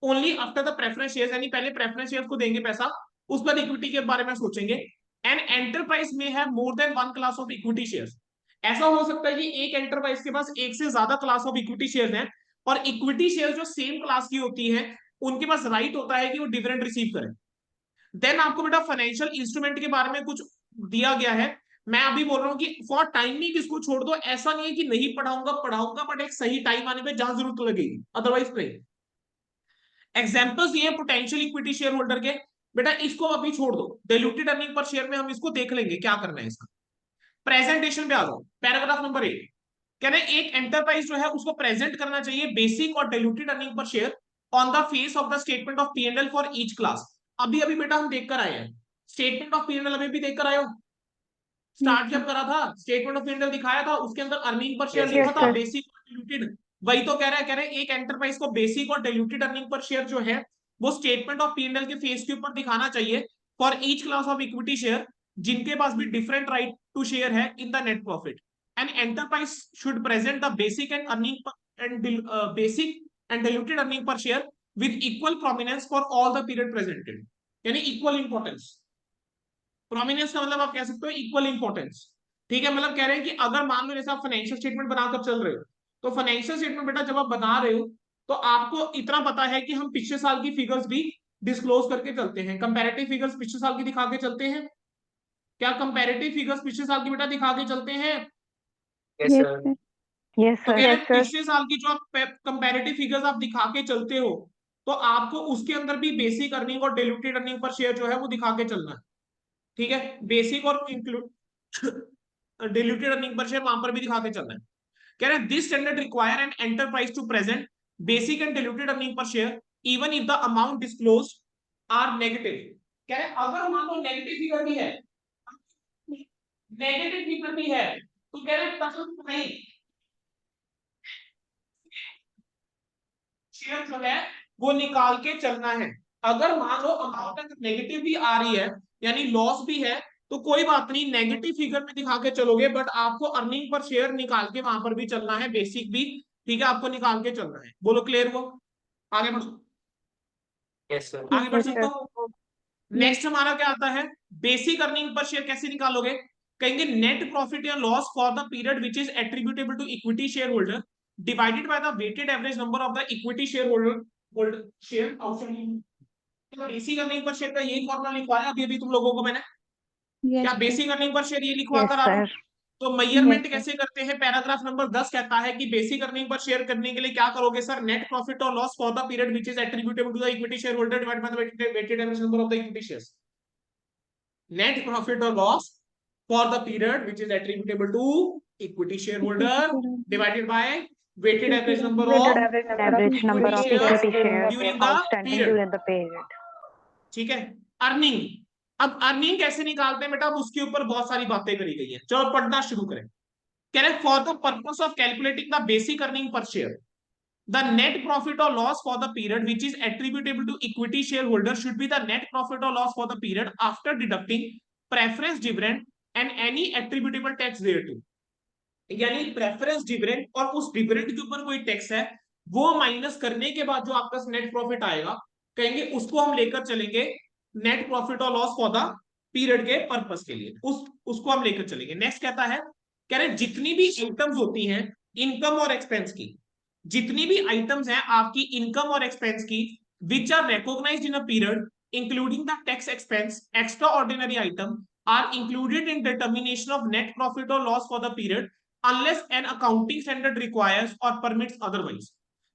only after the preference shares, यानी पहले प्रेफरेंस शेयर्स को देंगे पैसा, उस पर इक्विटी के बारे में सोचेंगे। एंड एंटरप्राइज में है more than one class of equity shares. ऐसा हो सकता है कि एक एंटरप्राइज के पास एक से ज्यादा क्लास ऑफ इक्विटी शेयर्स हैं, और इक्विटी शेयर जो सेम क्लास की होती है उनके पास राइट होता है कि वो डिविडेंड रिसीव करें। देन आपको बेटा फाइनेंशियल इंस्ट्रूमेंट के बारे में कुछ दिया गया है। मैं अभी बोल रहा हूँ कि फॉर टाइमिंग इसको छोड़ दो, ऐसा नहीं है कि नहीं पढ़ाऊंगा, पढ़ाऊंगा बट एक सही टाइम आने पे जहां जरूरत लगेगी, अदरवाइज नहीं। एग्जांपल्स ये पोटेंशियल इक्विटी शेयर होल्डर के, बेटा इसको अभी छोड़ दो, डाइल्यूटेड अर्निंग पर शेयर में हम इसको देख लेंगे क्या करना है इसका। प्रेजेंटेशन पे आ जाओ, पैराग्राफ नंबर 1 कह रहे एक एंटरप्राइज जो है उसको प्रेजेंट करना चाहिए बेसिक और diluted earning per share on the face of the statement of P&L for each class. अभी अभी बेटा हम देखकर आए हैं स्टेटमेंट ऑफ P&L, अभी भी देखकर आए हो। स्टार्ट जब करा था स्टेटमेंट ऑफ P&L दिखाया था, उसके अंदर अर्निंग पर शेयर लिखा था बेसिक और डाइल्यूटेड। वही तो कह रहे हैं एक एंटरप्राइज को बेसिक और डाइल्यूटेड अर्निंग पर शेयर जो है वो स्टेटमेंट ऑफ P&L के फेस के ऊपर दिखाना चाहिए for each class of equity share जिनके पास भी डिफरेंट राइट टू शेयर है in the net profit. An enterprise should present the basic and earning and basic and diluted earning per share with equal prominence for all the period presented, यानी equal importance. Prominence का मतलब आप कह सकते हो equal importance, ठीक है। मतलब कह रहे हैं कि अगर मान लो जैसे आप फाइनेंशियल स्टेटमेंट बनाकर चल रहे हो, तो फाइनेंशियल स्टेटमेंट बेटा जब आप बना रहे हो तो आपको इतना पता है कि हम पिछले साल की फिगर्स भी डिस्क्लोज करके चलते हैं। कंपैरेटिव फिगर्स पिछले साल की दिखा के चलते हैं, क्या कंपैरेटिव फिगर्स पिछले साल की बेटा दिखा के चलते हैं? Yes Yes, sir. sir. Yes, तो sir. कह रहे हैं पिछले साल की जो आप कंपैरेटिव फिगर्स आप दिखा के चलते हो तो आपको उसके अंदर भी बेसिक अर्निंग और डाइल्यूटेड अर्निंग पर शेयर जो है वो दिखा के चलना है, ठीक है। बेसिक और include diluted earning per share वहां पर भी दिखा के चलना है। कह रहे हैं this standard require an enterprise to present basic and diluted earning per share even if the amount disclosed are negative. कह रहे हैं अगर मान लो नेगेटिव फिगर भी है, नेगेटिव फिगर भी है तो कह रहे हैं तब नहीं शेयर जो है वो निकाल के चलना है। अगर मान लो अमाउंट नेगेटिव भी आ रही है यानी लॉस भी है तो कोई बात नहीं, नेगेटिव फिगर में दिखा के चलोगे बट आपको अर्निंग पर शेयर निकाल के वहां पर भी चलना है, बेसिक भी, ठीक है, आपको निकाल के चलना है। बोलो क्लियर वो? आगे बढ़ो, यस सर। आगे बढ़ Yes, सकते sir. हो। नेक्स्ट हमारा क्या आता है, बेसिक अर्निंग पर शेयर कैसे निकालोगे? कहेंगे नेट प्रॉफिट या loss for the period which is attributable to equity share holder divided by the weighted average number of the equity share holder share outstanding. Basic earning per share का यही formula लिखवाया अभी अभी तुम लोगों को मैंने, Yes, क्या sir. Basic earning per share ये लिखवा Yes, कर आ रहा हूं? sir. तो मेजरमेंट Yes, sir. कैसे करते हैं? पैराग्राफ नंबर 10 कहता है कि बेसिक अर्निंग पर शेयर करने के लिए क्या करोगे सर? नेट प्रॉफिट और loss for the period which is attributable to the equity share holder divided by the weighted average number of the equity shares. Net profit और loss for the period which is attributable to equity share holder divided by weighted average number Weighted of Average number of equity shares during the outstanding period, during the period. ठीक है। Earning, अब earning कैसे निकालते हैं बेटा? अब उसके ऊपर बहुत सारी बातें करी गई है, चलो पढ़ना शुरू करें। कह रहे for the purpose of calculating the basic earning per share the net profit or loss for the period which is attributable to equity shareholder should be the net profit or loss for the period after deducting preference dividend and any attributable tax thereto। यानी preference dividend और उस dividend के ऊपर कोई tax है वो minus करने के बाद जो आपका नेट प्रॉफिट आएगा कहेंगे उसको हम लेकर चलेंगे नेट प्रॉफिट और लॉस फॉर द पीरियड के पर्पस के लिए, उसको हम लेकर चलेंगे। नेक्स्ट कहता है, कह रहे जितनी भी आइटम्स होती हैं इनकम और एक्सपेंस की, जितनी भी आइटम्स हैं आपकी इनकम और एक्सपेंस की which are recognised in a period including the tax expense extraordinary item are included in determination of net profit और loss for the period unless an accounting standard requires और permits otherwise.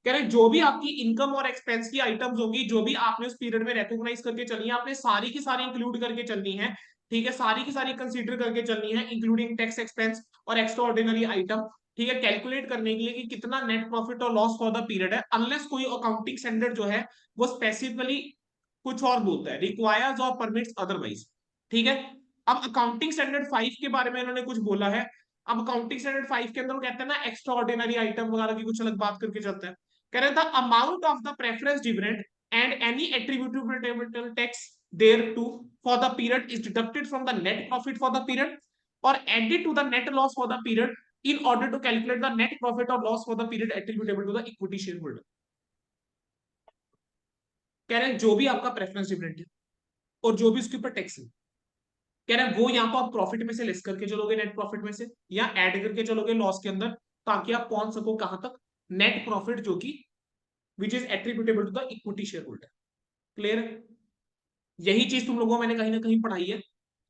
कह रहे जो भी आपकी income और expense की items होंगी, जो भी आपने उस पीरियड में रिकॉग्नाइज करके चलनी है, आपने सारी की सारी इंक्लूड करके चलनी है, ठीक है, सारी की सारी कंसीडर करके चलनी है इंक्लूडिंग टैक्स एक्सपेंस और एक्स्ट्रा ऑर्डिनरी आइटम, ठीक है, कैलकुलेट करने के लिए कि कितना नेट प्रॉफिट और लॉस फॉर द पीरियड है, अनलेस कोई अकाउंटिंग स्टैंडर्ड जो है वो स्पेसिफिकली कुछ और बोलता है, रिक्वायर्स और परमिट्स अदरवाइज। ठीक है, अब अकाउंटिंग स्टैंडर्ड 5 के बारे में इन्होंने कुछ बोला है। अब अकाउंटिंग स्टैंडर्ड 5 के अंदर वो कहते हैं ना एक्स्ट्रा ऑर्डिनरी आइटम वगैरह की कुछ अलग बात करके चलता है। कह रहे the amount of the preference dividend and any attributable tax thereto for the period is deducted from the net profit for the period or added to the net loss for the period in order to calculate the net profit or loss for the period attributable to the equity shareholder। कह रहे हैं जो भी आपका preference dividend है और जो भी उसके ऊपर टैक्स है, कह रहे हैं वो यहाँ पर आप प्रॉफिट में से लेस करके चलोगे, नेट प्रॉफिट में से, या ऐड करके चलोगे लॉस के अंदर, ताकि आप पहुंच सको कहां तक, नेट प्रॉफिट जो कि which is attributable to the equity share holder. Clear है? यही चीज तुम लोगों को मैंने कहीं ना कहीं पढ़ाई है।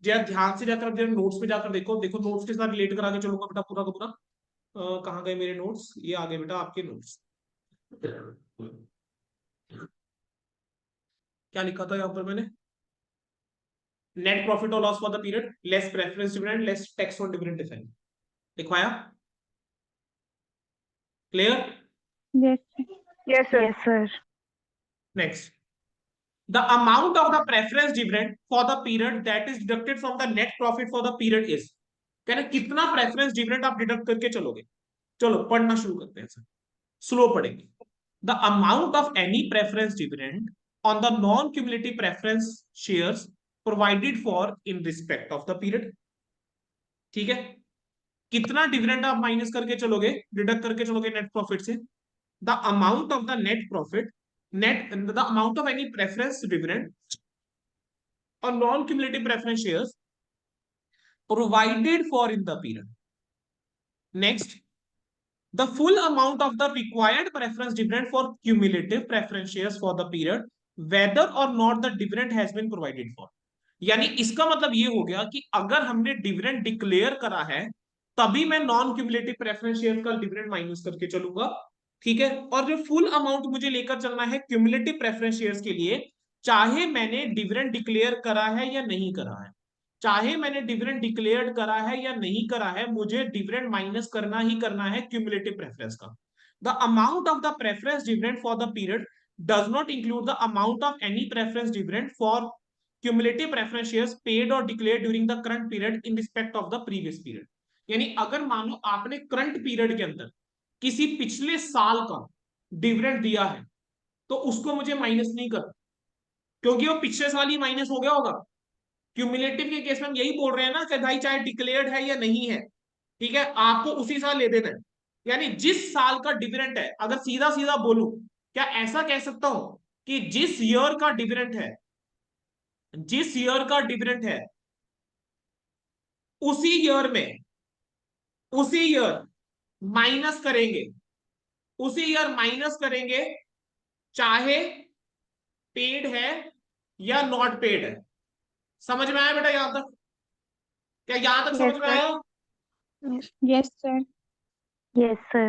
जरा ध्यान से जाकर जरा नोट्स पे जाकर देखो, देखो नोट्स के साथ रिलेट करा के चलूंगा बेटा पूरा का पूरा। कहाँ गए मेरे नोट्स? ये आ गए बेटा आपके नोट्स। क्या लिखा था यहाँ पर मैंने? नेट प्रॉफिट और loss for the period less preference dividend less tax on dividend difference लिखवाया। Clear? Yes, sir. Yes, sir. Yes, sir. Next, the amount of the preference dividend for the period that is deducted from the net profit for the period is। कहना कितना preference dividend आप deduct करके चलोगे। चलो पढ़ना शुरू करते हैं सर, स्लो पढ़ेंगे। The amount of any preference dividend on the non cumulative preference shares provided for in respect of the period. ठीक है, कितना डिविडेंड आप माइनस करके चलोगे, डिडक्ट करके चलोगे नेट प्रॉफिट से। The amount of the net profit net the amount of any preference dividend or non-cumulative preference shares provided for in the period। Next, the full amount of the required preference dividend for cumulative preference shares for the period whether or not the dividend has been provided for। यानी इसका मतलब ये हो गया कि अगर हमने dividend declare करा है तभी मैं नॉन क्यूमुलेटिव प्रेफरेंस शेयर का डिविडेंड माइनस करके चलूंगा। ठीक है, और जो फुल अमाउंट मुझे लेकर चलना है क्यूमुलेटिव प्रेफरेंस शेयर्स के लिए, चाहे मैंने डिविडेंड डिक्लेयर करा है या नहीं करा है, चाहे मैंने डिविडेंड डिक्लेयर करा है या नहीं करा है, मुझे डिविडेंड माइनस करना ही करना है क्यूमुलेटिव प्रेफरेंस का। The amount of the preference dividend for the period does not include the amount of any preference dividend for cumulative preference shares paid or declared during the current period in respect of the previous period। यानी अगर मानो आपने current period के अंदर किसी पिछले साल का डिविडेंड दिया है तो उसको मुझे माइनस नहीं करना, क्योंकि वो पिछले साल ही माइनस हो गया होगा। क्यूमुलेटिव के केस में हम यही बोल रहे हैं ना कि भाई चाहे डिक्लेयर्ड है या नहीं है, ठीक है, आपको उसी साल ले देना है। यानी जिस साल का डिविडेंड है, अगर सीधा सीधा बोलूं, क्या ऐसा कह सकता हूं कि जिस ईयर का डिविडेंड है, जिस ईयर का डिविडेंड है उसी ईयर में, उसी ईयर माइनस करेंगे, उसी ईयर माइनस करेंगे, चाहे पेड है या नॉट पेड है। समझ में आया बेटा यहां तक? क्या यहां तक समझ में आया? Yes, sir. Yes, sir.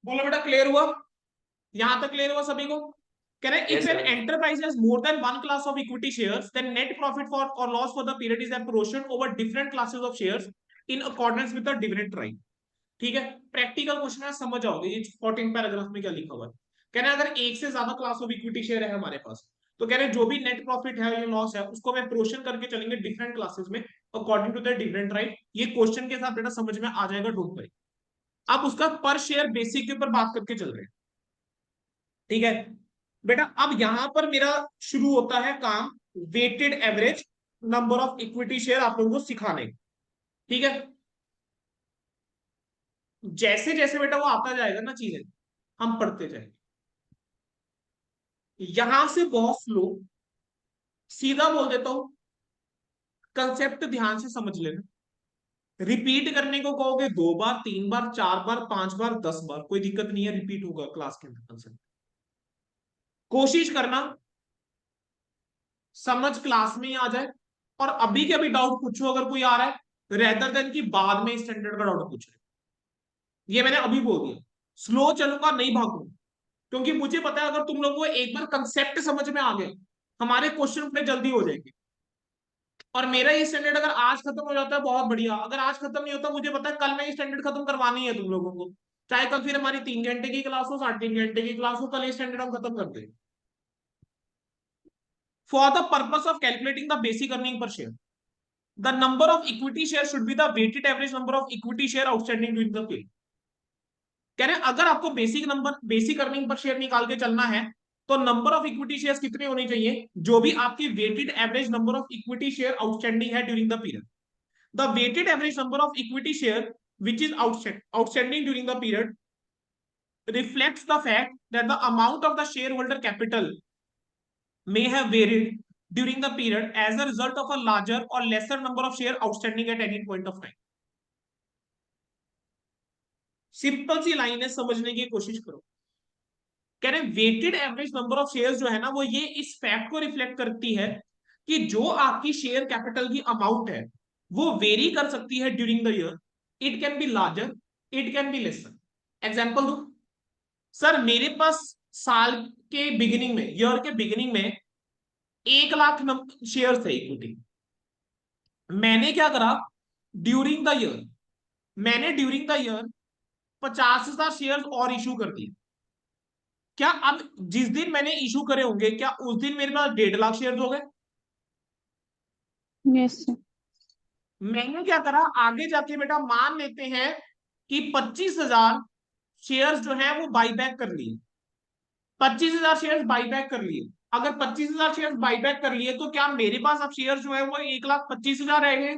बोलो बेटा क्लियर हुआ? यहां तक क्लियर हुआ सभी को? कह रहे if an enterprise has more than one class of equity shares then net profit for or loss for the period is apportioned over different classes of shares in accordance with the dividend right। ठीक है, practical question है, समझ आओगे ये 14 paragraph में क्या लिखा हुआ है। कह रहे हैं अगर एक से ज्यादा क्लास ऑफ इक्विटी शेयर है हमारे पास, तो कह रहे हैं जो भी नेट प्रॉफिट है या लॉस है उसको मैं प्रोशन करके चलेंगे डिफरेंट क्लासेस में according to the dividend right. ये क्वेश्चन के साथ बेटा समझ में आ जाएगा, डोंट वरी। अब उसका पर शेयर बेसिक के ऊपर बात करके चल रहे हैं। ठीक है बेटा, अब यहां पर मेरा शुरू होता है काम weighted average number of equity share आप लोगों को सिखाने। ठीक है, जैसे जैसे बेटा वो आता जाएगा ना चीजें, हम पढ़ते जाएंगे। यहां से बहुत स्लो, सीधा बोल देता हूं, कंसेप्ट ध्यान से समझ लेना। रिपीट करने को कहोगे 2 बार, 3 बार, 4 बार, 5 बार, 10 बार, कोई दिक्कत नहीं है, रिपीट होगा क्लास के अंदर कंसेप्ट। कोशिश करना समझ क्लास में ही आ जाए, और अभी के अभी डाउट पूछो अगर कोई आ रहा है, रेदर देन कि बाद में स्टैंडर्ड का डाउट पूछ रहे। ये मैंने अभी बोल दिया, स्लो चलूंगा, नहीं भागूंगा, क्योंकि मुझे पता है अगर तुम लोगों को एक बार कंसेप्ट समझ में आ गया, हमारे क्वेश्चन बड़े जल्दी हो जाएंगे। और मेरा ये स्टैंडर्ड अगर आज खत्म हो जाता है बहुत बढ़िया, अगर आज खत्म नहीं होता मुझे पता है कल मैं ये स्टैंडर्ड खत्म करवानी है तुम लोगों को, चाहे कल फिर हमारी 3 घंटे की क्लास हो, 3.5 घंटे की क्लास हो, कल ये स्टैंडर्ड हम खत्म कर दें। For the purpose of calculating the basic earning per share, the number of equity share should be the weighted average number of equity share outstanding during the period। कह रहे हैं अगर आपको बेसिक अर्निंग पर शेयर निकाल के चलना है, तो नंबर ऑफ इक्विटी शेयर्स कितने होने चाहिए, जो भी आपकी weighted average number of equity share outstanding है during the period. The weighted average number of equity share which is outstanding during the period reflects the fact that the amount of the shareholder capital may have varied during the period as a result of a larger or lesser number of share outstanding at any point of time। Simple सी line है, समझने की कोशिश करो। कह रहे weighted average number of shares जो है ना, वो ये इस फैक्ट को रिफ्लेक्ट करती है कि जो आपकी शेयर कैपिटल की अमाउंट है वो वेरी कर सकती है during the year. It can be larger, it can be lesser. Example दो, सर मेरे पास साल के बिगिनिंग में, ईयर के बिगिनिंग में 1 लाख शेयर थे इक्विटी। मैंने क्या करा ड्यूरिंग द ईयर, मैंने ड्यूरिंग द ईयर 50,000 शेयर और इशू कर दिए। क्या अब जिस दिन मैंने इशू करे होंगे, क्या उस दिन मेरे पास 1.5 लाख शेयर हो गए? Yes sir. मैंने क्या करा, आगे जाके बेटा मान लेते हैं कि 25,000 शेयर्स जो है वो बाईबैक कर लिए। 25,000 शेयर्स बाईबैक कर लिए। अगर 25,000 शेयर्स बाईबैक कर लिए तो क्या मेरे पास अब शेयर जो है वो 1,25,000 रह गए?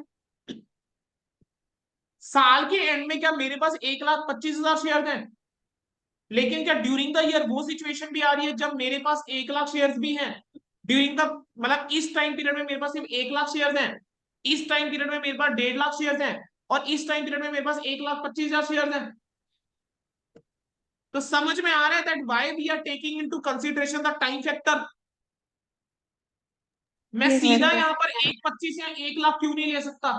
साल के एंड में क्या मेरे पास 1,25,000 शेयर हैं? लेकिन क्या ड्यूरिंग द ईयर वो सिचुएशन भी आ रही है जब मेरे पास 1 लाख शेयर्स भी हैं? ड्यूरिंग द मतलब इस टाइम पीरियड में मेरे पास सिर्फ 1 लाख शेयर्स हैं, इस टाइम पीरियड में मेरे पास 1.5 लाख शेयर्स हैं, और इस टाइम पीरियड में मेरे पास 1,25,000 शेयर्स हैं। तो समझ में आ रहा है that why we are taking into consideration the time factor. मैं Yes, सीधा sir. यहाँ पर 1,25,000 या 1 लाख क्यों नहीं ले सकता?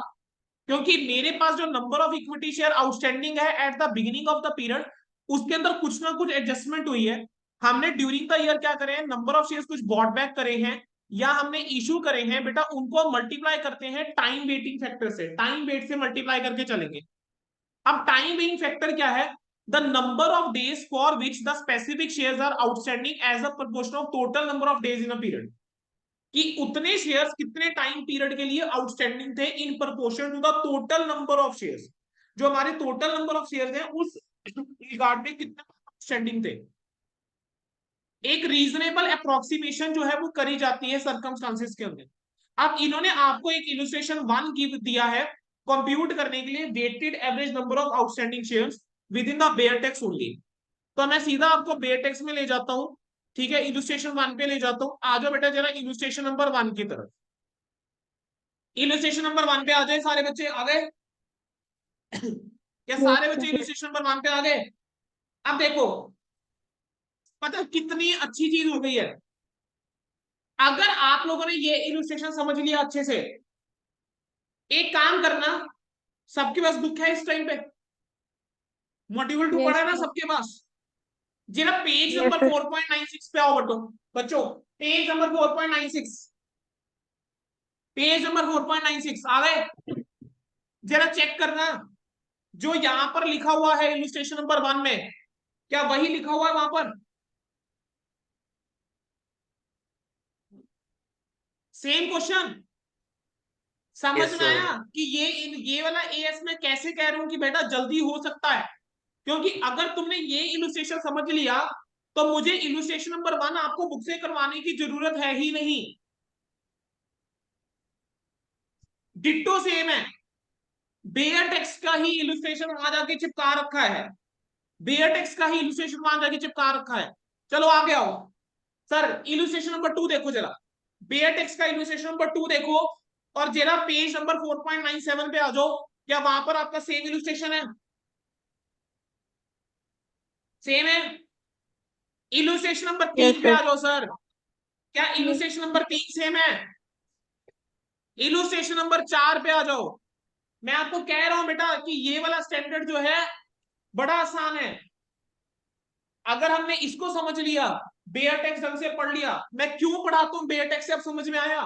क्योंकि मेरे पास जो number of equity share outstanding है at the beginning of the period, उसके अंदर कुछ ना कुछ एडजस्टमेंट हुई है। हमने ड्यूरिंग द ईयर क्या करे हैं, नंबर ऑफ शेयर्स कुछ बॉट बैक करे हैं या हमने इशू करे हैं, बेटा उनको मल्टीप्लाई करते हैं टाइम वेटिंग फैक्टर से, टाइम वेट से मल्टीप्लाई करके चलेंगे। अब टाइम वेटिंग फैक्टर क्या है? The number of days for which the specific shares are outstanding as a proportion of total number of days in a period. कि उतने shares कितने टाइम पीरियड के लिए आउटस्टैंडिंग थे in proportion to the total number of shares. जो हमारे total number of shares हैं उस रिगार्ड में कितने आउटस्टैंडिंग थे। एक रीजनेबल अप्रोक्सीमेशन जो है वो करी जाती है सर्कमस्टांसेस के अंदर। अब इन्होंने आपको एक इलस्ट्रेशन 1 गिव दिया है कंप्यूट करने के लिए weighted average number of outstanding shares within the bare text only. तो मैं सीधा आपको बेयर टेक्स्ट में ले जाता हूं, ठीक है, इलस्ट्रेशन 1 पे ले जाता हूं। आ जाओ बेटा जरा इलस्ट्रेशन नंबर 1 की तरफ। इलस्ट्रेशन नंबर 1 पे आ जाए सारे बच्चे, आ गए? क्या Yes, सारे बच्चे sir. इलस्ट्रेशन नंबर 1 पे आ गए? अब देखो, पता कितनी अच्छी चीज हो गई है। अगर आप लोगों ने ये इलस्ट्रेशन समझ लिया अच्छे से, एक काम करना, सबके पास बुक है इस टाइम पे? मॉड्यूल 2 पढ़ा Yes, है ना sir. सबके पास? जरा पेज Yes, नंबर sir. 4.96 पे आओ बटो बच्चों, पेज नंबर 4.96, पेज नंबर 4.96 आ गए? जरा चेक करना, जो यहां पर लिखा हुआ है इलस्ट्रेशन नंबर 1 में, क्या वही लिखा हुआ है वहां पर? Same question? समझ Yes, में sir. आया कि ये वाला एएस में कैसे कह रहा हूं कि बेटा जल्दी हो सकता है? क्योंकि अगर तुमने ये इलस्ट्रेशन समझ लिया तो मुझे इलस्ट्रेशन नंबर 1 आपको बुक से करवाने की जरूरत है ही नहीं। डिट्टो सेम है, बेयर टेक्स्ट का ही इलस्ट्रेशन वहां जाके चिपका रखा है, बेयर टेक्स्ट का ही इलस्ट्रेशन वहां जाके चिपका रखा है। चलो आगे आओ सर, इलस्ट्रेशन नंबर 2 देखो जरा, बेयर टेक्स्ट का इलस्ट्रेशन नंबर 2 देखो, और जरा पेज नंबर 4.97 पे आ जाओ। क्या वहां पर आपका सेम इलस्ट्रेशन है? सेम है? इलस्ट्रेशन नंबर 3 Yes, पे आ sir. जाओ सर, क्या Yes. इलस्ट्रेशन नंबर 3 सेम है? इलस्ट्रेशन नंबर 4 पे आ जाओ। मैं आपको कह रहा हूं बेटा कि ये वाला स्टैंडर्ड जो है बड़ा आसान है। अगर हमने इसको समझ लिया, बेयर टेक्स्ट ढंग से पढ़ लिया, मैं क्यों पढ़ाता हूं बेयर टेक्स्ट से, अब समझ में आया?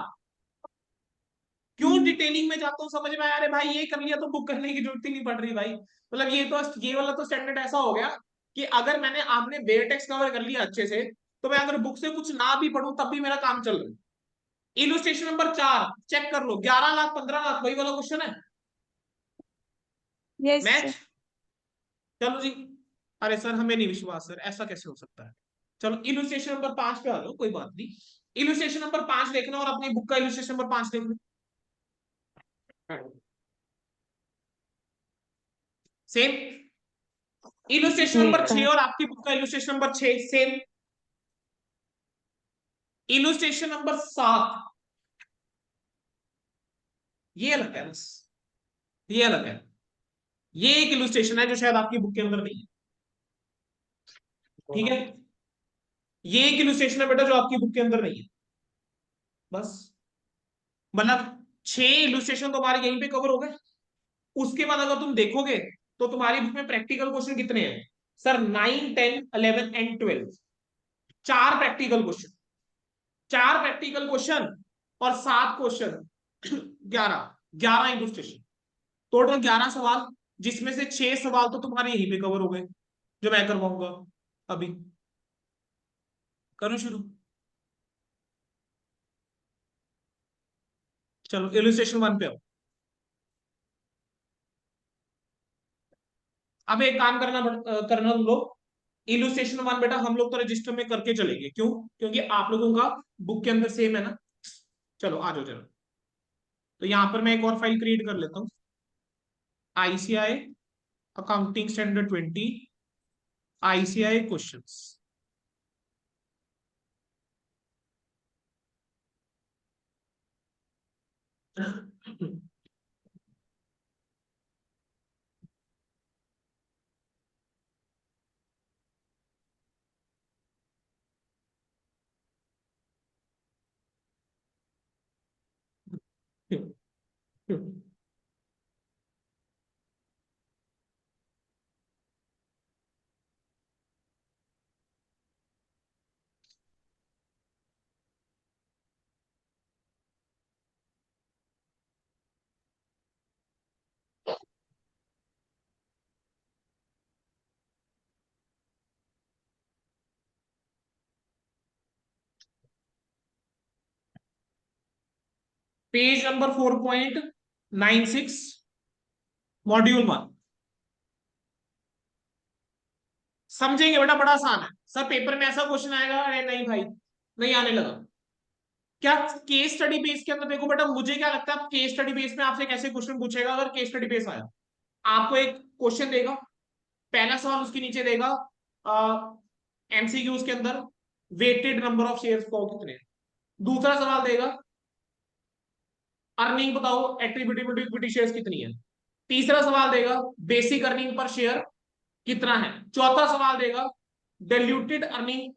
क्यों डिटेलिंग में जाता हूं, समझ में आया? अरे भाई ये कर लिया तो बुक करने की जरूरत ही नहीं पड़ रही भाई। मतलब ये वाला तो स्टैंडर्ड ऐसा हो गया कि अगर आपने बेयर टेक्स्ट कवर कर लिया अच्छे से, तो मैं अगर बुक से कुछ ना भी पढ़ूं तब भी मेरा काम चल रहा है। इलस्ट्रेशन नंबर 4 चेक कर लो, 11 लाख 15 लाख वही वाला क्वेश्चन है। Yes, match? sir. चलो जी। अरे सर हमें नहीं विश्वास सर, ऐसा कैसे हो सकता है? चलो इलस्ट्रेशन नंबर 5 पे आ जाओ, कोई बात नहीं। इलस्ट्रेशन नंबर 5 देखना और अपनी बुक का इलस्ट्रेशन नंबर 5 देखना। Same. Illustration Yes, number 6 sir. और आपकी बुक का illustration number 6 same. Illustration number 7 ये अलग है बस, ये अलग है। ये एक इलस्ट्रेशन है जो शायद आपकी बुक के अंदर नहीं है, ठीक है? ये एक इलस्ट्रेशन है बेटा जो आपकी बुक के अंदर नहीं है, बस। मतलब 6 इलस्ट्रेशन तुम्हारे यहीं पे कवर हो गए। उसके बाद अगर तुम देखोगे तो तुम्हारी बुक में प्रैक्टिकल क्वेश्चन कितने हैं sir? 9, 10, 11 and 12। 4 practical question, 4 practical question और 7 क्वेश्चन, 11 इलस्ट्रेशन, टोटल 11 सवाल, जिसमें से 6 सवाल तो तुम्हारे यहीं पे कवर हो गए जो मैं करवाऊंगा अभी। करूं शुरू? चलो इलस्ट्रेशन 1 पे आओ। अब एक काम करना तुम लोग। इलस्ट्रेशन 1 बेटा हम लोग तो रजिस्टर में करके चलेंगे, क्यों? क्योंकि आप लोगों का बुक के अंदर सेम है ना। चलो आ जाओ जरा। तो यहां पर मैं एक और फाइल क्रिएट कर लेता हूं, ICI accounting standard 20 ICI questions. Page number 4.96 module 1। समझेंगे बेटा, बड़ा आसान है सर। पेपर में ऐसा क्वेश्चन आएगा, अरे नहीं भाई नहीं आने लगा। क्या केस स्टडी बेस के अंदर देखो बेटा, मुझे क्या लगता है केस स्टडी बेस में आपसे कैसे क्वेश्चन पूछेगा? अगर केस स्टडी बेस आया, आपको एक क्वेश्चन देगा, पहला सवाल उसके नीचे देगा एमसीक्यू के अंदर वेटेड नंबर ऑफ शेयर्स को कितने, दूसरा सवाल देगा अर्निंग बताओ एट्रीब्यूटेबल टू इक्विटी शेयर्स कितनी है, तीसरा सवाल देगा बेसिक अर्निंग पर शेयर कितना है, चौथा सवाल देगा डिल्यूटेड अर्निंग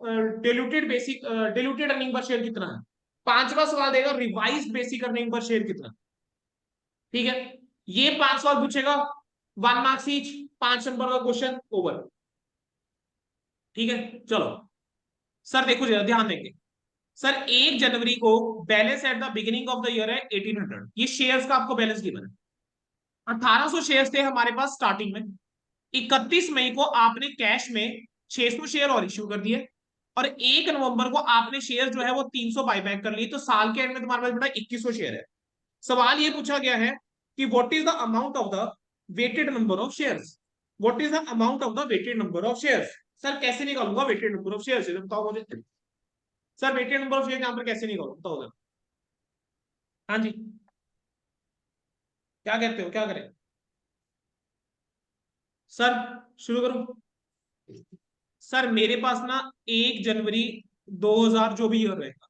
पर शेयर कितना है, पांचवा सवाल देगा revised basic earning per share कितना। ठीक है, ये 5 सवाल पूछेगा, 1 मार्क्स ईच, 5 नंबर का क्वेश्चन ओवर। ठीक है चलो सर देखो जरा ध्यान देंगे। सर 1 जनवरी को balance eight the beginning of the year है 1800, ये शेयर्स का आपको बैलेंस गिवन है। 1800 शेयर्स थे हमारे पास स्टार्टिंग में। 31 मई को आपने कैश में 600 शेयर और इश्यू कर दिए, और 1 नवंबर को आपने शेयर जो है वो 300 बाईबैक कर लिए, तो साल के एंड में तुम्हारे पास बेटा 2100 शेयर है। सवाल ये पूछा गया है कि what is the amount of the weighted number of shares, what is the amount of the weighted number of shares. Sir कैसे निकालूंगा वेटेड नंबर ऑफ शेयर्स, बताओ मुझे। Sir weighted number of share यहां पर कैसे निकालूं, बताओ जरा। हाँ जी क्या कहते हो, क्या करें? सर शुरू करो। सर मेरे पास ना 1 जनवरी 2000 जो भी ईयर रहेगा,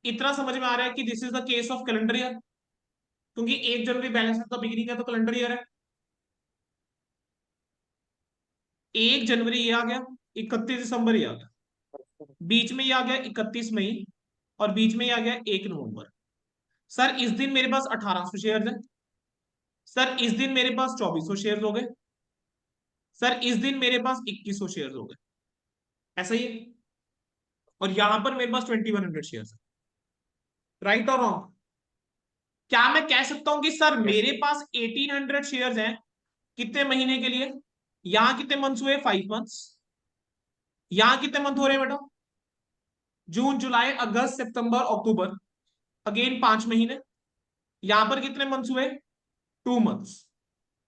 इतना समझ में आ रहा है कि this is the case of calendar year, क्योंकि 1 जनवरी बैलेंस शीट का बिगिनिंग है तो कैलेंडर ईयर है। 1 जनवरी ये आ गया, 31 दिसंबर ये आ गया, बीच में ये आ गया 31 मई, और बीच में ये आ गया 1 नवंबर। सर इस दिन मेरे पास 1800 शेयर है। सर इस दिन मेरे पास 2400 शेयर हो गए। सर इस दिन मेरे पास 2100 शेयर हो गए। ऐसा ही है। और यहां पर मेरे पास 2100 शेयर है। राइट और रॉन्ग? क्या मैं कह सकता हूं कि सर मेरे पास 1800 शेयर हैं कितने महीने के लिए? यहां कितने मंथ्स हुए? 5 मंथ्स। यहां कितने मंथ हो रहे हैं बेटा? जून जुलाई अगस्त सितंबर अक्टूबर, अगेन 5 महीने। यहां पर कितने मंथ्स हुए? 2 मंथ्स।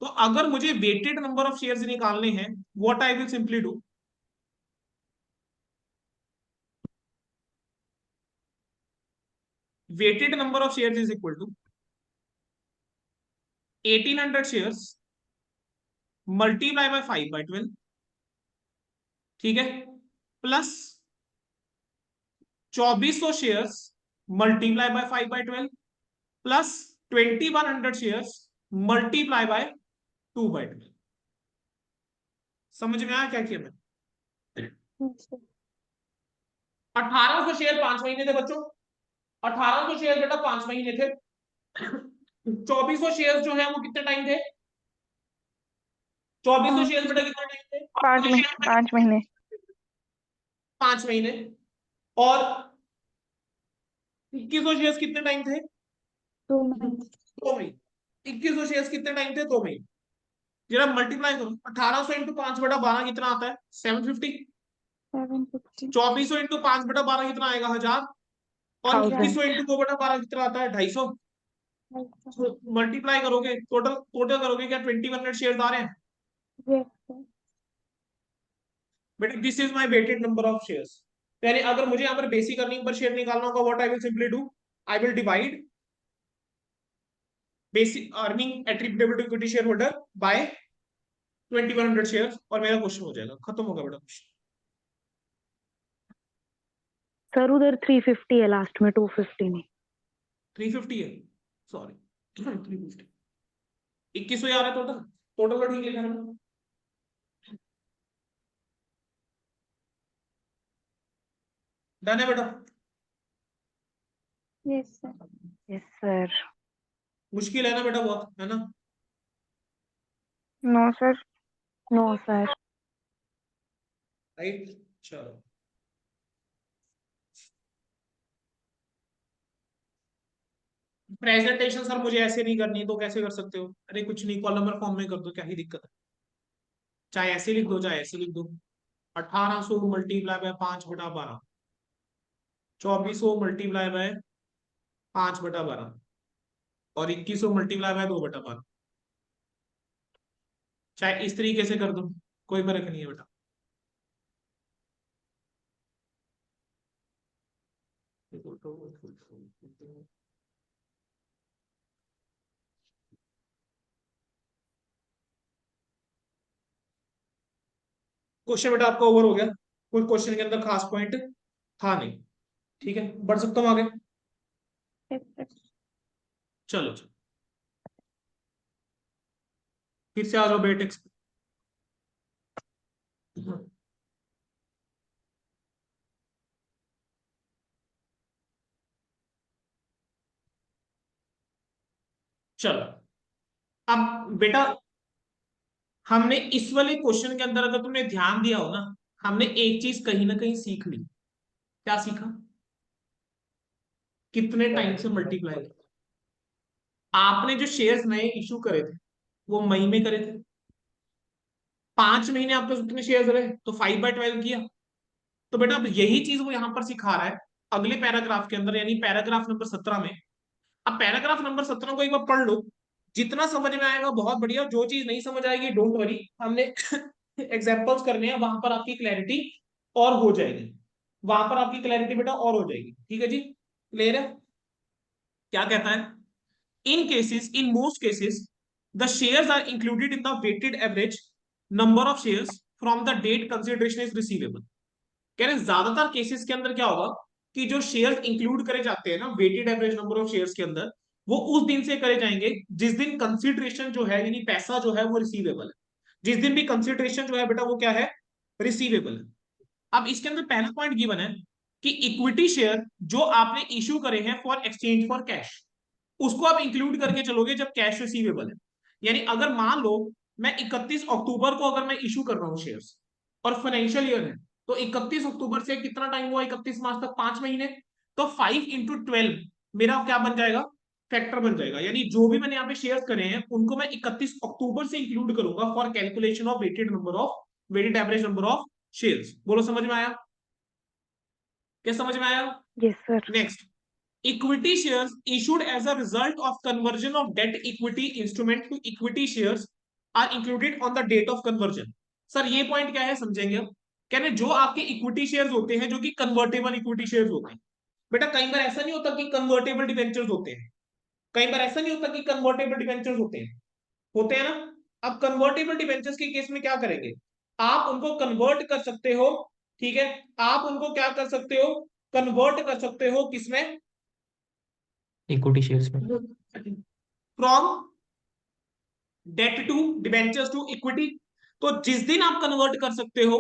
तो अगर मुझे वेटेड नंबर ऑफ शेयर्स निकालने हैं, what I will simply do, weighted number of shares is equal to 1800 shares multiply by 5/12, ठीक है, plus 2400 shares multiply by 5/12, plus 2100 shares multiply by 2/12। समझ में आया क्या किया मैंने? Yes, sir. 1800 शेयर 5 महीने थे बच्चों। 1800 शेयर बेटा 5 महीने थे। 2400 शेयर जो है वो कितने टाइम थे? 2400 शेयर बेटा कितने टाइम थे? 5 महीने 5 महीने। और 2100 शेयर कितने टाइम थे? 2 महीने 2 महीने। 2100 शेयर कितने टाइम थे? 2 महीने। जरा मल्टीप्लाई करो, 1800 इंटू 5/12 कितना आता है? 750। 750 2400 इंटू 5/12 कितना आएगा? 1000। और 1000 2100 इंटू 2/12 कितना आता है? 250। मल्टीप्लाई करोगे, टोटल टोटल करोगे, क्या 2100 शेयर आ रहे हैं? Yes, sir. बेटा this is my weighted number of shares. यानी अगर मुझे यहाँ पर बेसिक अर्निंग पर शेयर निकालना होगा, what I will simply do, I will divide basic earning attributable to equity share holder by 2100 shares, और मेरा क्वेश्चन हो जाएगा, खत्म होगा बेटा क्वेश्चन। सर उधर 350 है, लास्ट में 250 नहीं। 350 है, सॉरी 350। 2100 आ रहा है टोटल, टोटल तो ठीक लिखा है मैंने। डन है बेटा? Yes, sir. Yes sir. मुश्किल है ना बेटा बहुत, है ना? No, sir. No sir. Right, चलो। प्रेजेंटेशन सर मुझे ऐसे नहीं करनी, तो कैसे कर सकते हो? अरे कुछ नहीं, कॉलम नंबर फॉर्म में कर दो, क्या ही दिक्कत है? चाहे ऐसे लिख दो, चाहे ऐसे लिख दो। 1800 मल्टीप्लाई बाय 5/12, 2400 मल्टीप्लाई बाय 5/12, और 2100 मल्टीप्लाई बाय 2/12। चाहे इस तरीके से कर दो, कोई फर्क नहीं है बेटा। क्वेश्चन बेटा आपका ओवर हो गया, कोई क्वेश्चन के अंदर खास पॉइंट था नहीं, ठीक है, बढ़ सकता हूँ आगे? Yes, sir. चलो चलो, फिर से आ जाओ बेटेक्स पे। चलो, अब बेटा हमने इस वाले क्वेश्चन के अंदर, अगर तुमने ध्यान दिया हो ना, हमने एक चीज कहीं ना कहीं सीख ली। क्या सीखा? कितने टाइम से मल्टीप्लाई। आपने जो शेयर्स नए इशू करे थे वो मई में करे थे, 5 महीने आपके कितने शेयर्स रहे, तो 5/12 किया। तो बेटा अब यही चीज वो यहां पर सिखा रहा है अगले पैराग्राफ के अंदर, यानी पैराग्राफ नंबर 17 में। अब पैराग्राफ नंबर 17 को एक बार पढ़ लो, जितना समझ में आएगा बहुत बढ़िया, जो चीज नहीं समझ आएगी डोंट वरी, हमने एग्जांपल्स करने हैं, वहां पर आपकी क्लैरिटी और हो जाएगी, वहां पर आपकी क्लैरिटी बेटा और हो जाएगी, ठीक है जी? क्लियर है? क्या कहता है? in cases, in most cases, the shares are included in the weighted average number of shares from the date consideration is receivable. कह रहे ज्यादातर केसेस के अंदर क्या होगा कि जो शेयर्स इंक्लूड करे जाते हैं ना weighted average number of shares के अंदर, वो उस दिन से करे जाएंगे जिस दिन कंसिडरेशन जो है यानी पैसा जो है वो रिसीवेबल है। जिस दिन भी कंसिडरेशन जो है बेटा वो क्या है, रिसीवेबल है। अब इसके अंदर पहला पॉइंट गिवन है कि इक्विटी शेयर जो आपने इश्यू करे हैं फॉर एक्सचेंज फॉर कैश, उसको आप इंक्लूड करके चलोगे जब कैश रिसीवेबल है। यानी अगर मान लो मैं 31 अक्टूबर को अगर मैं इश्यू कर रहा हूं शेयर्स और फाइनेंशियल ईयर है, तो 31 अक्टूबर से कितना टाइम हुआ, 31 मार्च तक 5 महीने, तो 5 इंटू 12 मेरा क्या बन जाएगा, फैक्टर बन जाएगा। यानी जो भी मैंने यहाँ पे शेयर्स करे हैं उनको मैं 31 अक्टूबर से इंक्लूड करूंगा for calculation of weighted average number of shares. बोलो समझ में आया, क्या समझ में आया? Yes, sir. Next, equity shares issued as a result of conversion of debt equity instrument to equity shares are included on the date of conversion। Sir ये point क्या है समझेंगे अब। कहने जो आपके इक्विटी शेयर्स होते हैं जो कि कन्वर्टेबल इक्विटी शेयर्स होते हैं, बेटा कई बार ऐसा नहीं होता कि कन्वर्टेबल डिबेंचर्स होते हैं, कई बार ऐसा नहीं होता कि कन्वर्टेबल डिबेंचर्स होते हैं ना। अब कन्वर्टेबल डिबेंचर्स के केस में क्या करेंगे, आप उनको कन्वर्ट कर सकते हो, ठीक है, आप उनको क्या कर सकते हो, कन्वर्ट कर सकते हो किसमें, इक्विटी शेयर्स में। From date to debentures to equity. तो जिस दिन आप कन्वर्ट कर सकते हो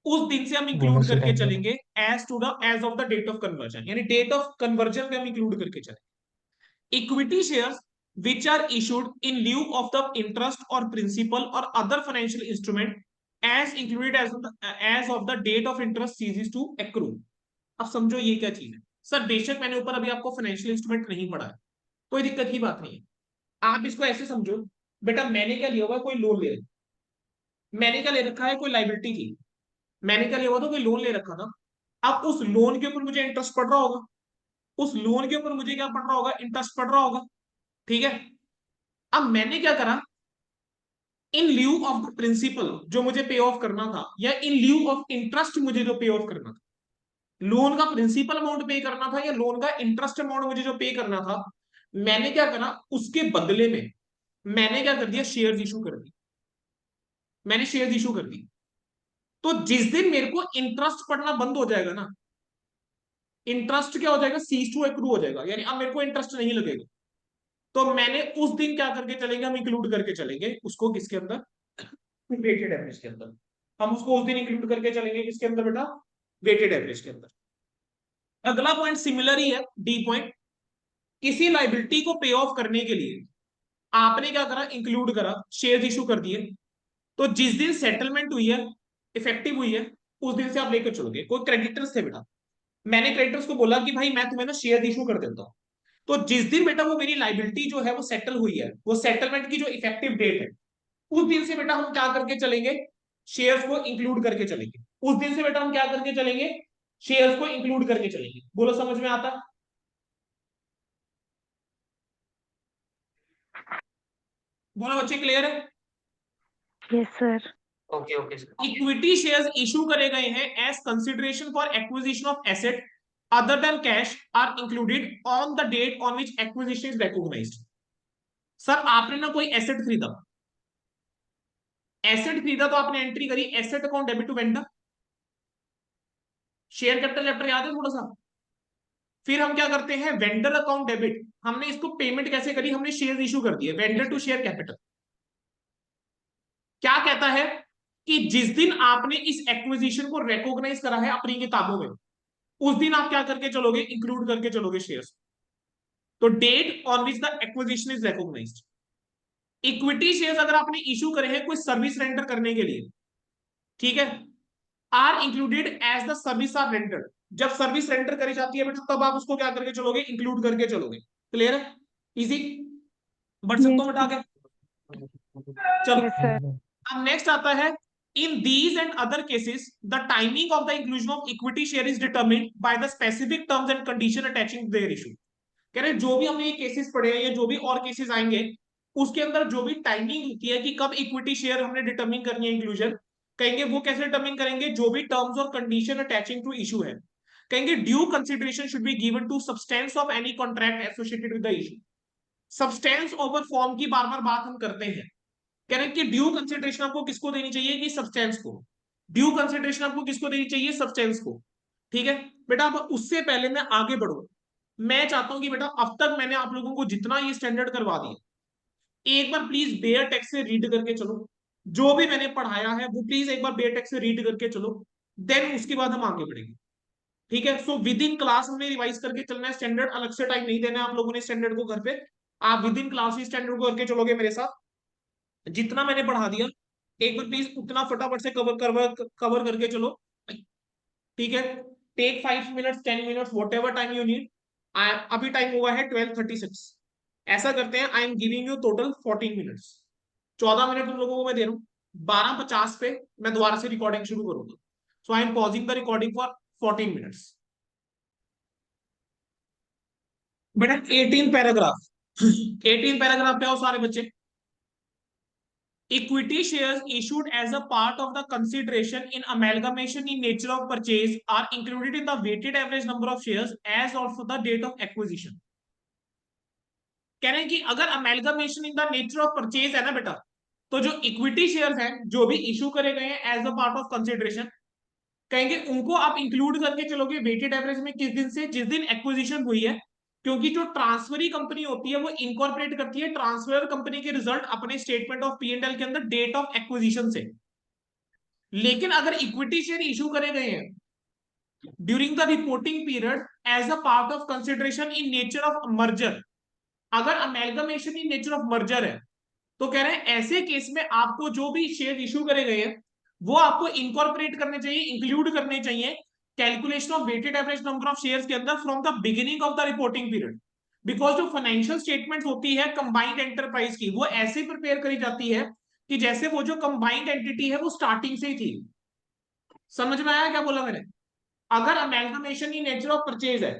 उस दिन से हम इंक्लूड से करके time चलेंगे as of the date of conversion, यानी डेट ऑफ कन्वर्जन पे हम इंक्लूड करके चलेंगे। Equity shares which are issued in lieu of the interest or principal or other financial instrument as included as of the date of interest ceases to accrue। अब समझो ये क्या चीज है। सर बेशक मैंने ऊपर अभी आपको फाइनेंशियल इंस्ट्रूमेंट नहीं पढ़ा है, कोई दिक्कत की बात नहीं है। आप इसको ऐसे समझो, बेटा मैंने क्या लिया हुआ है, कोई लोन ले, मैंने क्या ले रखा है, कोई लाइबिलिटी थी, मैंने क्या लिया हुआ था, कोई लोन ले रखा था। अब उस लोन के ऊपर मुझे इंटरेस्ट पड़ रहा होगा, उस लोन के ऊपर मुझे क्या पड़ रहा होगा, इंटरेस्ट पड़ रहा होगा, ठीक है। अब मैंने क्या करा, इन ल्यू ऑफ द प्रिंसिपल जो मुझे पे ऑफ करना था, या इन ल्यू ऑफ इंटरेस्ट मुझे जो पे ऑफ करना था, लोन का प्रिंसिपल अमाउंट पे करना था या लोन का इंटरेस्ट अमाउंट मुझे जो पे करना था, मैंने क्या करा, उसके बदले में मैंने क्या कर दिया, शेयर्स इशू कर दी, मैंने शेयर्स इशू कर दी। तो जिस दिन मेरे को इंटरेस्ट पड़ना बंद हो जाएगा ना, इंटरेस्ट क्या हो जाएगा, सीज टू एक्रू हो जाएगा, यानी अब मेरे को इंटरेस्ट नहीं लगेगा, तो मैंने उस दिन क्या करके चलेंगे, हम इंक्लूड करके चलेंगे उसको किसके अंदर, वेटेड एवरेज के अंदर। हम उसको उस दिन इंक्लूड करके चलेंगे किसके अंदर बेटा, वेटेड एवरेज के अंदर। अगला पॉइंट सिमिलर ही है, डी पॉइंट, किसी लाइबिलिटी को पे ऑफ करने के लिए आपने क्या करा, इंक्लूड करा, शेयर इशू कर दिए, तो जिस दिन सेटलमेंट हुई है, इफेक्टिव हुई है, उस दिन से आप लेकर चलोगे। कोई क्रेडिटर्स थे बेटा, मैंने क्रेडिटर्स को बोला कि भाई मैं तुम्हें ना शेयर इशू कर देता हूं, तो जिस दिन बेटा वो मेरी लाइबिलिटी जो है वो सेटल हुई है, वो सेटलमेंट की जो इफेक्टिव डेट है, उस दिन से बेटा हम क्या करके चलेंगे, शेयर्स को इंक्लूड करके चलेंगे। उस दिन से बेटा हम क्या करके चलेंगे, शेयर्स को इंक्लूड करके चलेंगे। बोलो समझ में आता, बोलो बच्चे क्लियर है? Yes, sir. Okay okay sir. Equity shares issue करे गए हैं as consideration for acquisition of asset other than cash are included on the date on which acquisition is recognised. Sir आपने ना कोई एसेट खरीदा, एसेट खरीदा तो आपने एंट्री करी asset account debit to vendor, share capital chapter याद है थोड़ा सा। फिर हम क्या करते हैं, वेंडर अकाउंट डेबिट, हमने इसको पेमेंट कैसे करी, हमने शेयर इशू कर दिए, वेंडर टू शेयर कैपिटल। क्या कहता है कि जिस दिन आपने इस एक्विजिशन को रिकॉग्नाइज करा है अपनी किताबों में, उस दिन आप क्या करके चलोगे, इंक्लूड करके चलोगे शेयर्स। तो date on which the acquisition is recognised. Equity shares अगर आपने इशू करे हैं कोई सर्विस रेंडर करने के लिए, ठीक है, are included as the service are rendered. जब सर्विस रेंडर करी जाती है बेटा तब आप उसको क्या करके चलोगे, इंक्लूड करके चलोगे। क्लियर है, इजी, बढ़ सकता हूं बेटा आगे, चलो। Yes, sir. अब नेक्स्ट आता है, in these and other cases the timing of the inclusion of equity share is determined by the specific terms and condition attaching to their issue. कह रहे जो भी हमने ये केसेस पढ़े हैं या जो भी और केसेस आएंगे, उसके अंदर जो भी टाइमिंग होती है कि कब इक्विटी शेयर हमने डिटरमिन करनी है इंक्लूजन, कहेंगे वो कैसे डिटरमिन करेंगे, जो भी टर्म्स और कंडीशन अटैचिंग टू इशू है, कहेंगे due consideration should be given to substance of any contract associated with the issue. Substance over form की बार बार बात हम करते हैं, कह रहे हैं कि ड्यू कंसिडरेशन आपको किसको देनी चाहिए, कि सब्सटेंस को। ड्यू कंसिडरेशन आपको किसको देनी चाहिए, सब्सटेंस को। ठीक है बेटा, अब उससे पहले मैं आगे बढ़ू, मैं चाहता हूं कि बेटा अब तक मैंने आप लोगों को जितना ये स्टैंडर्ड करवा दिया, एक बार प्लीज बेयर टेक्स्ट से रीड करके चलो। जो भी मैंने पढ़ाया है वो प्लीज एक बार बेयर टेक्स्ट से रीड करके चलो, देन उसके बाद हम आगे बढ़ेंगे। ठीक है, सो विद इन क्लास हमें रिवाइज करके चलना है स्टैंडर्ड, अलग से टाइम नहीं देना है आप लोगों ने स्टैंडर्ड को घर पे। आप with in class he standard को करके चलोगे मेरे साथ। जितना मैंने पढ़ा दिया एक बार प्लीज उतना फटाफट से कवर कवर कवर करके चलो। ठीक है, take 5 minutes 10 minutes whatever time you need. अभी टाइम हुआ है 12:36। ऐसा करते हैं, I am giving you total 14 minutes. 14 minute तुम लोगों को मैं दे रहा हूँ। 12:50 पे मैं दोबारा से रिकॉर्डिंग शुरू करूंगा। So I am pausing the recording for 14 minutes. बेटा 18 पैराग्राफ 18 पैराग्राफ पे आओ सारे बच्चे। Equity shares issued as a part of the consideration in amalgamation in nature of purchase are included in the weighted average number of shares as of the date of acquisition. कह रहे हैं कि अगर amalgamation in the nature of purchase है ना बेटा, तो जो इक्विटी शेयर्स हैं जो भी इशू करे गए हैं as a part of consideration, कहेंगे उनको आप इंक्लूड करके चलोगे वेटेड एवरेज में किस दिन से, जिस दिन एक्विजिशन हुई है। क्योंकि जो ट्रांसफरी कंपनी होती है वो इनकॉर्पोरेट करती है ट्रांसफर कंपनी के रिजल्ट अपने statement of P and L के अंदर डेट ऑफ एक्विजिशन से। लेकिन अगर इक्विटी शेयर इशू करे गए हैं during the reporting period as a part of consideration in nature of merger, अगर amalgamation in nature of merger है, तो कह रहे हैं ऐसे केस में आपको जो भी शेयर इशू करे गए हैं वो आपको इनकॉर्पोरेट करने चाहिए, इंक्लूड करने चाहिए calculation of weighted average number of shares के अंदर from the beginning of the reporting period. Because जो फाइनेंशियल स्टेटमेंट होती है कंबाइंड एंटरप्राइज की, वो ऐसे प्रिपेयर करी जाती है कि जैसे वो जो कंबाइंड एंटिटी है वो स्टार्टिंग से ही थी। समझ में आया क्या बोला मैंने? अगर amalgamation in nature of purchase है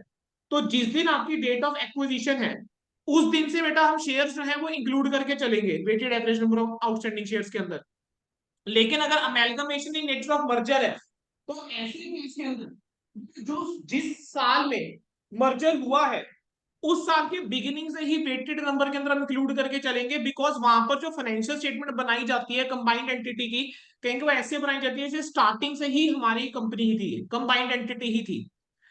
तो जिस दिन आपकी डेट ऑफ एक्विजिशन है उस दिन से बेटा हम शेयर्स जो है वो इंक्लूड करके चलेंगे weighted average number of outstanding shares के अंदर। लेकिन अगर amalgamation in nature of merger है तो ऐसे केस के अंदर जो जिस साल में मर्जर हुआ है उस साल के बिगिनिंग से ही वेटेड नंबर के अंदर हम इंक्लूड करके चलेंगे। बिकॉज वहां पर जो फाइनेंशियल स्टेटमेंट बनाई जाती है कंबाइंड एंटिटी की, कहीं वो ऐसे बनाई जाती है जैसे स्टार्टिंग से ही हमारी कंपनी ही थी, कंबाइंड एंटिटी ही थी।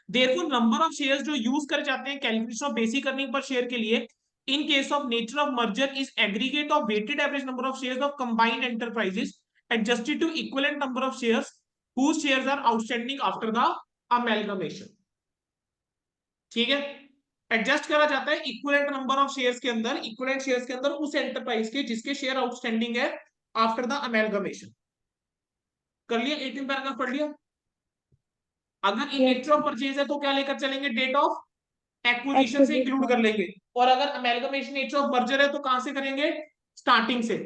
देयरफॉर नंबर ऑफ शेयर्स जो यूज करे जाते हैं calculation of basic earning per share के लिए in case of nature of merger is aggregate of weighted average number of shares of combined enterprises adjusted to equivalent number of shares whose shares are outstanding after the amalgamation। ठीक है, adjust करा जाता है equivalent number of shares के अंदर, equivalent shares के अंदर उस एंटरप्राइज के जिसके शेयर आउटस्टैंडिंग है आफ्टर द अमेलगमेशन। कर लिया, 18 पैराग्राफ पढ़ लिया। अगर इन नेचर ऑफ परचेज है तो क्या लेकर चलेंगे, डेट ऑफ एक्विजिशन से इंक्लूड कर लेंगे। और अगर अमेलगमेशन नेचर ऑफ मर्जर है तो कहां से करेंगे, स्टार्टिंग से।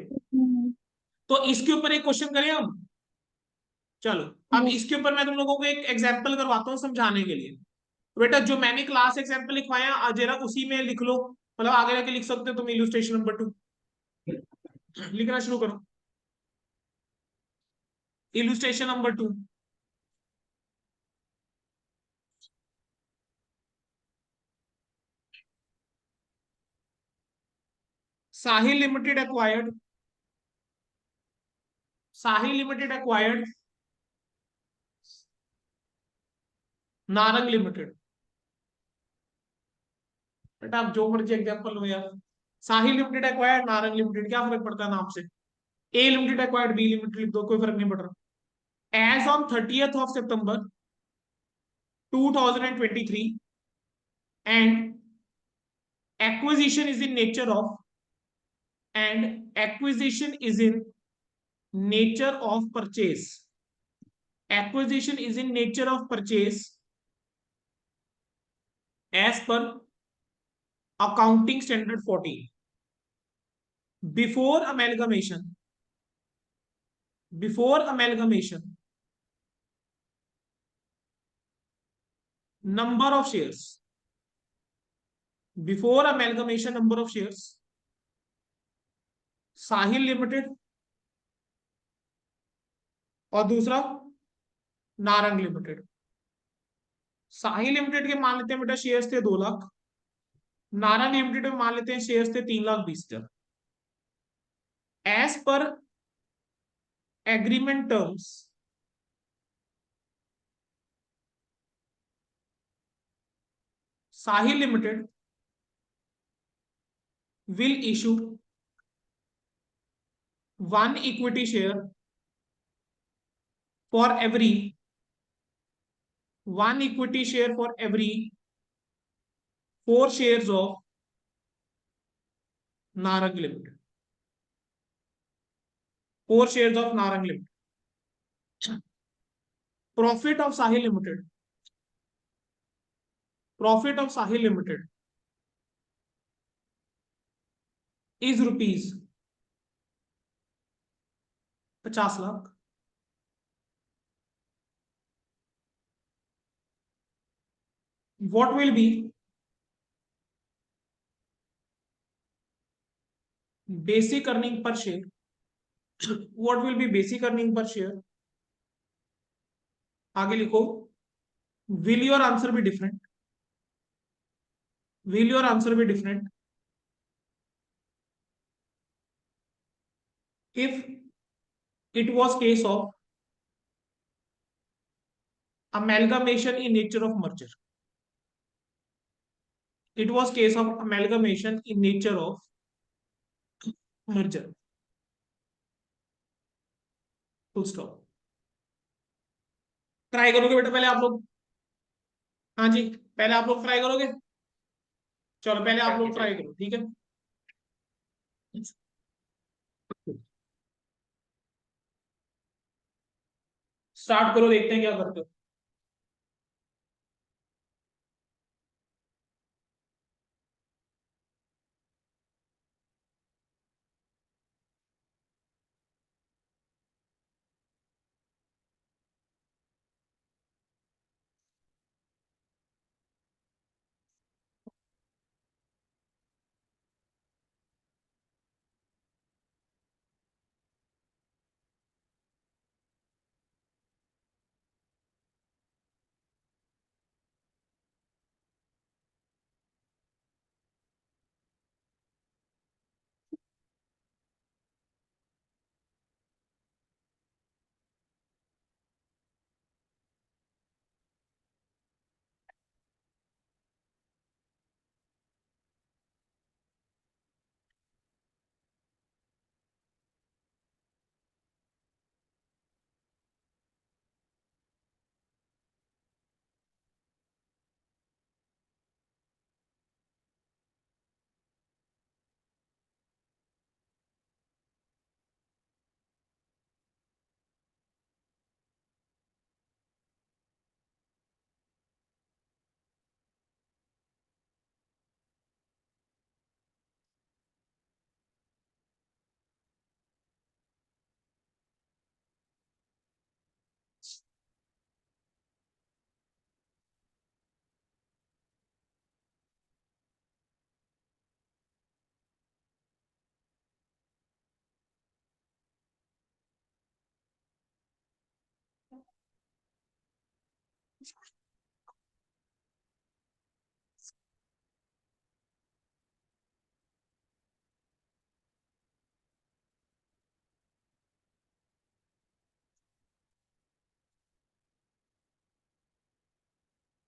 तो इसके ऊपर एक क्वेश्चन करें हम। चलो अब इसके ऊपर मैं तुम लोगों को एक एग्जांपल करवाता हूँ समझाने के लिए। बेटा जो मैंने क्लास एग्जांपल लिखवाया जरा उसी में लिख लो, मतलब आगे जाके लिख सकते हो तुम इलस्ट्रेशन नंबर 2। लिखना शुरू करो, illustration number 2। Sahil limited acquired, Sahil limited acquired Narang limited. बेटा आप जो मर्जी एग्जांपल लो यार, Sahil limited acquired Narang limited, क्या फर्क पड़ता है नाम से। A limited acquired B limited लिख दो, कोई फर्क नहीं पड़ रहा। As on 30th of September 2023 and acquisition is in nature of, and acquisition is in nature of purchase, acquisition is in nature of purchase as per accounting standard 14। before amalgamation, before amalgamation number of shares, before amalgamation number of shares Sahil limited और दूसरा Narang limited. साहिल limited के मान लेते हैं बेटा shares थे 2 lakh, Narang limited में मान लेते हैं शेयर्स थे 3,20,000। As per agreement terms Sahil limited will issue one equity share for every one equity share for every 4 shares of Narang Limited. 4 shares of Narang Limited. Profit of Sahil Limited. Profit of Sahil Limited is rupees 50 lakh. What will be basic earning per share? What will be basic earning per share? आगे लिखो. Will your answer be different? Will your answer be different? If it was case of amalgamation in nature of merger. It was case of amalgamation in nature of merger. Full stop. Try करोगे बेटा पहले आप लोग? हाँ जी, पहले आप लोग try करोगे? चलो पहले आप लोग ट्राई करो, ठीक है? स्टार्ट करो, देखते हैं क्या करते हो.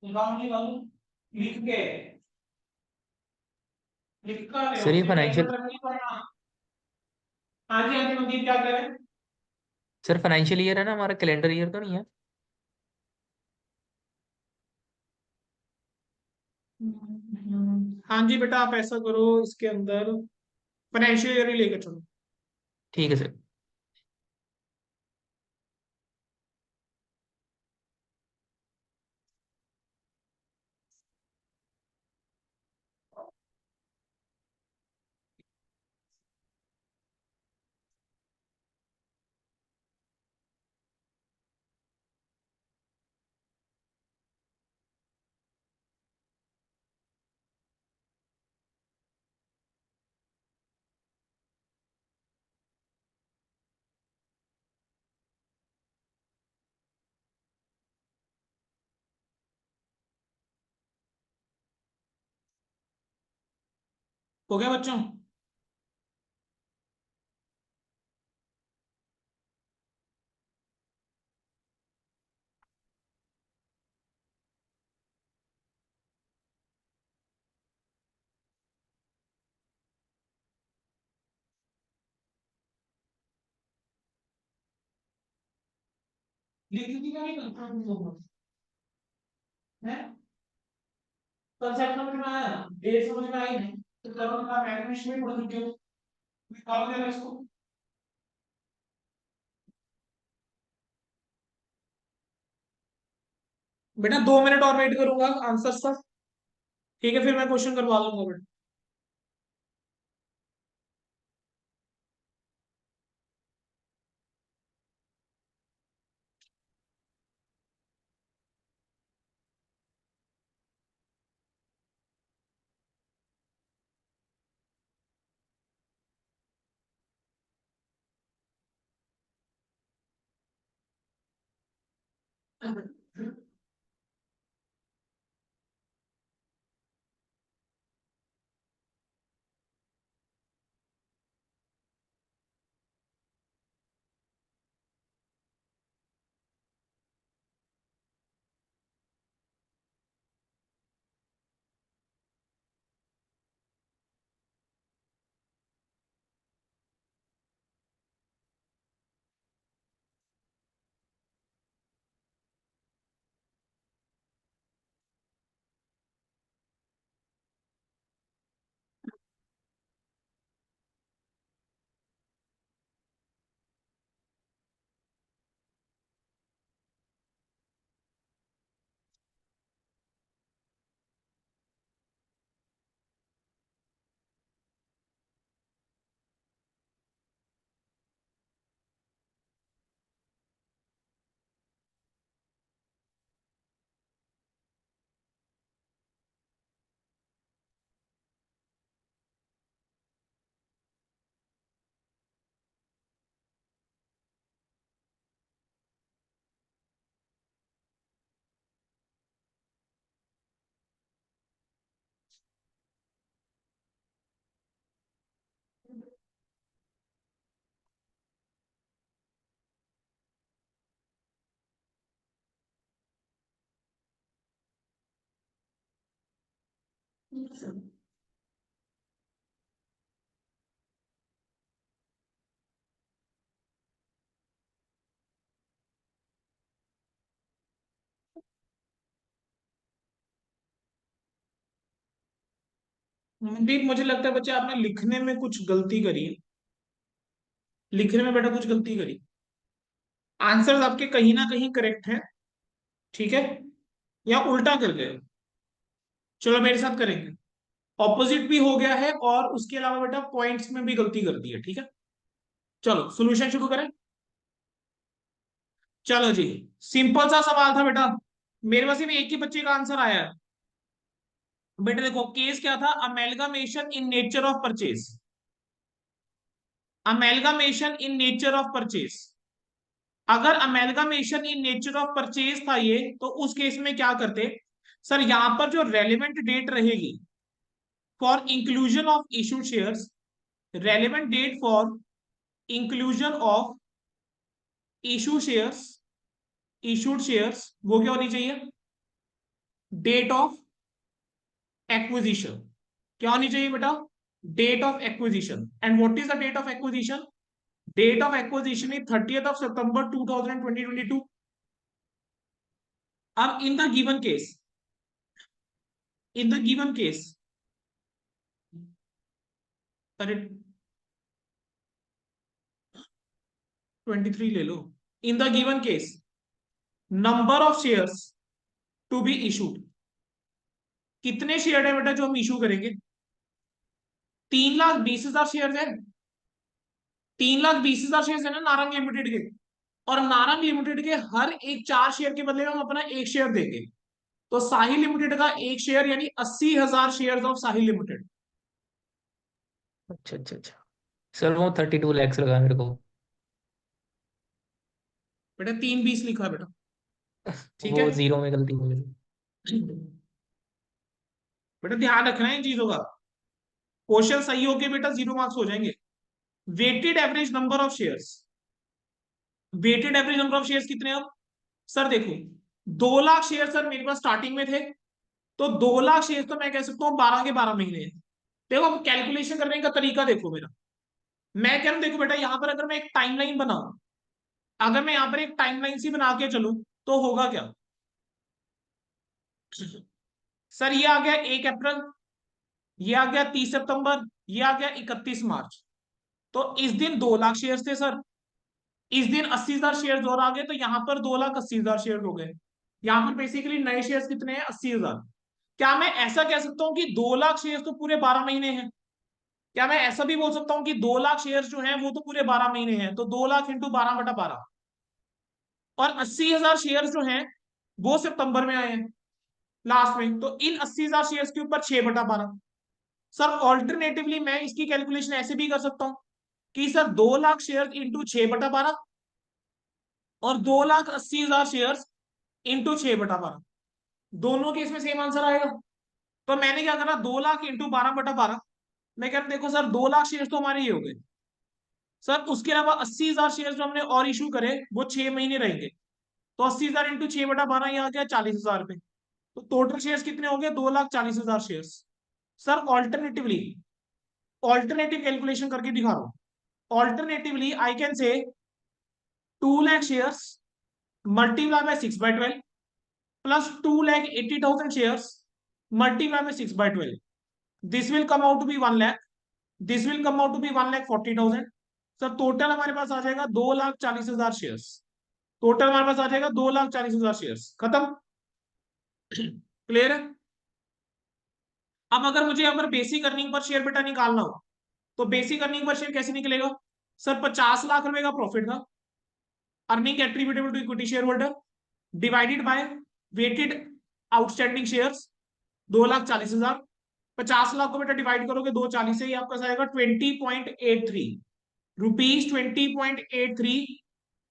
निकालो निकालो, लिख के लिखा है सर ये उसके फाइनेंशियल टेबल रखनी पड़ना. हाँ जी हाँ जी, मंदीप क्या कह रहे हैं? सर फाइनेंशियल ईयर है ना हमारा, कैलेंडर ईयर तो नहीं है? हाँ जी बेटा, आप ऐसा करो, इसके अंदर फाइनेंशियल ईयर ही लेकर चलो. ठीक है सर. हो गया बच्चों? लिख दिया नहीं है, कंसेप्ट समझ में आया, डेट समझ में आई नहीं, तो करो ना मैथमेटिक्स में पढ़ चुके हो, निकालो जरा इसको। बेटा 2 मिनट और वेट करूंगा आंसर्स का, ठीक है, फिर मैं क्वेश्चन करवा दूंगा बेटा। मनदीप, मुझे लगता है बच्चे आपने लिखने में कुछ गलती करी है, लिखने में बेटा कुछ गलती करी, आंसर्स आपके कहीं ना कहीं करेक्ट है, ठीक है, या उल्टा कर गए। चलो मेरे साथ करेंगे, ऑपोजिट भी हो गया है और उसके अलावा बेटा पॉइंट्स में भी गलती कर दी है, ठीक है। चलो सॉल्यूशन शुरू करें। चलो जी, सिंपल सा सवाल था बेटा, मेरे पास सिर्फ एक ही बच्चे का आंसर आया है। बेटा देखो केस क्या था, amalgamation in nature of purchase, amalgamation in nature of purchase. अगर amalgamation in nature of purchase था ये, तो उस केस में क्या करते सर, यहां पर जो रेलिवेंट डेट रहेगी for inclusion of issued shares, relevant date for inclusion of issue shares, issued shares, वो क्या होनी चाहिए, डेट ऑफ एक्विजिशन। क्या होनी चाहिए बेटा, date of acquisition. And what is the date of acquisition, date of acquisition is 30th of September 2022। अब in the given case, in the given case, अरे 23 ले लो, in the given case number of shares to be issued, कितने share है बेटा जो हम issue करेंगे, 3,20,000 शेयर है, 3,20,000 शेयर है ना नारंग लिमिटेड के, और नारंग लिमिटेड के हर एक 4 शेयर के बदले में हम अपना 1 शेयर देंगे, तो साहिल लिमिटेड का 1 शेयर यानी 80,000 शेयर ऑफ साहिल लिमिटेड। अच्छा अच्छा अच्छा सर, वो 32 लैक्स लगा मेरे को। बेटा 3,20 लिखा है बेटा, ठीक है। वो जीरो में गलती हो गई। बेटा ध्यान रखना है इन चीजों का, क्वेश्चन सही हो के बेटा 0 मार्क्स हो जाएंगे। Weighted average number of shares, weighted average number of shares कितने, अब सर देखो 2 लाख शेयर सर मेरे पास स्टार्टिंग में थे, तो 2 लाख शेयर तो मैं कह सकता हूँ 12 के 12 महीने हैं। देखो अब कैलकुलेशन करने का तरीका देखो मेरा, मैं कह रहा हूं देखो बेटा, यहां पर अगर मैं एक टाइमलाइन बनाऊं, अगर मैं यहाँ पर एक टाइमलाइन सी बना के चलूं तो होगा क्या? सर ये आ गया 1 अप्रैल, ये आ गया 30 सितंबर, ये आ गया 31 मार्च। तो इस दिन 2 लाख शेयर थे सर, इस दिन 80,000 शेयर और आ गए, तो यहाँ पर 2,80,000 शेयर हो गए। यहाँ पर बेसिकली नए शेयर कितने हैं? 80,000। क्या मैं ऐसा कह सकता हूँ कि 2 लाख शेयर तो पूरे 12 महीने हैं? क्या मैं ऐसा भी बोल सकता हूँ कि 2 लाख शेयर जो हैं वो तो पूरे 12 महीने हैं? तो 2 लाख इंटू 12/12, और 80,000 शेयर जो हैं वो सितंबर में आए हैं लास्ट में, तो इन 80,000 शेयर के ऊपर 6/12। सर ऑल्टरनेटिवली मैं इसकी कैलकुलेशन ऐसे भी कर सकता हूँ कि सर 2 लाख शेयर इंटू 6/12 और 2,80,000 शेयर इंटू 6/12, दोनों केस में सेम आंसर आएगा। तो मैंने क्या करा, 2 लाख इंटू 12/12, मैं कह रहा देखो सर 2 लाख शेयर तो हमारे ये हो गए सर, उसके अलावा 80,000 शेयर जो हमने और इशू करे वो 6 महीने रहेंगे, तो 80,000 इंटू 6/12 ये आ गया 40,000 रुपए। तो टोटल शेयर्स कितने हो गए? 2,40,000 shares. Sir alternatively, alternative calculation करके दिखा रहा हूं, alternatively I can say 2 lakh shares multiply by 6/12 plus 2,80,000 shares multiply by 6/12, this will come out to be 1 lakh, this will come out to be 1,40,000। Sir total हमारे पास आ जाएगा 2,40,000 शेयर्स, टोटल हमारे पास आ जाएगा 2,40,000 शेयर्स। खत्म? क्लियर है? अब अगर मुझे यहाँ पर बेसिक अर्निंग पर शेयर बेटा निकालना हो तो बेसिक अर्निंग पर शेयर कैसे निकलेगा? सर 50 लाख रुपए का प्रॉफिट था, earning attributable to equity share holder divided by weighted outstanding shares 2,40,000। 50 lakh को बेटा डिवाइड करोगे 240 से, ही आपका आएगा 20.83 रुपीज, 20.83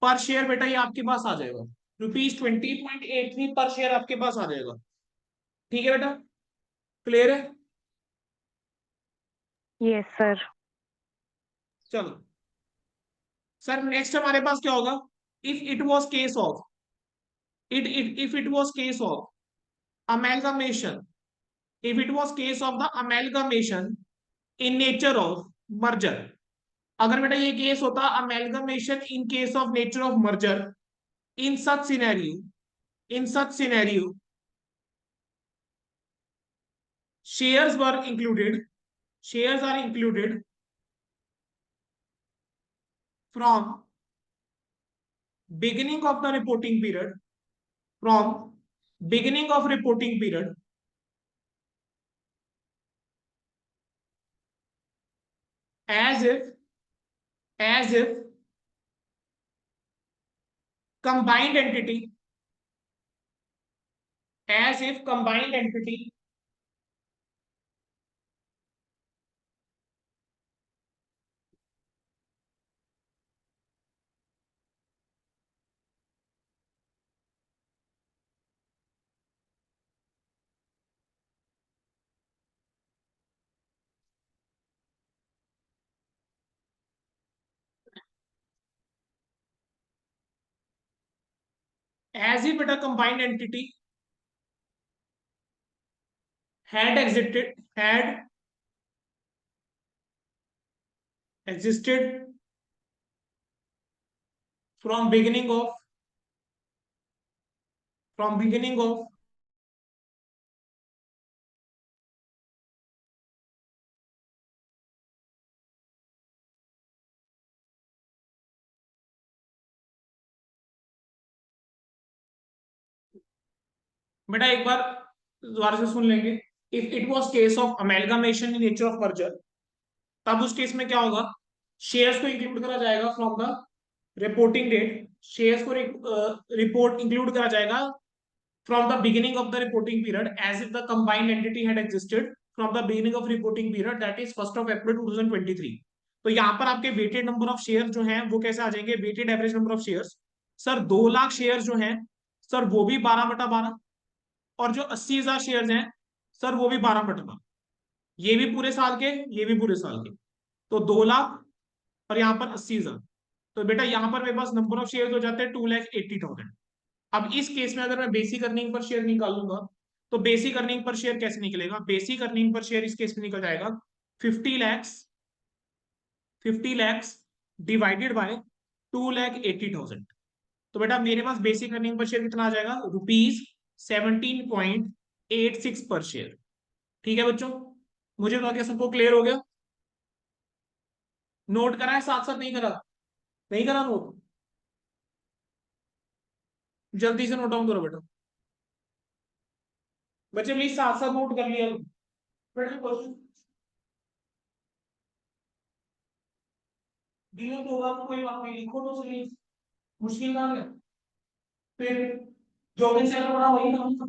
पर शेयर बेटा, ये आपके पास आ जाएगा रुपीज 20.83 पर शेयर आपके पास आ जाएगा। ठीक है बेटा, क्लियर है? Yes sir. चलो सर नेक्स्ट हमारे पास क्या होगा? If it was case of if it was case of amalgamation, if it was case of the amalgamation in nature of merger, अगर बेटा ये केस होता amalgamation in case of nature of merger, in such scenario shares are included from beginning of the reporting period, from beginning of reporting period as if combined entity, as if combined entity as if a combined entity had existed from beginning of बेटा एक बार दोबारा से सुन लेंगे। If it was case of amalgamation in nature of merger, तब उस case में क्या होगा? शेयर्स को इंक्लूड करा जाएगा from the reporting date, shares को रिपोर्ट इंक्लूड करा जाएगा from the beginning of the reporting period as if the combined entity had existed from the beginning of reporting period, that is 1 April 2023। तो यहाँ पर आपके weighted number of share जो हैं वो कैसे आ जाएंगे? Weighted average number of shares. Sir 2 lakh share जो हैं सर वो भी 12/12, और जो 80,000 शेयर हैं सर वो भी 12/12, ये भी पूरे साल के, ये भी पूरे साल के, तो 2 लाख और यहाँ पर 80,000। तो बेटा यहाँ पर मेरे पास नंबर ऑफ शेयर हो जाते हैं 2,80,000। अब इस केस में अगर मैं बेसिक अर्निंग पर शेयर निकालूंगा तो बेसिक अर्निंग पर शेयर कैसे निकलेगा? बेसिक अर्निंग पर शेयर इस केस में निकल जाएगा 50 lakhs डिवाइडेड बाय 2,80,000। तो बेटा मेरे पास बेसिक अर्निंग पर शेयर कितना आ जाएगा, ₹17.86 पर शेयर। ठीक है बच्चों, मुझे तो आगे सबको क्लियर हो गया? नोट करा है साथ साथ, नहीं करा? नहीं करा नोट? जल्दी से नोट डाउन करो बेटा। बच्चे प्लीज साथ साथ नोट कर लिया बेटा। क्वेश्चन दिया तो होगा तो कोई बात नहीं, लिखो तो सही। मुश्किल काम है फिर, जो भी चल रहा वही काम है।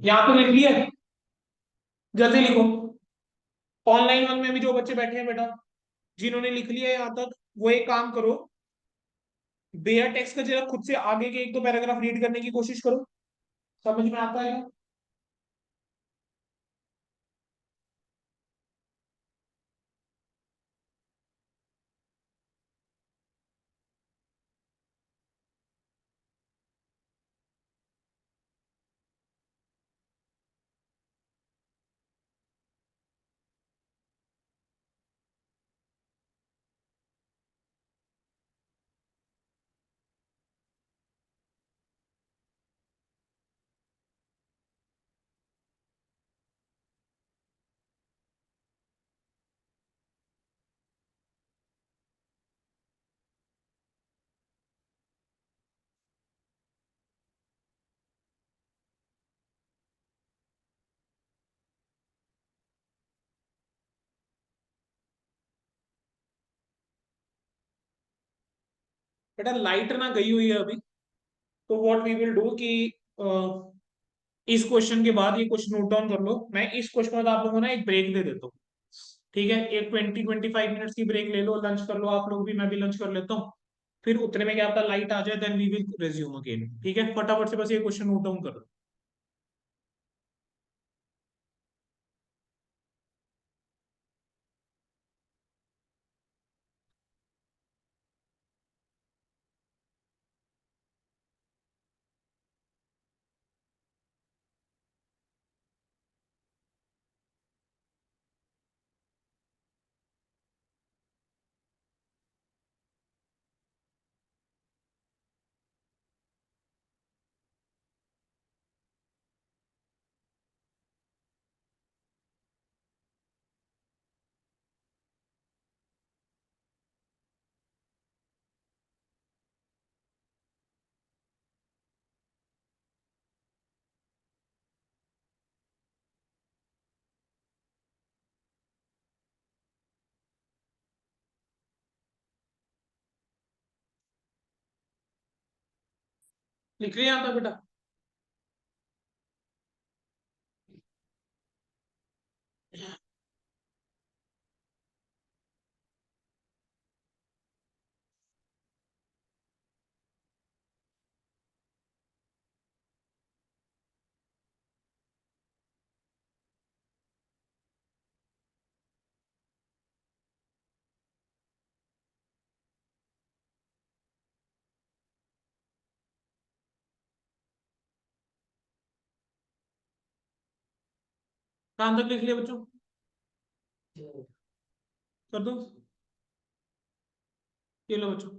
यहाँ पे लिख लिया, जल्दी लिखो। ऑनलाइन वन में भी जो बच्चे बैठे हैं बेटा, जिन्होंने लिख लिया यहाँ तक, वो एक काम करो, बेयर टेक्स्ट का जरा खुद से आगे के एक दो पैराग्राफ रीड करने की कोशिश करो, समझ में आता है? बेटा लाइट ना गई हुई है अभी, तो व्हाट वी विल डू कि इस क्वेश्चन के बाद ये क्वेश्चन नोट डाउन कर लो। मैं इस क्वेश्चन के बाद आप लोगों को ना एक ब्रेक दे देता हूँ, ठीक है? एक 20-25 मिनट्स की ब्रेक ले लो, लंच कर लो आप लोग भी, मैं भी लंच कर लेता हूँ। फिर उतने में क्या पता लाइट आ जाए, then we will resume again. ठीक है, फटाफट से बस ये क्वेश्चन नोट डाउन कर लो। लिख लिया था बेटा? कहां तक लिख लिया बच्चों? कर दो, ये लो बच्चों।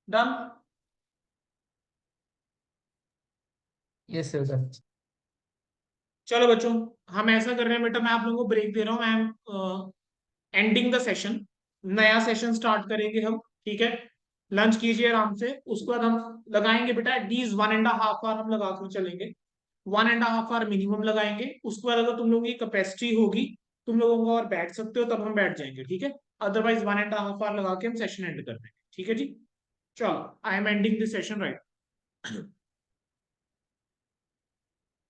डन? Yes sir. चलो बच्चों, हम ऐसा कर रहे हैं बेटा, मैं आप लोगों को ब्रेक दे रहा हूँ, I am ending the session, नया सेशन स्टार्ट करेंगे हम, ठीक है। लंच कीजिए आराम से, उसके बाद हम लगाएंगे बेटा एटलीस्ट 1.5 आवर हम लगा कर चलेंगे, 1.5 आवर मिनिमम लगाएंगे। उसके बाद अगर तुम लोगों की कैपेसिटी होगी, तुम लोगों को और बैठ सकते हो, तब हम बैठ जाएंगे, ठीक है। अदरवाइज 1.5 आवर लगा के हम सेशन एंड कर देंगे, ठीक है जी। चलो, I am ending this session right.